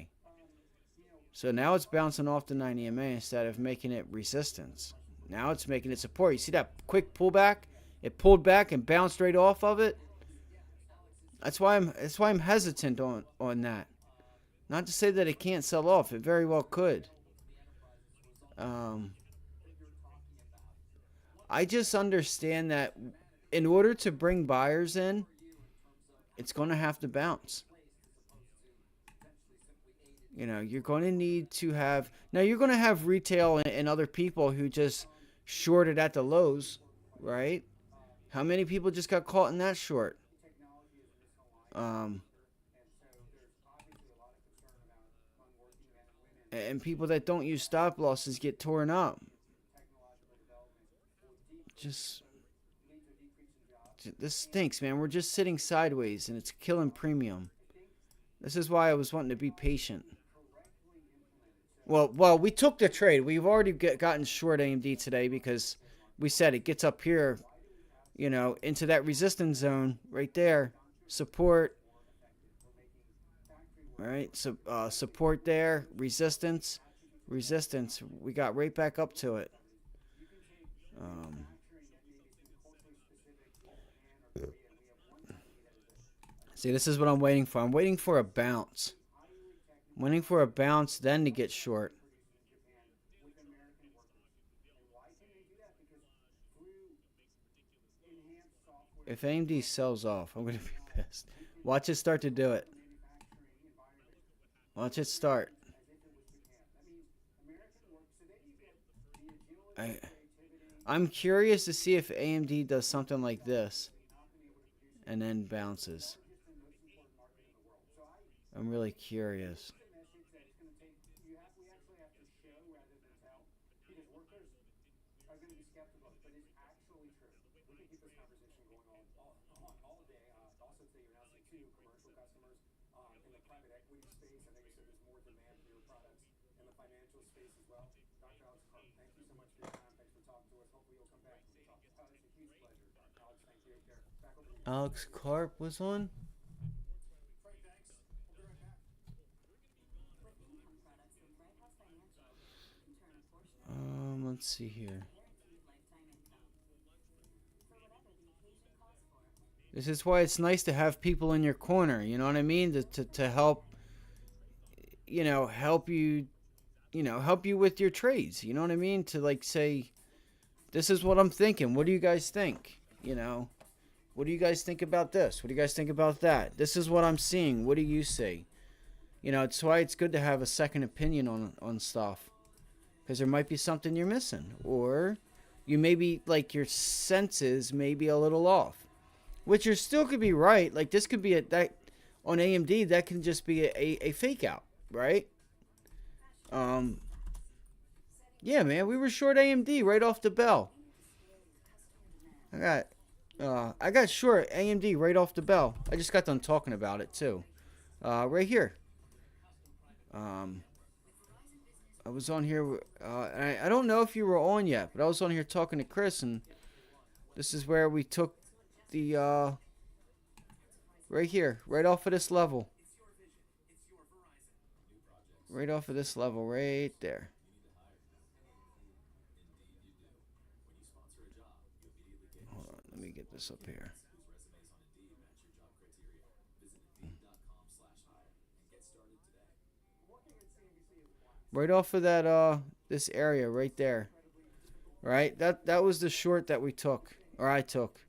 So now it's bouncing off the 90 MA instead of making it resistance. Now it's making it support. You see that quick pullback? It pulled back and bounced right off of it. That's why I'm hesitant on that. Not to say that it can't sell off. It very well could. I just understand that in order to bring buyers in, it's going to have to bounce. You're going to need to have... Now, you're going to have retail and other people who just shorted at the lows, right? How many people just got caught in that short? And people that don't use stop losses get torn up. This stinks, man. We're just sitting sideways, and it's killing premium. This is why I was wanting to be patient. Well, we took the trade. We've already gotten short AMD today because we said it gets up here, into that resistance zone right there. Support. All right, so support there, resistance. We got right back up to it. See, this is what I'm waiting for. I'm waiting for a bounce. I'm waiting for a bounce, then to get short. If AMD sells off, I'm going to be pissed. Watch it start to do it. Watch it start. I'm curious to see if AMD does something like this and then bounces. I'm really curious. Alex Karp was on? Let's see here. This is why it's nice to have people in your corner, you know what I mean? To help, help you, help you with your trades, you know what I mean? To like say, this is what I'm thinking. What do you guys think? What do you guys think about this? What do you guys think about that? This is what I'm seeing. What do you see? It's why it's good to have a second opinion on stuff. Because there might be something you're missing. Or you maybe, like, your senses may be a little off. Which you still could be right. Like, this could be that on AMD, that can just be a fake out, right? Yeah, man, we were short AMD right off the bell. I got short AMD right off the bell. I just got done talking about it too. Right here. I was on here. I don't know if you were on yet, but I was on here talking to Chris, and this is where we took the right here, right off of this level. Right off of this level, right there. Hold on, let me get this up here. Right off of that this area right there. Right? That was the short that we took, or I took.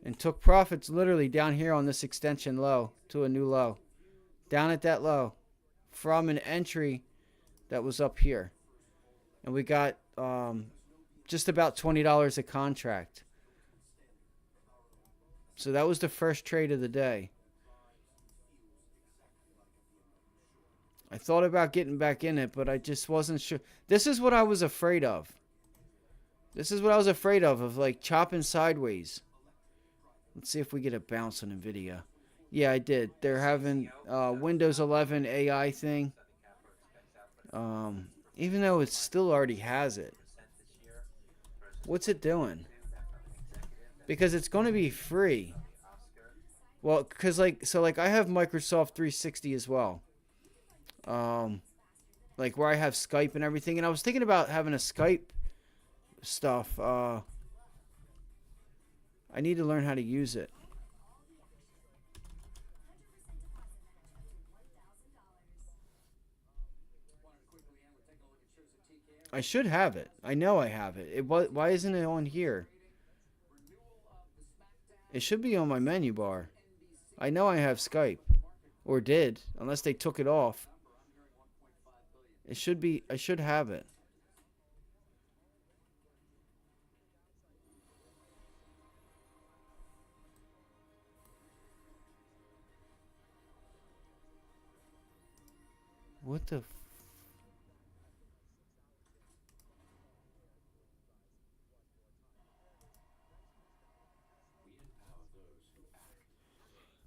And took profits literally down here on this extension low to a new low. Down at that low. From an entry that was up here. And we got just about $20 a contract. So that was the first trade of the day. I thought about getting back in it, but I just wasn't sure. This is what I was afraid of. This is what I was afraid of like chopping sideways. Let's see if we get a bounce on NVIDIA. Yeah, I did. They're having Windows 11 AI thing. Even though it still already has it. What's it doing? Because it's going to be free. Well, because like I have Microsoft 360 as well. Like where I have Skype and everything, and I was thinking about having a Skype stuff. I need to learn how to use it. I should have it. I know I have it. Why isn't it on here? It should be on my menu bar. I know I have Skype, or did, unless they took it off. It should be. I should have it. What the?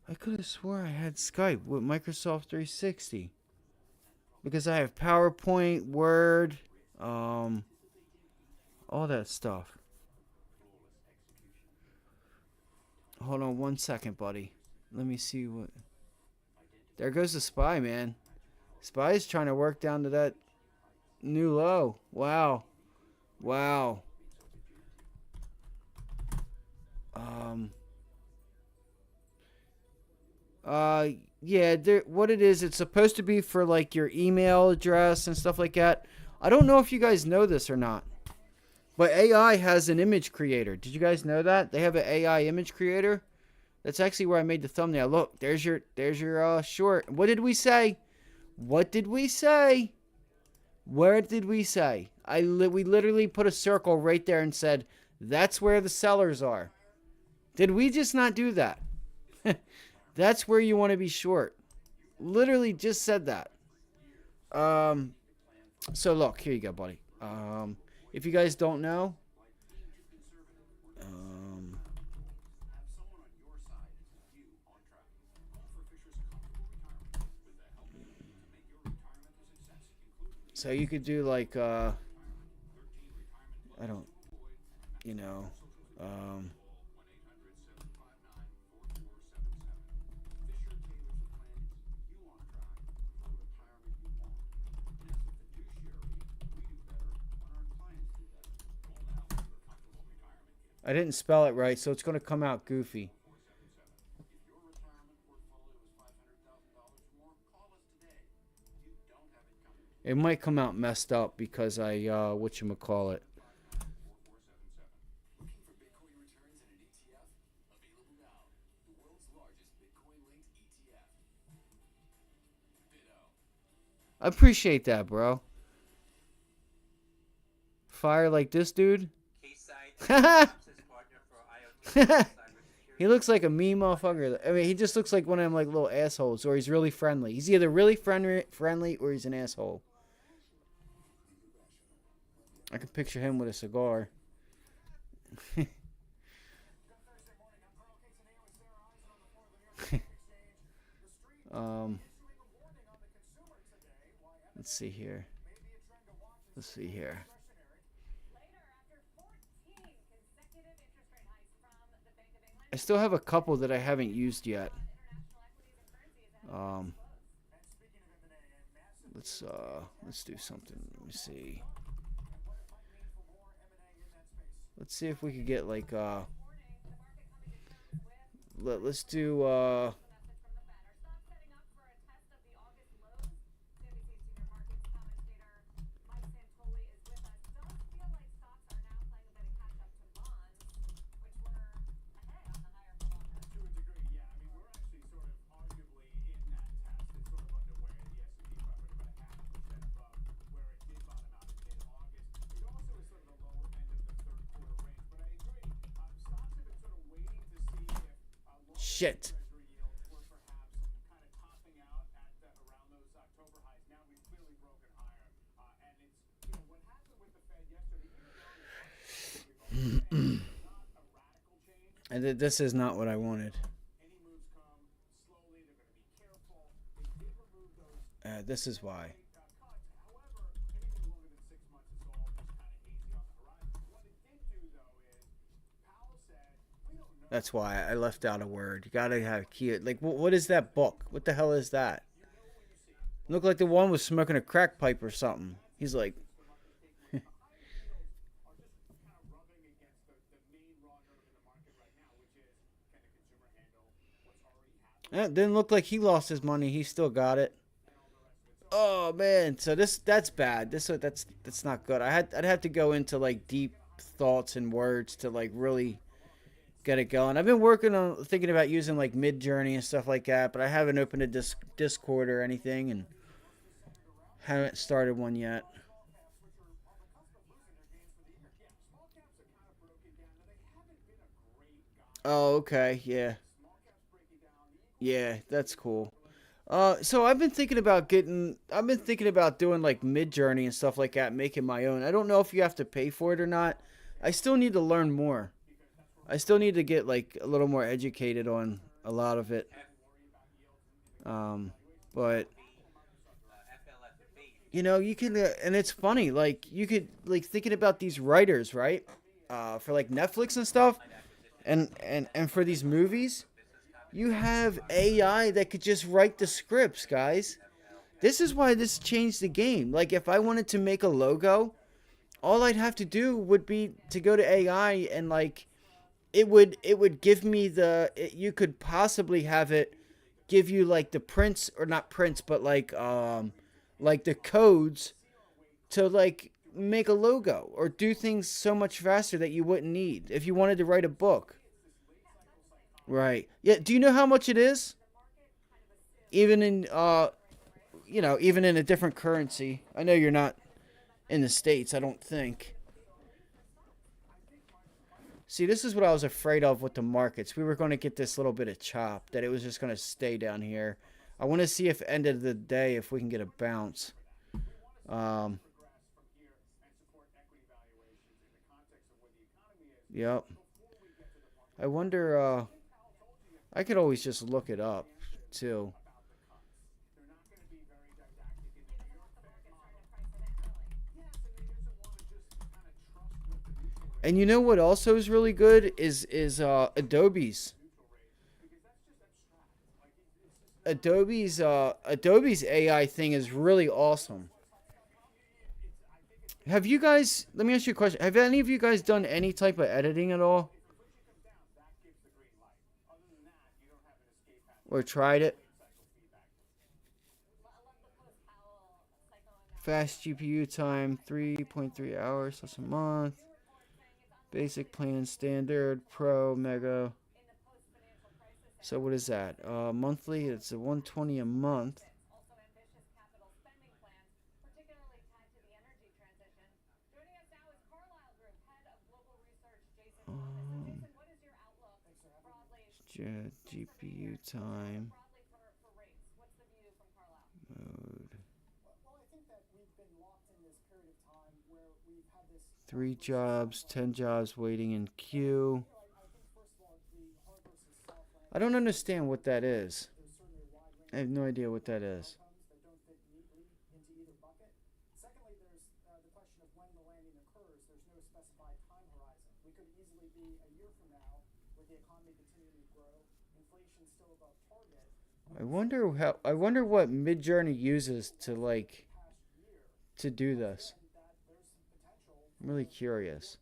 I could have swore I had Skype with Microsoft 360. Because I have PowerPoint, Word, all that stuff. Hold on 1 second, buddy. Let me see what... There goes the SPY, man. SPY's trying to work down to that new low. Wow. Wow. Yeah, what it is, it's supposed to be for like your email address and stuff like that. I don't know if you guys know this or not, but AI has an image creator. Did you guys know that? They have an AI image creator. That's actually where I made the thumbnail. Look, there's your short. What did we say? What did we say? Where did we say? We literally put a circle right there and said, that's where the sellers are. Did we just not do that? That's where you want to be short. Literally just said that. So look, here you go, buddy. If you guys don't know, so you could do like, I don't, you know, I didn't spell it right, so it's going to come out goofy. It might come out messed up because I, whatchamacallit. I appreciate that, bro. Fire like this dude. He looks like a mean motherfucker. I mean, he just looks like one of them like little assholes, or he's really friendly. He's either really friendly or he's an asshole. I can picture him with a cigar. Let's see here. Let's see here. I still have a couple that I haven't used yet. Let's do something. Let me see. Let's see if we could get like let's do shit. And this is not what I wanted. This is why. That's why I left out a word. You gotta have key. Like, what is that book? What the hell is that? Looked like the one was smoking a crack pipe or something. He's like, it didn't look like he lost his money. He still got it. Oh man, so that's bad. That's not good. I'd have to go into like deep thoughts and words to like really get it going. I've been working on thinking about using like Midjourney and stuff like that, but I haven't opened a Discord or anything and haven't started one yet. Oh, okay, yeah. Yeah, that's cool. So I've been thinking about doing like Midjourney and stuff like that, making my own. I don't know if you have to pay for it or not. I still need to learn more. I still need to get like a little more educated on a lot of it. But you know, you can, and it's funny, like you could like thinking about these writers, right? For like Netflix and stuff, and for these movies, you have AI that could just write the scripts, guys. This is why this changed the game. Like if I wanted to make a logo, all I'd have to do would be to go to AI and like it would give me you could possibly have it give you like the prints, or not prints, but like the codes to like make a logo or do things so much faster that you wouldn't need if you wanted to write a book. Right. Yeah. Do you know how much it is? Even in even in a different currency. I know you're not in the States, I don't think. See, this is what I was afraid of with the markets. We were going to get this little bit of chop, that it was just going to stay down here. I want to see if end of the day if we can get a bounce. Yep. I wonder, I could always just look it up, too. And you know what also is really good is Adobe's. Adobe's AI thing is really awesome. Have you guys, let me ask you a question. Have any of you guys done any type of editing at all? Or tried it? Fast GPU time, 3.3 hours plus a month. Basic plan, standard, pro, mega. So what is that? Monthly, it's a $120 a month. GPU time. Mode. 3 jobs, 10 jobs waiting in queue. I don't understand what that is. I have no idea what that is. I wonder what Midjourney uses to like to do this. I'm really curious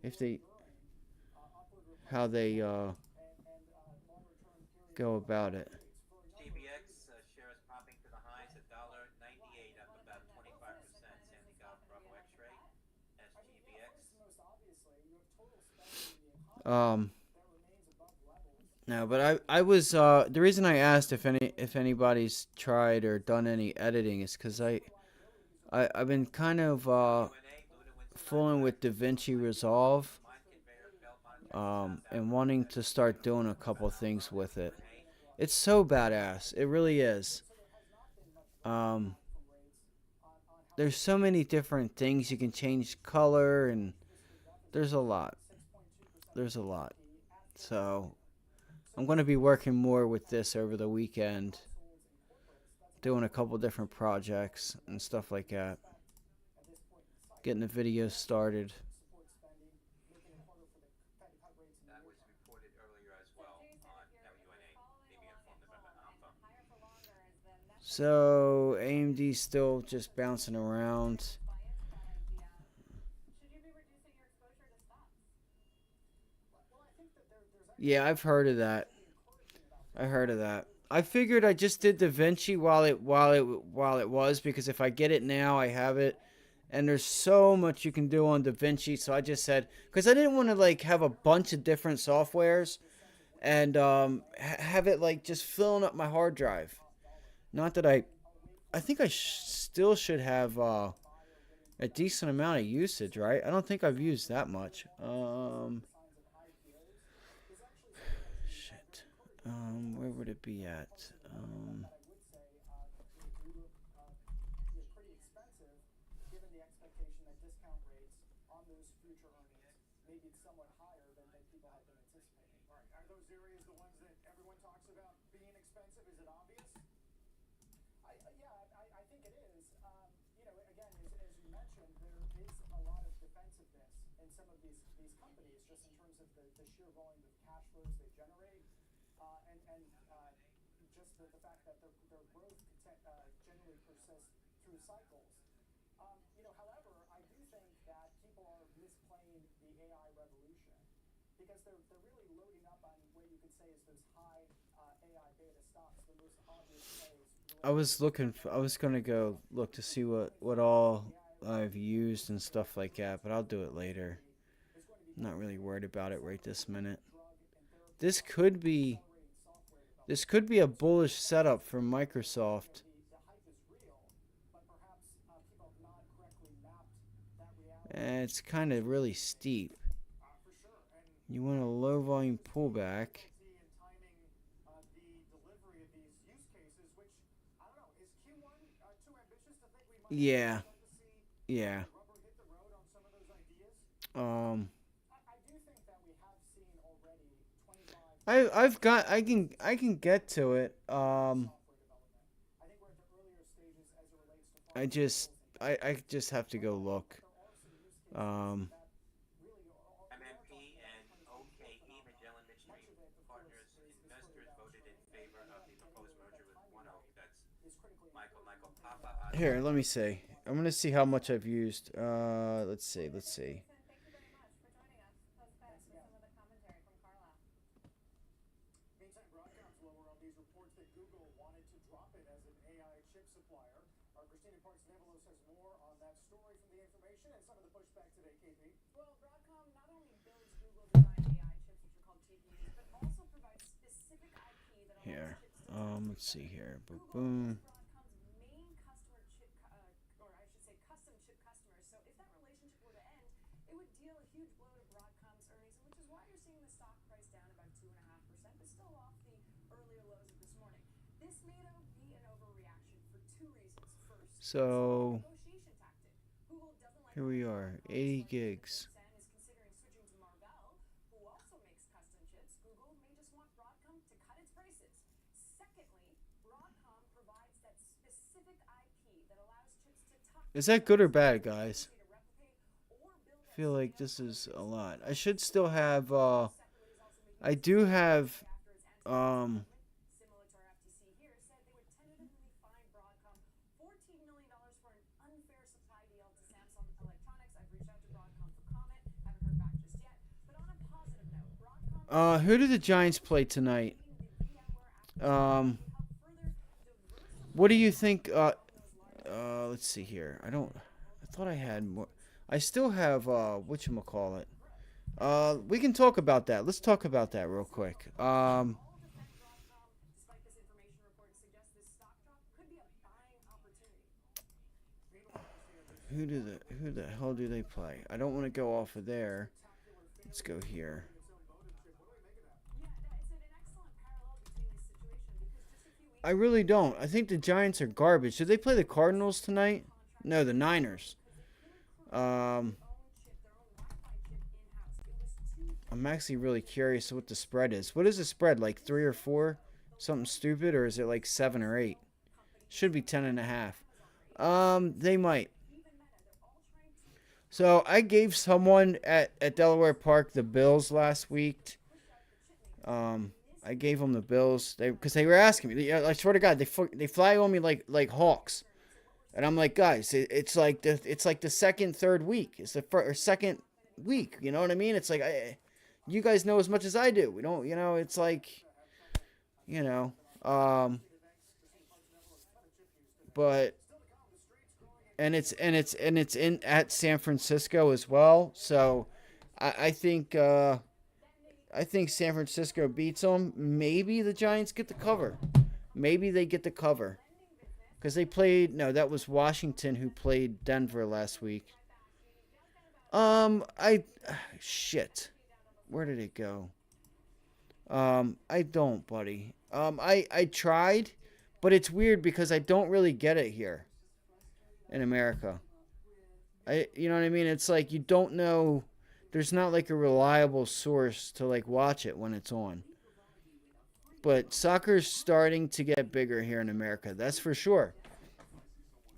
if they how they go about it. DBX shares popping to the highs at $1.98, up about 25%. Sandy Golf Bravo X-Ray, SGBX. No, but I was the reason I asked if anybody's tried or done any editing is because I've been kind of fooling with DaVinci Resolve and wanting to start doing a couple things with it. It's so badass. It really is. There's so many different things you can change color, and there's a lot. There's a lot. So I'm going to be working more with this over the weekend, doing a couple different projects and stuff like that. Getting the videos started. That was reported earlier as well on WNA, maybe informed November Alpha. So AMD still just bouncing around. Yeah, I've heard of that. I figured I just did DaVinci while it was, because if I get it now, I have it. And there's so much you can do on DaVinci, so I just said, because I didn't want to like have a bunch of different softwares and have it like just filling up my hard drive. Not that I think I still should have a decent amount of usage, right? I don't think I've used that much. Shit. Where would it be at? I was looking. I was gonna go look to see what all I've used and stuff like that, but I'll do it later. I'm not really worried about it right this minute. This could be. This could be a bullish setup for Microsoft. And it's kind of really steep. You want a low volume pullback. Yeah. Yeah. I can get to it. I just have to go look. MMP and OKE Magellan Midstream Partners investors voted in favor of the proposed merger with ONEOK. That's Michael Papa. Here, let me see. I'm gonna see how much I've used. Let's see. Meantime, Broadcom's lower on these reports that Google wanted to drop it as an AI chip supplier. Our Christina Parks-Nevelos has more on that story from the information and some of the pushback today, KP. Well, Broadcom not only builds Google-designed AI chips, which are called TPUs, but also provides specific IP that allows Here. chips to Let's see here. Boom, Google boom. is Broadcom's main customer chip, or I should say custom chip customers. So if that relationship were to end, it would deal a huge blow to Broadcom's earnings, which is why you're seeing the stock price down about 2.5%, but still off the earlier lows of this morning. This may though be an overreaction for two reasons. First, So negotiation tactic. Google doesn't like here we are, 80 gigs. and is considering switching to Marvell, who also makes custom chips. Google may just want Broadcom to cut its prices. Secondly, Broadcom provides that specific IP that allows chips to tuck Is that good or bad, guys? to replicate or build I feel like this is a lot. I should still have. I do have. similar to our FTC here, said they would tentatively fine Broadcom $14 million for an unfair supply deal to Samsung Electronics. I've reached out to Broadcom for comment, haven't heard back just yet. But on a positive note, Broadcom Who do the Giants play tonight? What do you think? Let's see here. I thought I had more. I still have whatchamacallit. We can talk about that. Let's talk about that real quick. despite this information report, suggests this stock drop could be a buying opportunity. Who the hell do they play? I don't want to go off of there. Let's go here. Yeah, it's an excellent parallel between this situation because just a few weeks I really don't. I think the Giants are garbage. Did they play the Cardinals tonight? No, the Niners. I'm actually really curious what the spread is. What is the spread? Like 3 or 4? Something stupid? Or is it like 7 or 8? Should be 10.5. They might. So I gave someone at Delaware Park the Bills last week. I gave them the Bills because they were asking me. I swear to God, they fly on me like hawks, and I'm like, guys, it's like the second, third week. It's the second week. You know what I mean? It's like you guys know as much as I do. We don't. It's like, but. And it's in at San Francisco as well. So I think San Francisco beats them. Maybe the Giants get the cover. Maybe they get the cover. Because they played... No, that was Washington who played Denver last week. Shit. Where did it go? I don't, buddy. I tried, but it's weird because I don't really get it here in America. You know what I mean? It's like you don't know. There's not like a reliable source to like watch it when it's on. But soccer's starting to get bigger here in America. That's for sure.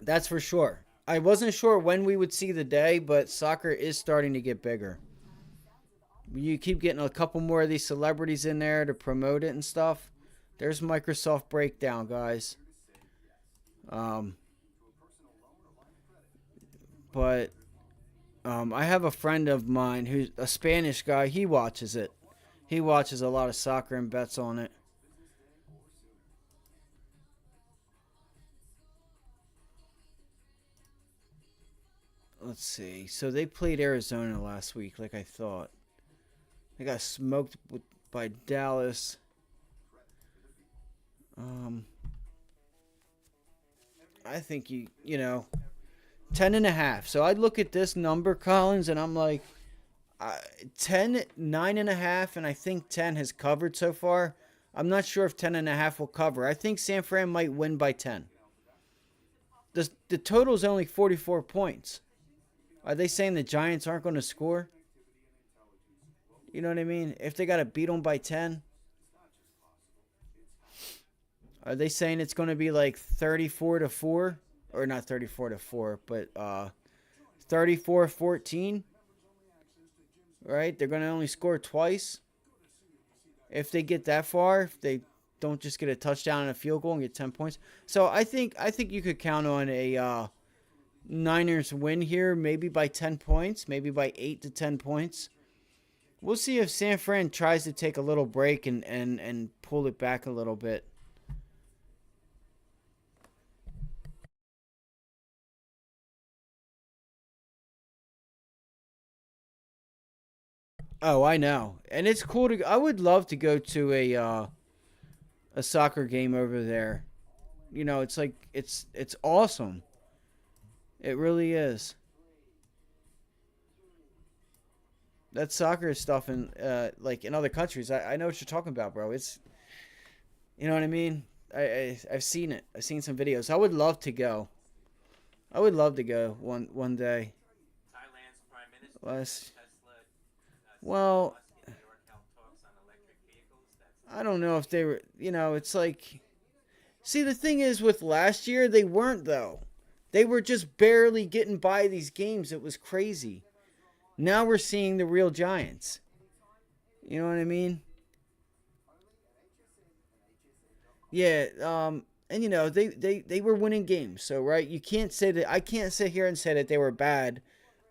That's for sure. I wasn't sure when we would see the day, but soccer is starting to get bigger. You keep getting a couple more of these celebrities in there to promote it and stuff. There's Microsoft Breakdown, guys. But I have a friend of mine who's a Spanish guy. He watches it. He watches a lot of soccer and bets on it. let's see. So they played Arizona last week, like I thought. They got smoked by Dallas. I think you know, 10.5. So I'd look at this number, Collins, and I'm like, 10, 9.5, and I think 10 has covered so far. I'm not sure if 10.5 will cover. I think San Fran might win by 10. The total is only 44 points. Are they saying the Giants aren't going to score? You know what I mean? If they got to beat them by 10. Are they saying it's going to be like 34-4? Or not 34-4, but 34-14? Right? They're going to only score twice. If they get that far, if they don't just get a touchdown and a field goal and get 10 points. So I think you could count on a Niners win here, maybe by 10 points, maybe by 8 to 10 points. We'll see if San Fran tries to take a little break and pull it back a little bit. Oh, I know. And it's cool I would love to go to a soccer game over there. You know, it's like it's awesome. It really is. That soccer stuff in like in other countries. I know what you're talking about, bro. It's, you know what I mean? I've seen it. I've seen some videos. I would love to go. I would love to go one day. Thailand's Prime Minister, Last, Tesla, well, New York held talks on electric vehicles. I don't know if they were, you know, it's like, see, the thing is with last year, they weren't, though. They were just barely getting by these games. It was crazy. Now we're seeing the real Giants. You know what I mean? Yeah, and you know, they were winning games. So, right, you can't say that, I can't sit here and say that they were bad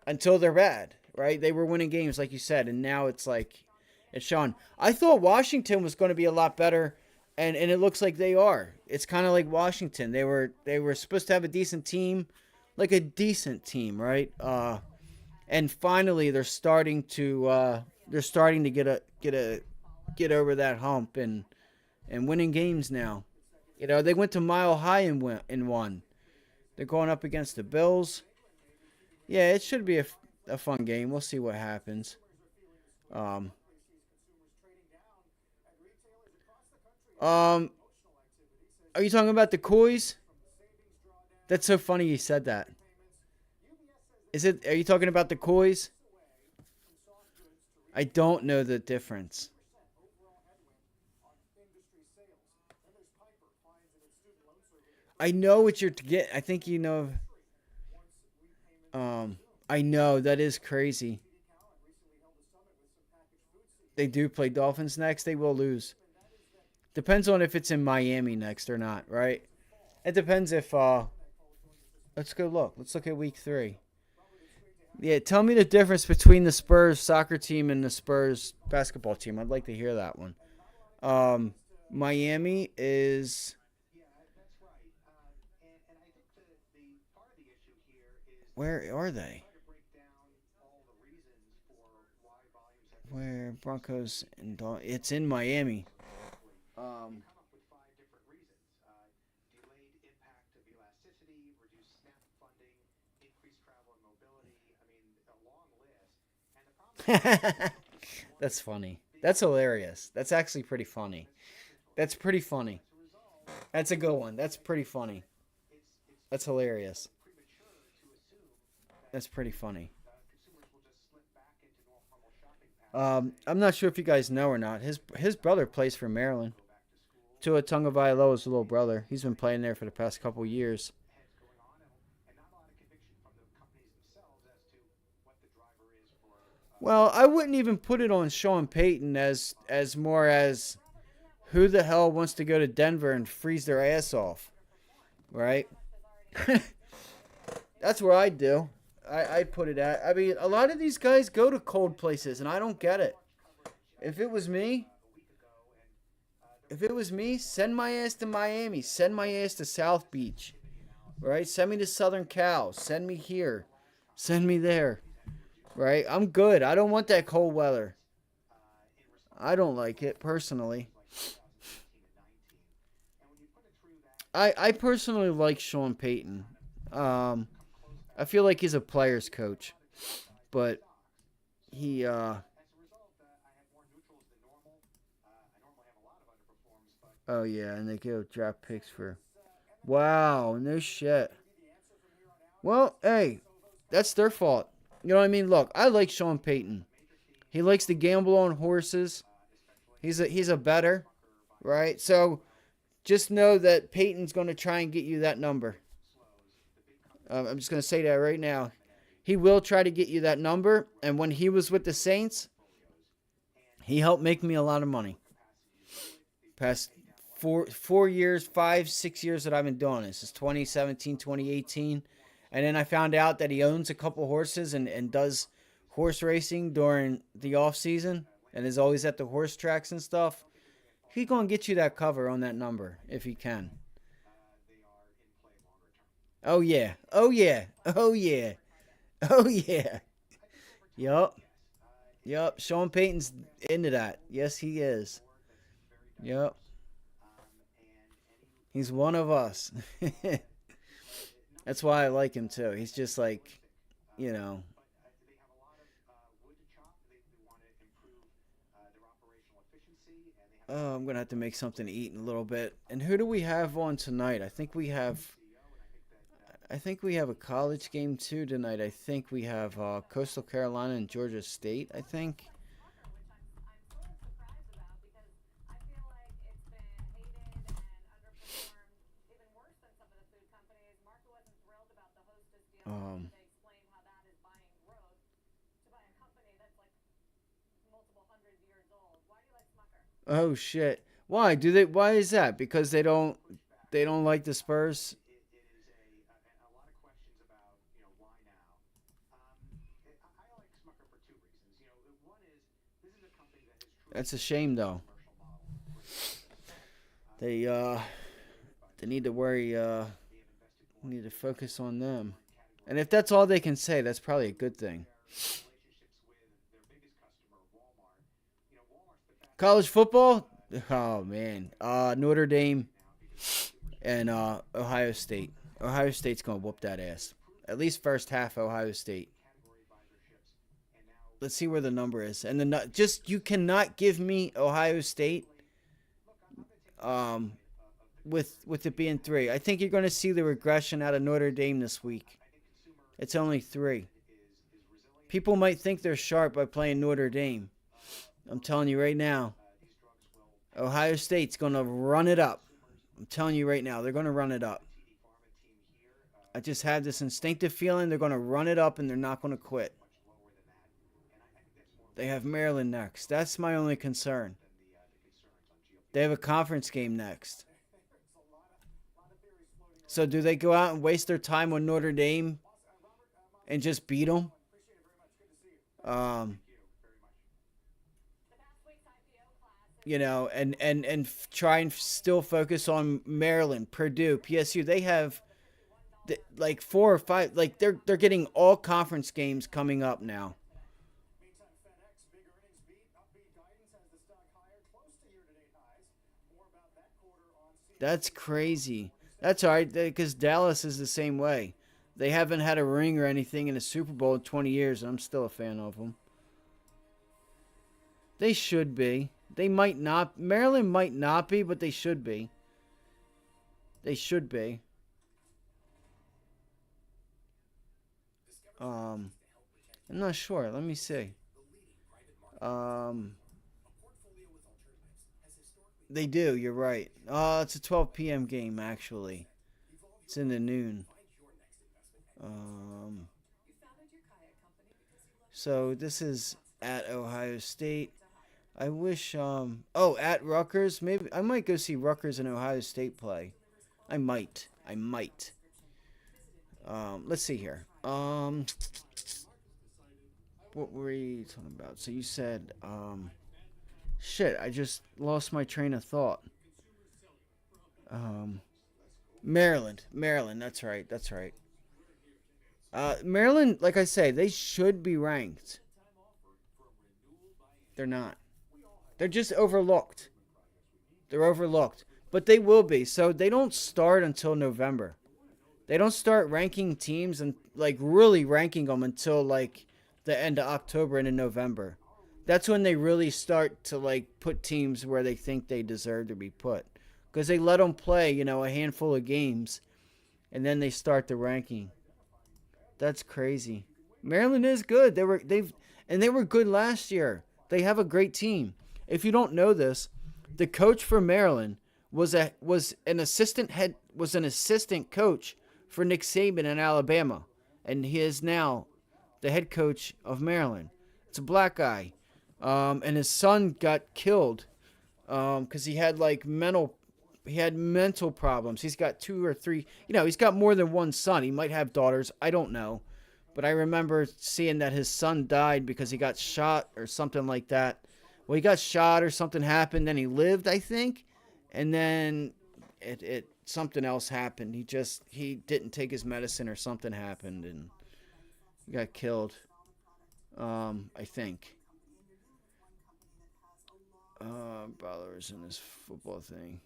until they're bad, right? They were winning games, like you said, and now it's like, it's Sean. I thought Washington was going to be a lot better, and it looks like they are. It's kind of like Washington. They were supposed to have a decent team, like a decent team, right? And finally they're starting to get over that hump and winning games now. You know, they went to Mile High and won. They're going up against the Bills. Yeah, it should be a fun game. We'll see what happens. Are you talking about the Kois? That's so funny you said that. Are you talking about the Kois? I don't know the difference. I know what you're to get. I think you know. I know that is crazy. They do play Dolphins next. They will lose. Depends on if it's in Miami next or not, right? It depends if let's go look. Let's look at week 3. Yeah, tell me the difference between the Spurs soccer team and the Spurs basketball team. I'd like to hear that one. Miami is. Where are they? Where Broncos and it's in Miami. That's funny. That's hilarious. That's actually pretty funny. That's pretty funny. That's a good one. That's pretty funny. That's hilarious. That's pretty funny. I'm not sure if you guys know or not. His brother plays for Maryland. Tua Tagovailoa's little brother. He's been playing there for the past couple years. Well, I wouldn't even put it on Sean Payton as more as who the hell wants to go to Denver and freeze their ass off, right? That's where I'd do. I'd put it at. I mean, a lot of these guys go to cold places, and I don't get it. If it was me, send my ass to Miami. Send my ass to South Beach, right? Send me to Southern Cal. Send me here. Send me there. Right? I'm good. I don't want that cold weather. I don't like it personally. I personally like Sean Payton. I feel like he's a player's coach, but he oh yeah, and they give draft picks for. Wow, no shit. Well, hey, that's their fault. You know what I mean? Look, I like Sean Payton. He likes to gamble on horses. He's a bettor, right? So just know that Peyton's going to try and get you that number. I'm just going to say that right now. He will try to get you that number. And when he was with the Saints, he helped make me a lot of money. Past 4 years, 5, 6 years that I've been doing this. It's 2017, 2018. And then I found out that he owns a couple horses and does horse racing during the off season and is always at the horse tracks and stuff. He's going to get you that cover on that number if he can. Oh, yeah. Oh, yeah. Oh, yeah. Oh, yeah. Yup. Yup. Sean Payton's into that. Yes, he is. Yup. He's one of us. That's why I like him, too. He's just like, you know. Oh, I'm going to have to make something to eat in a little bit. And who do we have on tonight? I think we have a college game, too, tonight. I think we have Coastal Carolina and Georgia State, I think. Oh shit! Why do they? Why is that? Because they don't like the Spurs. That's a shame, though. They need to worry. Need to focus on them. And if that's all they can say, that's probably a good thing. College football? Oh, man. Notre Dame and Ohio State. Ohio State's going to whoop that ass. At least first half, Ohio State. Let's see where the number is. And you cannot give me Ohio State with it being 3. I think you're going to see the regression out of Notre Dame this week. It's only 3. People might think they're sharp by playing Notre Dame. I'm telling you right now, Ohio State's going to run it up. I'm telling you right now, they're going to run it up. I just have this instinctive feeling they're going to run it up and they're not going to quit. They have Maryland next. That's my only concern. They have a conference game next. So do they go out and waste their time on Notre Dame and just beat them? You know, and try and still focus on Maryland, Purdue, PSU. They have like 4 or 5. Like they're getting all conference games coming up now. That's crazy. That's all right, because Dallas is the same way. They haven't had a ring or anything in a Super Bowl in 20 years, and I'm still a fan of them. They should be. They might not. Maryland might not be, but they should be. They should be. I'm not sure. Let me see. They do. You're right. It's a 12 p.m. game, actually. It's in the noon. So this is at Ohio State. I wish, at Rutgers. Maybe I might go see Rutgers and Ohio State play. I might. Let's see here. What were you talking about? So you said, shit, I just lost my train of thought. Maryland, that's right. Maryland, like I say, they should be ranked. They're not. They're just overlooked. They're overlooked. But they will be. So they don't start until November. They don't start ranking teams and like really ranking them until like the end of October and in November. That's when they really start to like put teams where they think they deserve to be put. Because they let them play, you know, a handful of games and then they start the ranking. That's crazy. Maryland is good. They were good last year. They have a great team. If you don't know this, the coach for Maryland was an assistant coach for Nick Saban in Alabama, and he is now the head coach of Maryland. It's a black guy, and his son got killed because he had mental problems. He's got 2 or 3. You know, he's got more than one son. He might have daughters. I don't know. But I remember seeing that his son died because he got shot or something like that. Well, he got shot or something happened. Then he lived, I think. And then something else happened. He didn't take his medicine or something happened and he got killed. I think. Ballers in this football thing.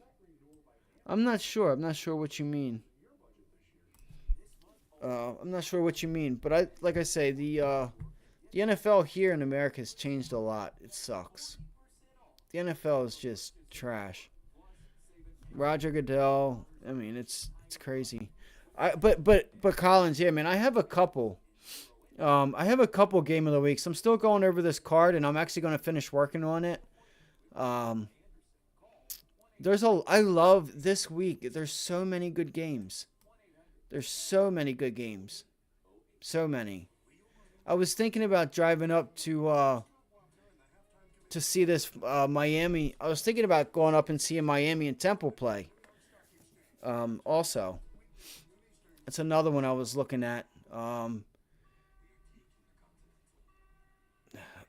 I'm not sure. I'm not sure what you mean. I'm not sure what you mean, but like I say, the NFL here in America has changed a lot. It sucks. The NFL is just trash. Roger Goodell. I mean, it's crazy. But Collins, yeah, man. I have a couple. I have a couple game of the weeks. I'm still going over this card, and I'm actually going to finish working on it. I love this week. There's so many good games. There's so many good games. So many. I was thinking about driving up to see this Miami. I was thinking about going up and seeing Miami and Temple play. Also, that's another one I was looking at.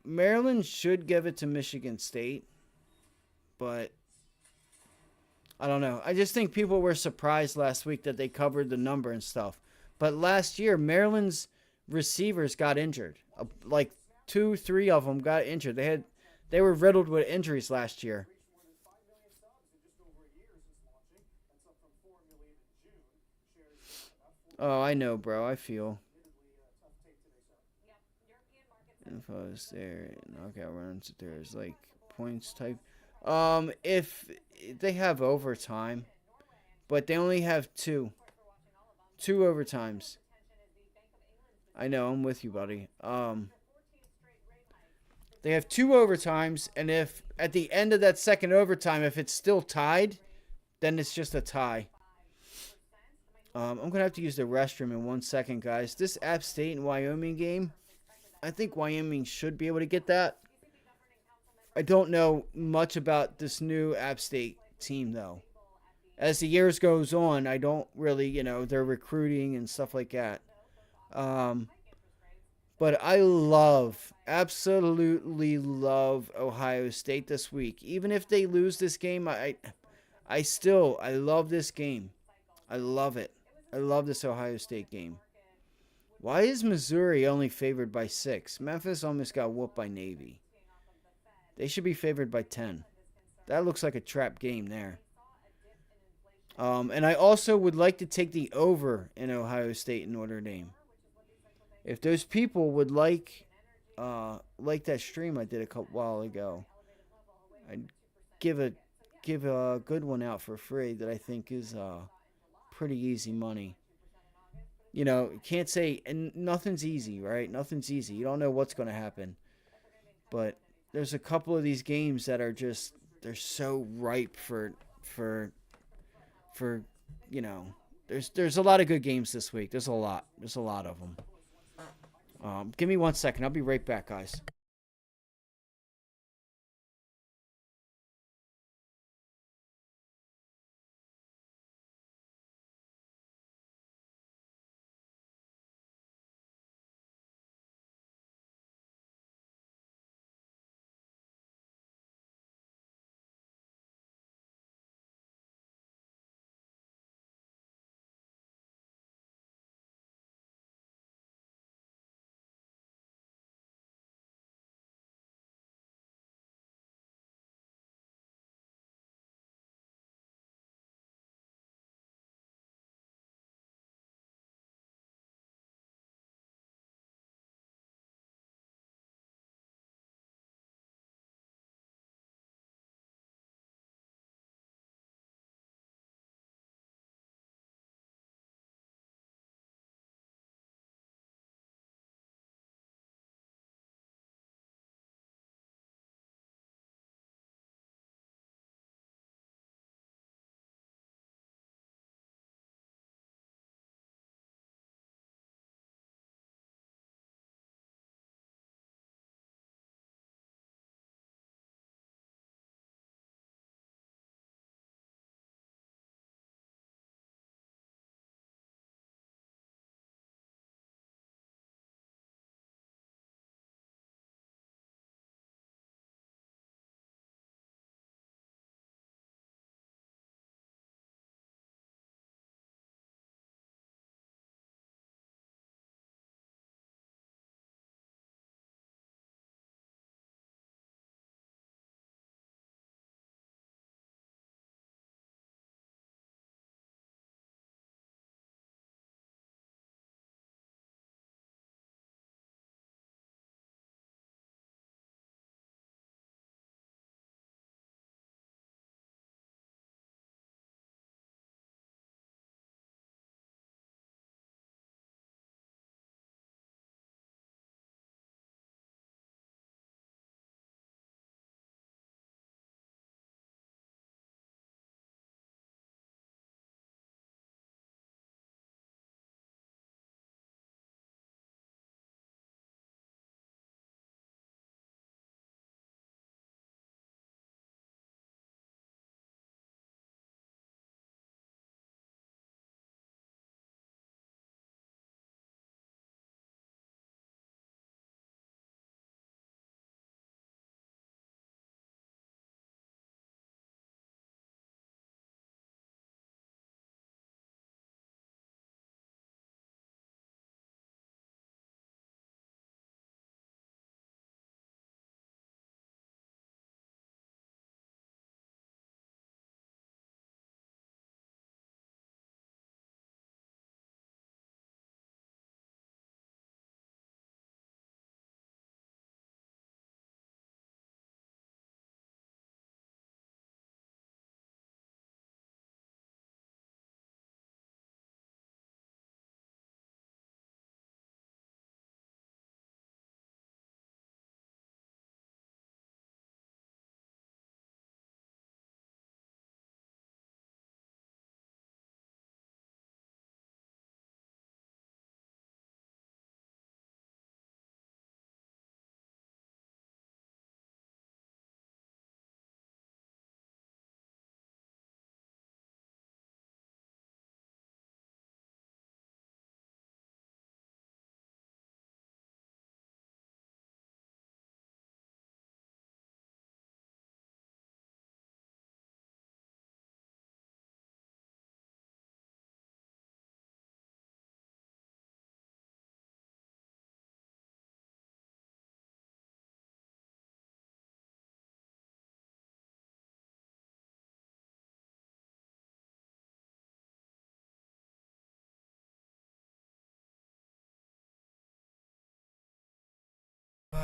Maryland should give it to Michigan State, but I don't know. I just think people were surprised last week that they covered the number and stuff. But last year, Maryland's receivers got injured. Like 2, 3 of them got injured. They were riddled with injuries last year. Oh, I know, bro. I feel. Info is there. Knockout runs. There's like points type. If they have overtime, but they only have 2 overtimes. I know, I'm with you, buddy. They have 2 overtimes, and if at the end of that second overtime, if it's still tied, then it's just a tie. I'm gonna have to use the restroom in 1 second, guys. This App State and Wyoming game, I think Wyoming should be able to get that. I don't know much about this new App State team, though. As the years goes on, I don't really, they're recruiting and stuff like that. But I absolutely love Ohio State this week. Even if they lose this game, I love this game. I love it. I love this Ohio State game. Why is Missouri only favored by 6? Memphis almost got whooped by Navy. They should be favored by 10. That looks like a trap game there. And I also would like to take the over in Ohio State and Notre Dame. If those people would like that stream I did a couple while ago, I'd give a good one out for free that I think is pretty easy money. You can't say, and nothing's easy, right? Nothing's easy. You don't know what's going to happen. But there's a couple of these games that are just, they're so ripe for there's a lot of good games this week. There's a lot of them. Give me 1 second. I'll be right back, guys.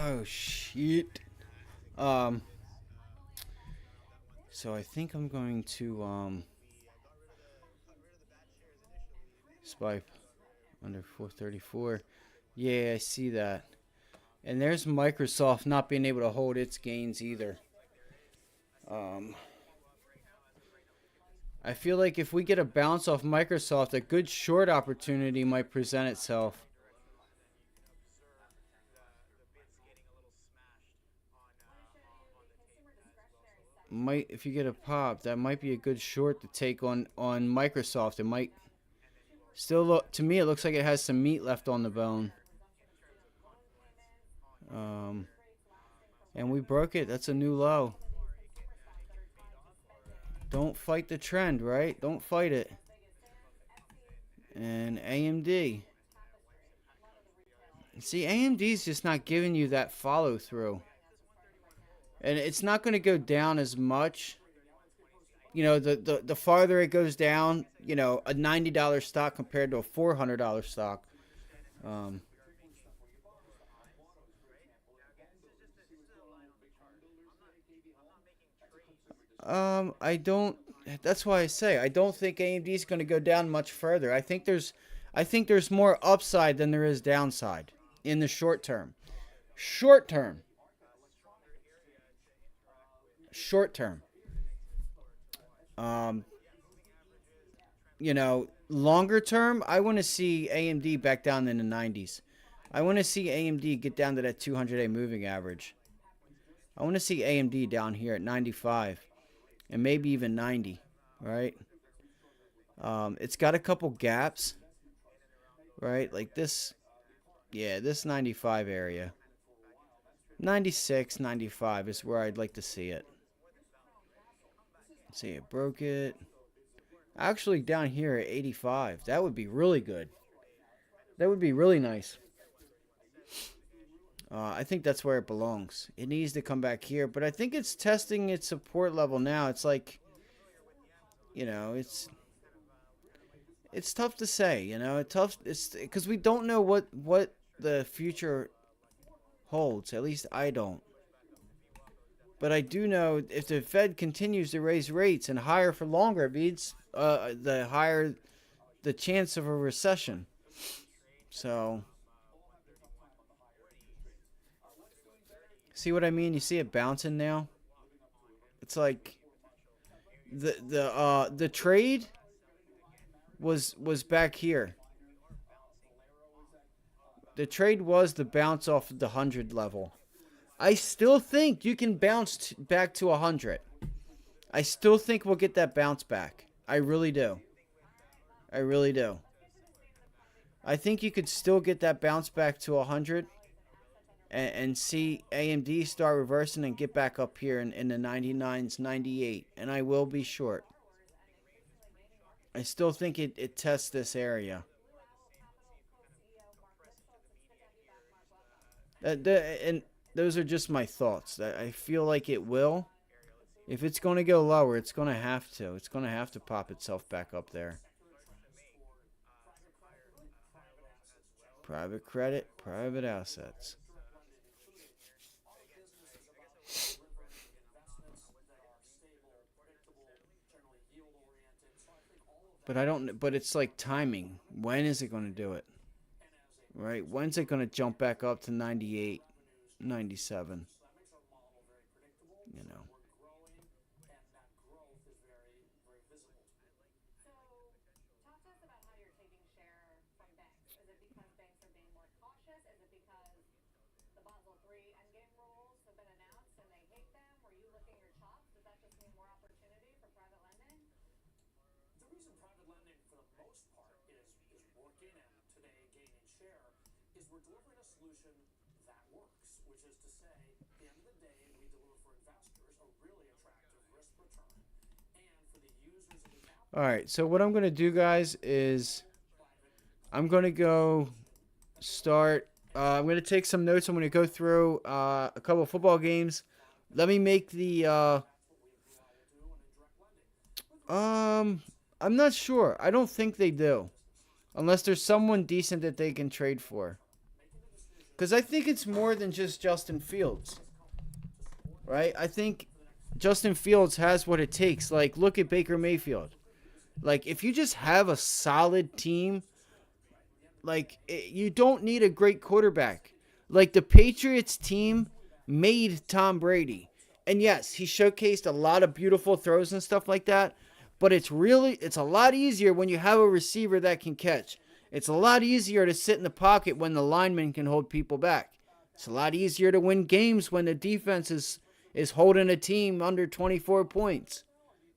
Oh shit. So I think I'm going to SPY under 434. Yeah, I see that. And there's Microsoft not being able to hold its gains either. I feel like if we get a bounce off Microsoft, a good short opportunity might present itself. Might, if you get a pop, that might be a good short to take on Microsoft. It might still look, to me, it looks like it has some meat left on the bone. And we broke it. That's a new low. Don't fight the trend, right? Don't fight it. And AMD. See, AMD's just not giving you that follow through. And it's not going to go down as much. You know, the farther it goes down, you know, a $90 stock compared to a $400 stock. I don't. That's why I say I don't think AMD is going to go down much further. I think there's more upside than there is downside in the short term. Short term. You know, longer term, I want to see AMD back down in the 90s. I want to see AMD get down to that 200-day moving average. I want to see AMD down here at 95 and maybe even 90, right? It's got a couple gaps, right? Like this, yeah, this 95 area. 96, 95 is where I'd like to see it. See, it broke it. Actually, down here at 85. That would be really good. That would be really nice. I think that's where it belongs. It needs to come back here, but I think it's testing its support level now. It's like, you know, it's tough to say, you know. It's because we don't know what the future holds. At least I don't. But I do know if the Fed continues to raise rates and higher for longer, it means the higher the chance of a recession. So, see what I mean? You see it bouncing now? It's like the trade was back here. The trade was the bounce off of the 100 level. I still think you can bounce back to 100. I still think we'll get that bounce back. I really do. I really do. I think you could still get that bounce back to 100 and see AMD start reversing and get back up here in the 99s, 98. And I will be short. I still think it tests this area. And those are just my thoughts. I feel like it will. If it's going to go lower, it's going to have to. It's going to have to pop itself back up there. Private credit, private assets. But I don't. But it's like timing. When is it going to do it? Right? When's it going to jump back up to 98, 97? You know. We're delivering a solution that works, which is to say, at the end of the day, we deliver for investors a really attractive risk return, and for the users of the capital. All right, so what I'm going to do, guys, is I'm going to go start. I'm going to take some notes. I'm going to go through a couple of football games. Let me make the. I'm not sure. I don't think they do, unless there's someone decent that they can trade for. Because I think it's more than just Justin Fields. Right? I think Justin Fields has what it takes. Like, look at Baker Mayfield. Like, if you just have a solid team, like, you don't need a great quarterback. Like, the Patriots team made Tom Brady. And yes, he showcased a lot of beautiful throws and stuff like that. But it's a lot easier when you have a receiver that can catch. It's a lot easier to sit in the pocket when the lineman can hold people back. It's a lot easier to win games when the defense is holding a team under 24 points,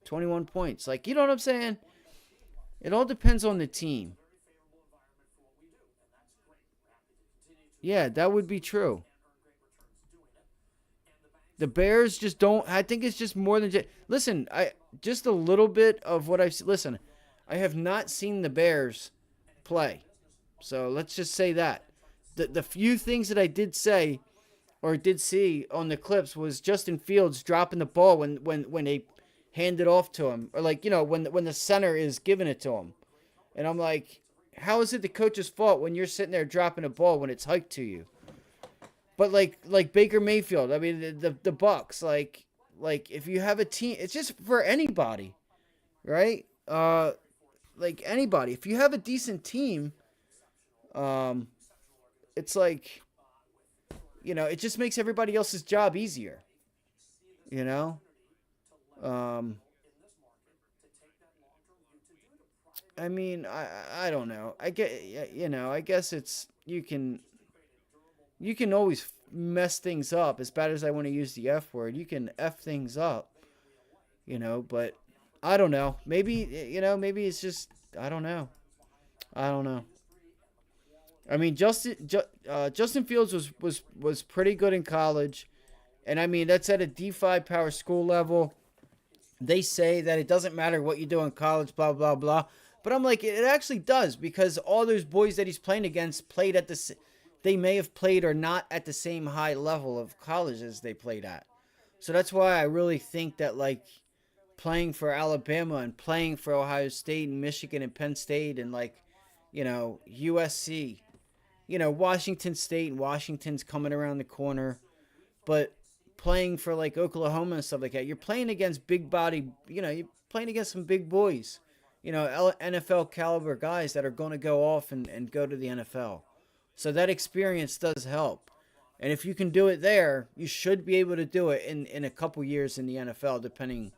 21 points. Like, you know what I'm saying? It all depends on the team. Yeah, that would be true. The Bears just don't. I think it's just more than just. Listen, just a little bit of what I've. Listen, I have not seen the Bears play, so let's just say that the few things that I did say or did see on the clips was Justin Fields dropping the ball when they hand it off to him, or like, you know, when the center is giving it to him, and I'm like, how is it the coach's fault when you're sitting there dropping a ball when it's hiked to you? But like Baker Mayfield, I mean the Bucks, like if you have a team, it's just for anybody, right? Like anybody, if you have a decent team, it's like, you know, it just makes everybody else's job easier, you know. I mean, I don't know. I guess it's you can always mess things up. As bad as I want to use the F word, you can F things up, you know, but I don't know. Maybe, you know, maybe it's just, I don't know. I mean, Justin Fields was pretty good in college. And I mean, that's at a D5 power school level. They say that it doesn't matter what you do in college, blah, blah, blah. But I'm like, it actually does, because all those boys that he's playing against played at they may have played or not at the same high level of college as they played at. So that's why I really think that, like, playing for Alabama and playing for Ohio State and Michigan and Penn State and, like, you know, USC, you know, Washington State, and Washington's coming around the corner, but playing for, like, Oklahoma and stuff like that, you're playing against big body, you know, you're playing against some big boys, you know, NFL caliber guys that are going to go off and go to the NFL. So that experience does help. And if you can do it there, you should be able to do it in a couple years in the NFL, depending,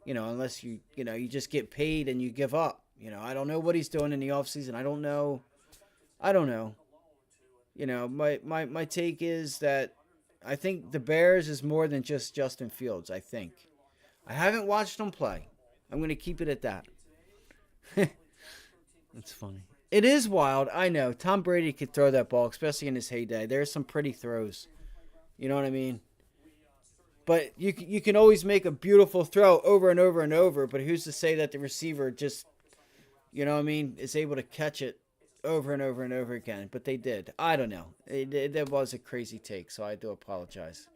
you know, unless you just get paid and you give up. You know, I don't know what he's doing in the offseason. I don't know. You know, my take is that I think the Bears is more than just Justin Fields, I think. I haven't watched them play. I'm going to keep it at that. That's funny. It is wild, I know. Tom Brady could throw that ball, especially in his heyday. There's some pretty throws. You know what I mean? But you can always make a beautiful throw over and over and over, but who's to say that the receiver just, you know what I mean, is able to catch it over and over and over again? But they did. I don't know. That was a crazy take, so I do apologize.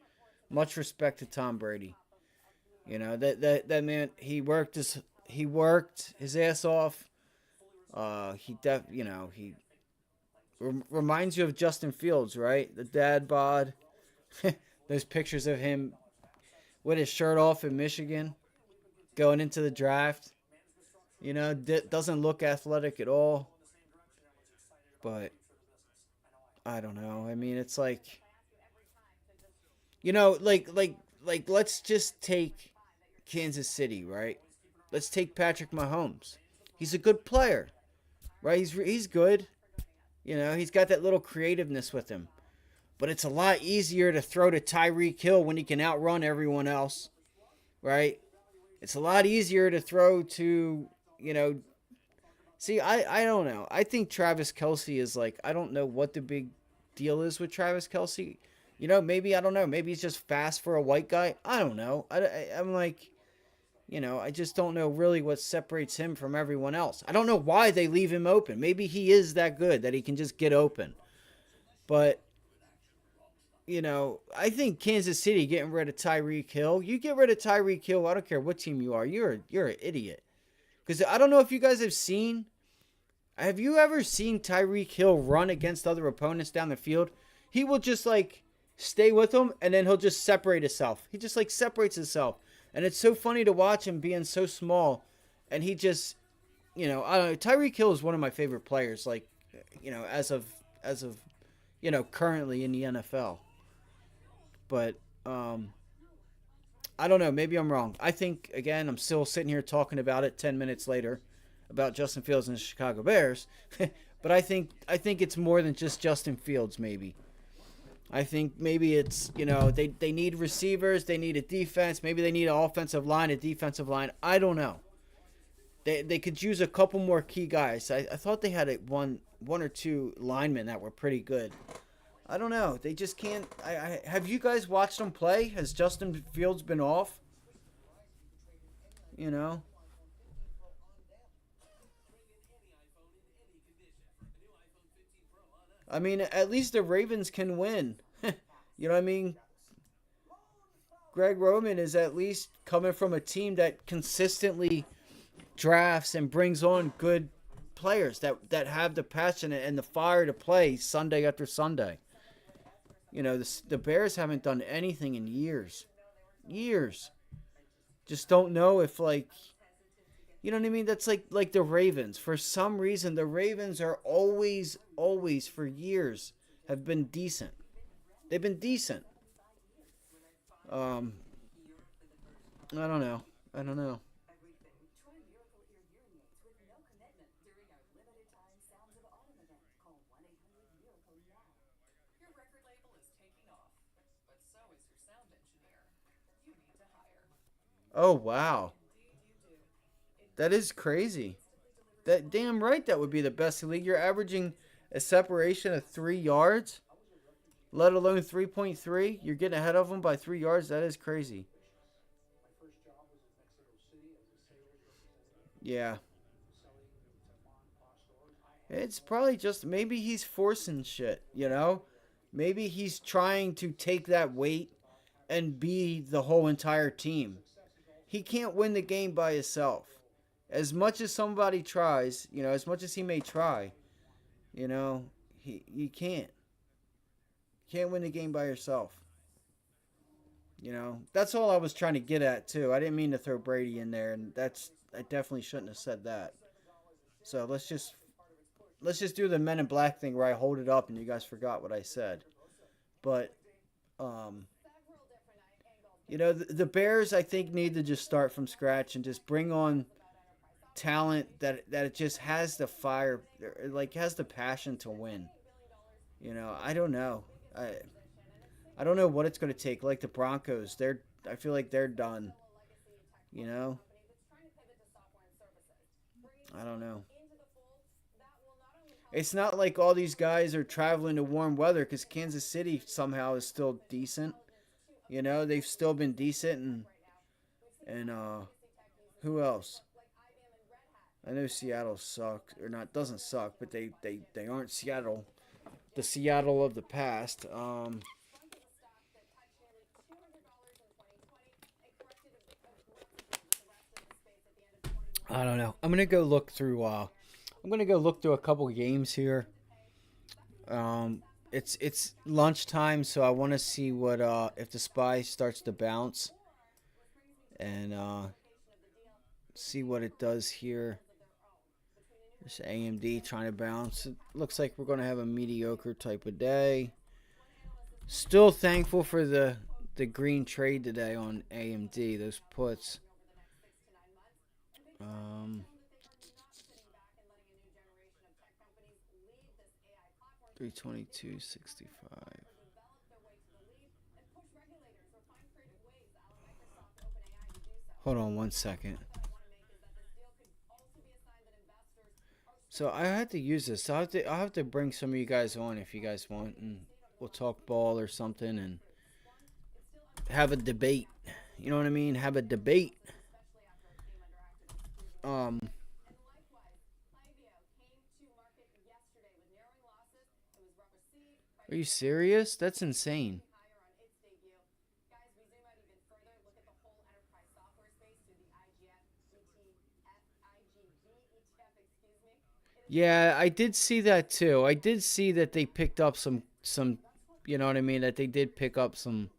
Much respect to Tom Brady. You know, that man, he worked his ass off. He reminds you of Justin Fields, right? The dad bod. Those pictures of him with his shirt off in Michigan going into the draft. You know, doesn't look athletic at all. But I don't know. I mean, it's like, you know, like let's just take Kansas City, right? Let's take Patrick Mahomes. He's a good player. Right, he's good. You know, he's got that little creativeness with him. But it's a lot easier to throw to Tyreek Hill when he can outrun everyone else. Right? It's a lot easier to throw to, you know. See, I don't know. I think Travis Kelce is like, I don't know what the big deal is with Travis Kelce. You know, maybe, I don't know. Maybe he's just fast for a white guy. I don't know. I'm like, you know, I just don't know really what separates him from everyone else. I don't know why they leave him open. Maybe he is that good that he can just get open. But, you know, I think Kansas City getting rid of Tyreek Hill. You get rid of Tyreek Hill, I don't care what team you are. You're an idiot. Because I don't know if you guys have seen. Have you ever seen Tyreek Hill run against other opponents down the field? he will just like stay with him, and then he'll just separate himself. He just like separates himself, and it's so funny to watch him being so small, and he just, you know, I don't know. Tyreek Hill is one of my favorite players, like, you know, as of you know, currently in the NFL. But I don't know. Maybe I'm wrong. I think, again, I'm still sitting here talking about it 10 minutes later about Justin Fields and the Chicago Bears. But I think it's more than just Justin Fields, maybe. I think maybe it's, you know, they need receivers. They need a defense. Maybe they need an offensive line, a defensive line. I don't know. They could use a couple more key guys. I thought they had one or two linemen that were pretty good. I don't know. They just can't. Have you guys watched them play? Has Justin Fields been off? You know? I mean, at least the Ravens can win. You know what I mean? Greg Roman is at least coming from a team that consistently drafts and brings on good players that have the passion and the fire to play Sunday after Sunday. You know, the Bears haven't done anything in years. Years. Just don't know if, like, you know what I mean? That's like the Ravens. For some reason, the Ravens are always, for years, have been decent. They've been decent. I don't know. Your record label is taking off, but so is your sound engineer. You need to hire. Oh, wow. That is crazy. That damn right that would be the best in the league. You're averaging a separation of 3 yards, let alone 3.3. You're getting ahead of them by 3 yards. That is crazy. Yeah. It's probably just maybe he's forcing shit, you know? Maybe he's trying to take that weight and be the whole entire team. He can't win the game by himself. As much as somebody tries, you know, as much as he may try, you know, he can't. You can't win the game by yourself. You know, that's all I was trying to get at, too. I didn't mean to throw Brady in there, and I definitely shouldn't have said that. So let's just do the Men in Black thing where I hold it up and you guys forgot what I said. But, you know, the Bears, I think, need to just start from scratch and just bring on talent that it just has the fire, like has the passion to win. You know, I don't know. I don't know what it's going to take. Like the Broncos, I feel like they're done. You know? I don't know. It's not like all these guys are traveling to warm weather because Kansas City somehow is still decent. You know, they've still been decent, and who else? I know Seattle sucks, or not, doesn't suck, but they aren't Seattle, the Seattle of the past. I don't know. I'm gonna go look through a couple games here. It's lunchtime, so I want to see what if the SPY starts to bounce, and see what it does here. There's AMD trying to bounce. It looks like we're going to have a mediocre type of day. Still thankful for the green trade today on AMD, those puts. 322.65. Hold on one second. So I had to use this. I'll have to bring some of you guys on if you guys want, and we'll talk ball or something and have a debate. You know what I mean? Have a debate. Are you serious? That's insane. Yeah, I did see that too. I did see that they picked up some You know what I mean? That they did pick up some.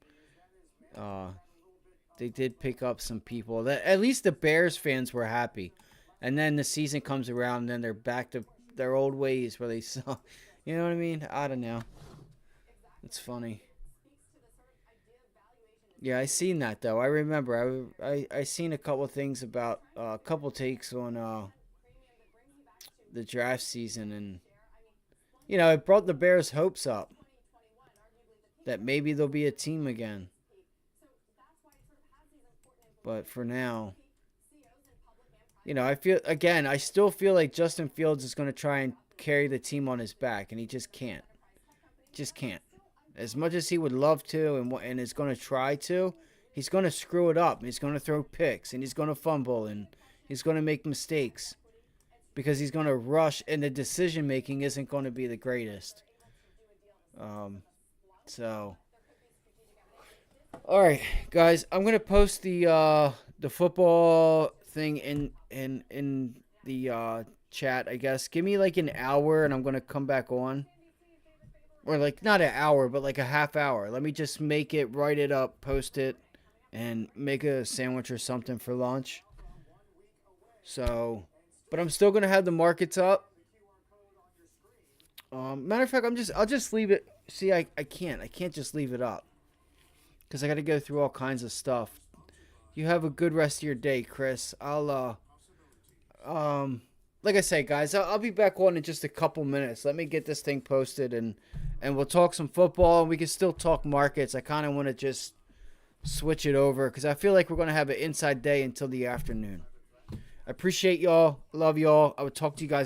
They did pick up some people. That at least the Bears fans were happy, and then the season comes around, and then they're back to their old ways where they saw. You know what I mean? I don't know. It's funny. Yeah, I seen that though. I remember. I seen a couple things about a couple takes on the draft season, and you know, it brought the Bears' hopes up that maybe they'll be a team again. But for now, you know, I still feel like Justin Fields is going to try and carry the team on his back, and he just can't. Just can't. As much as he would love to and is going to try to, he's going to screw it up. He's going to throw picks, and he's going to fumble, and he's going to make mistakes because he's going to rush, and the decision-making isn't going to be the greatest. So... All right, guys, I'm gonna post the football thing in the chat. I guess give me like an hour, and I'm gonna come back on, or like not an hour, but like a half hour. Let me just make it, write it up, post it, and make a sandwich or something for lunch. So, but I'm still gonna have the markets up. Matter of fact, I'll just leave it. See, I can't just leave it up. Because I got to go through all kinds of stuff. You have a good rest of your day, Chris. I'll, like I say, guys, I'll be back on in just a couple minutes. Let me get this thing posted, and we'll talk some football, and we can still talk markets. I kind of want to just switch it over, because I feel like we're going to have an inside day until the afternoon. I appreciate y'all. Love y'all. I will talk to you guys.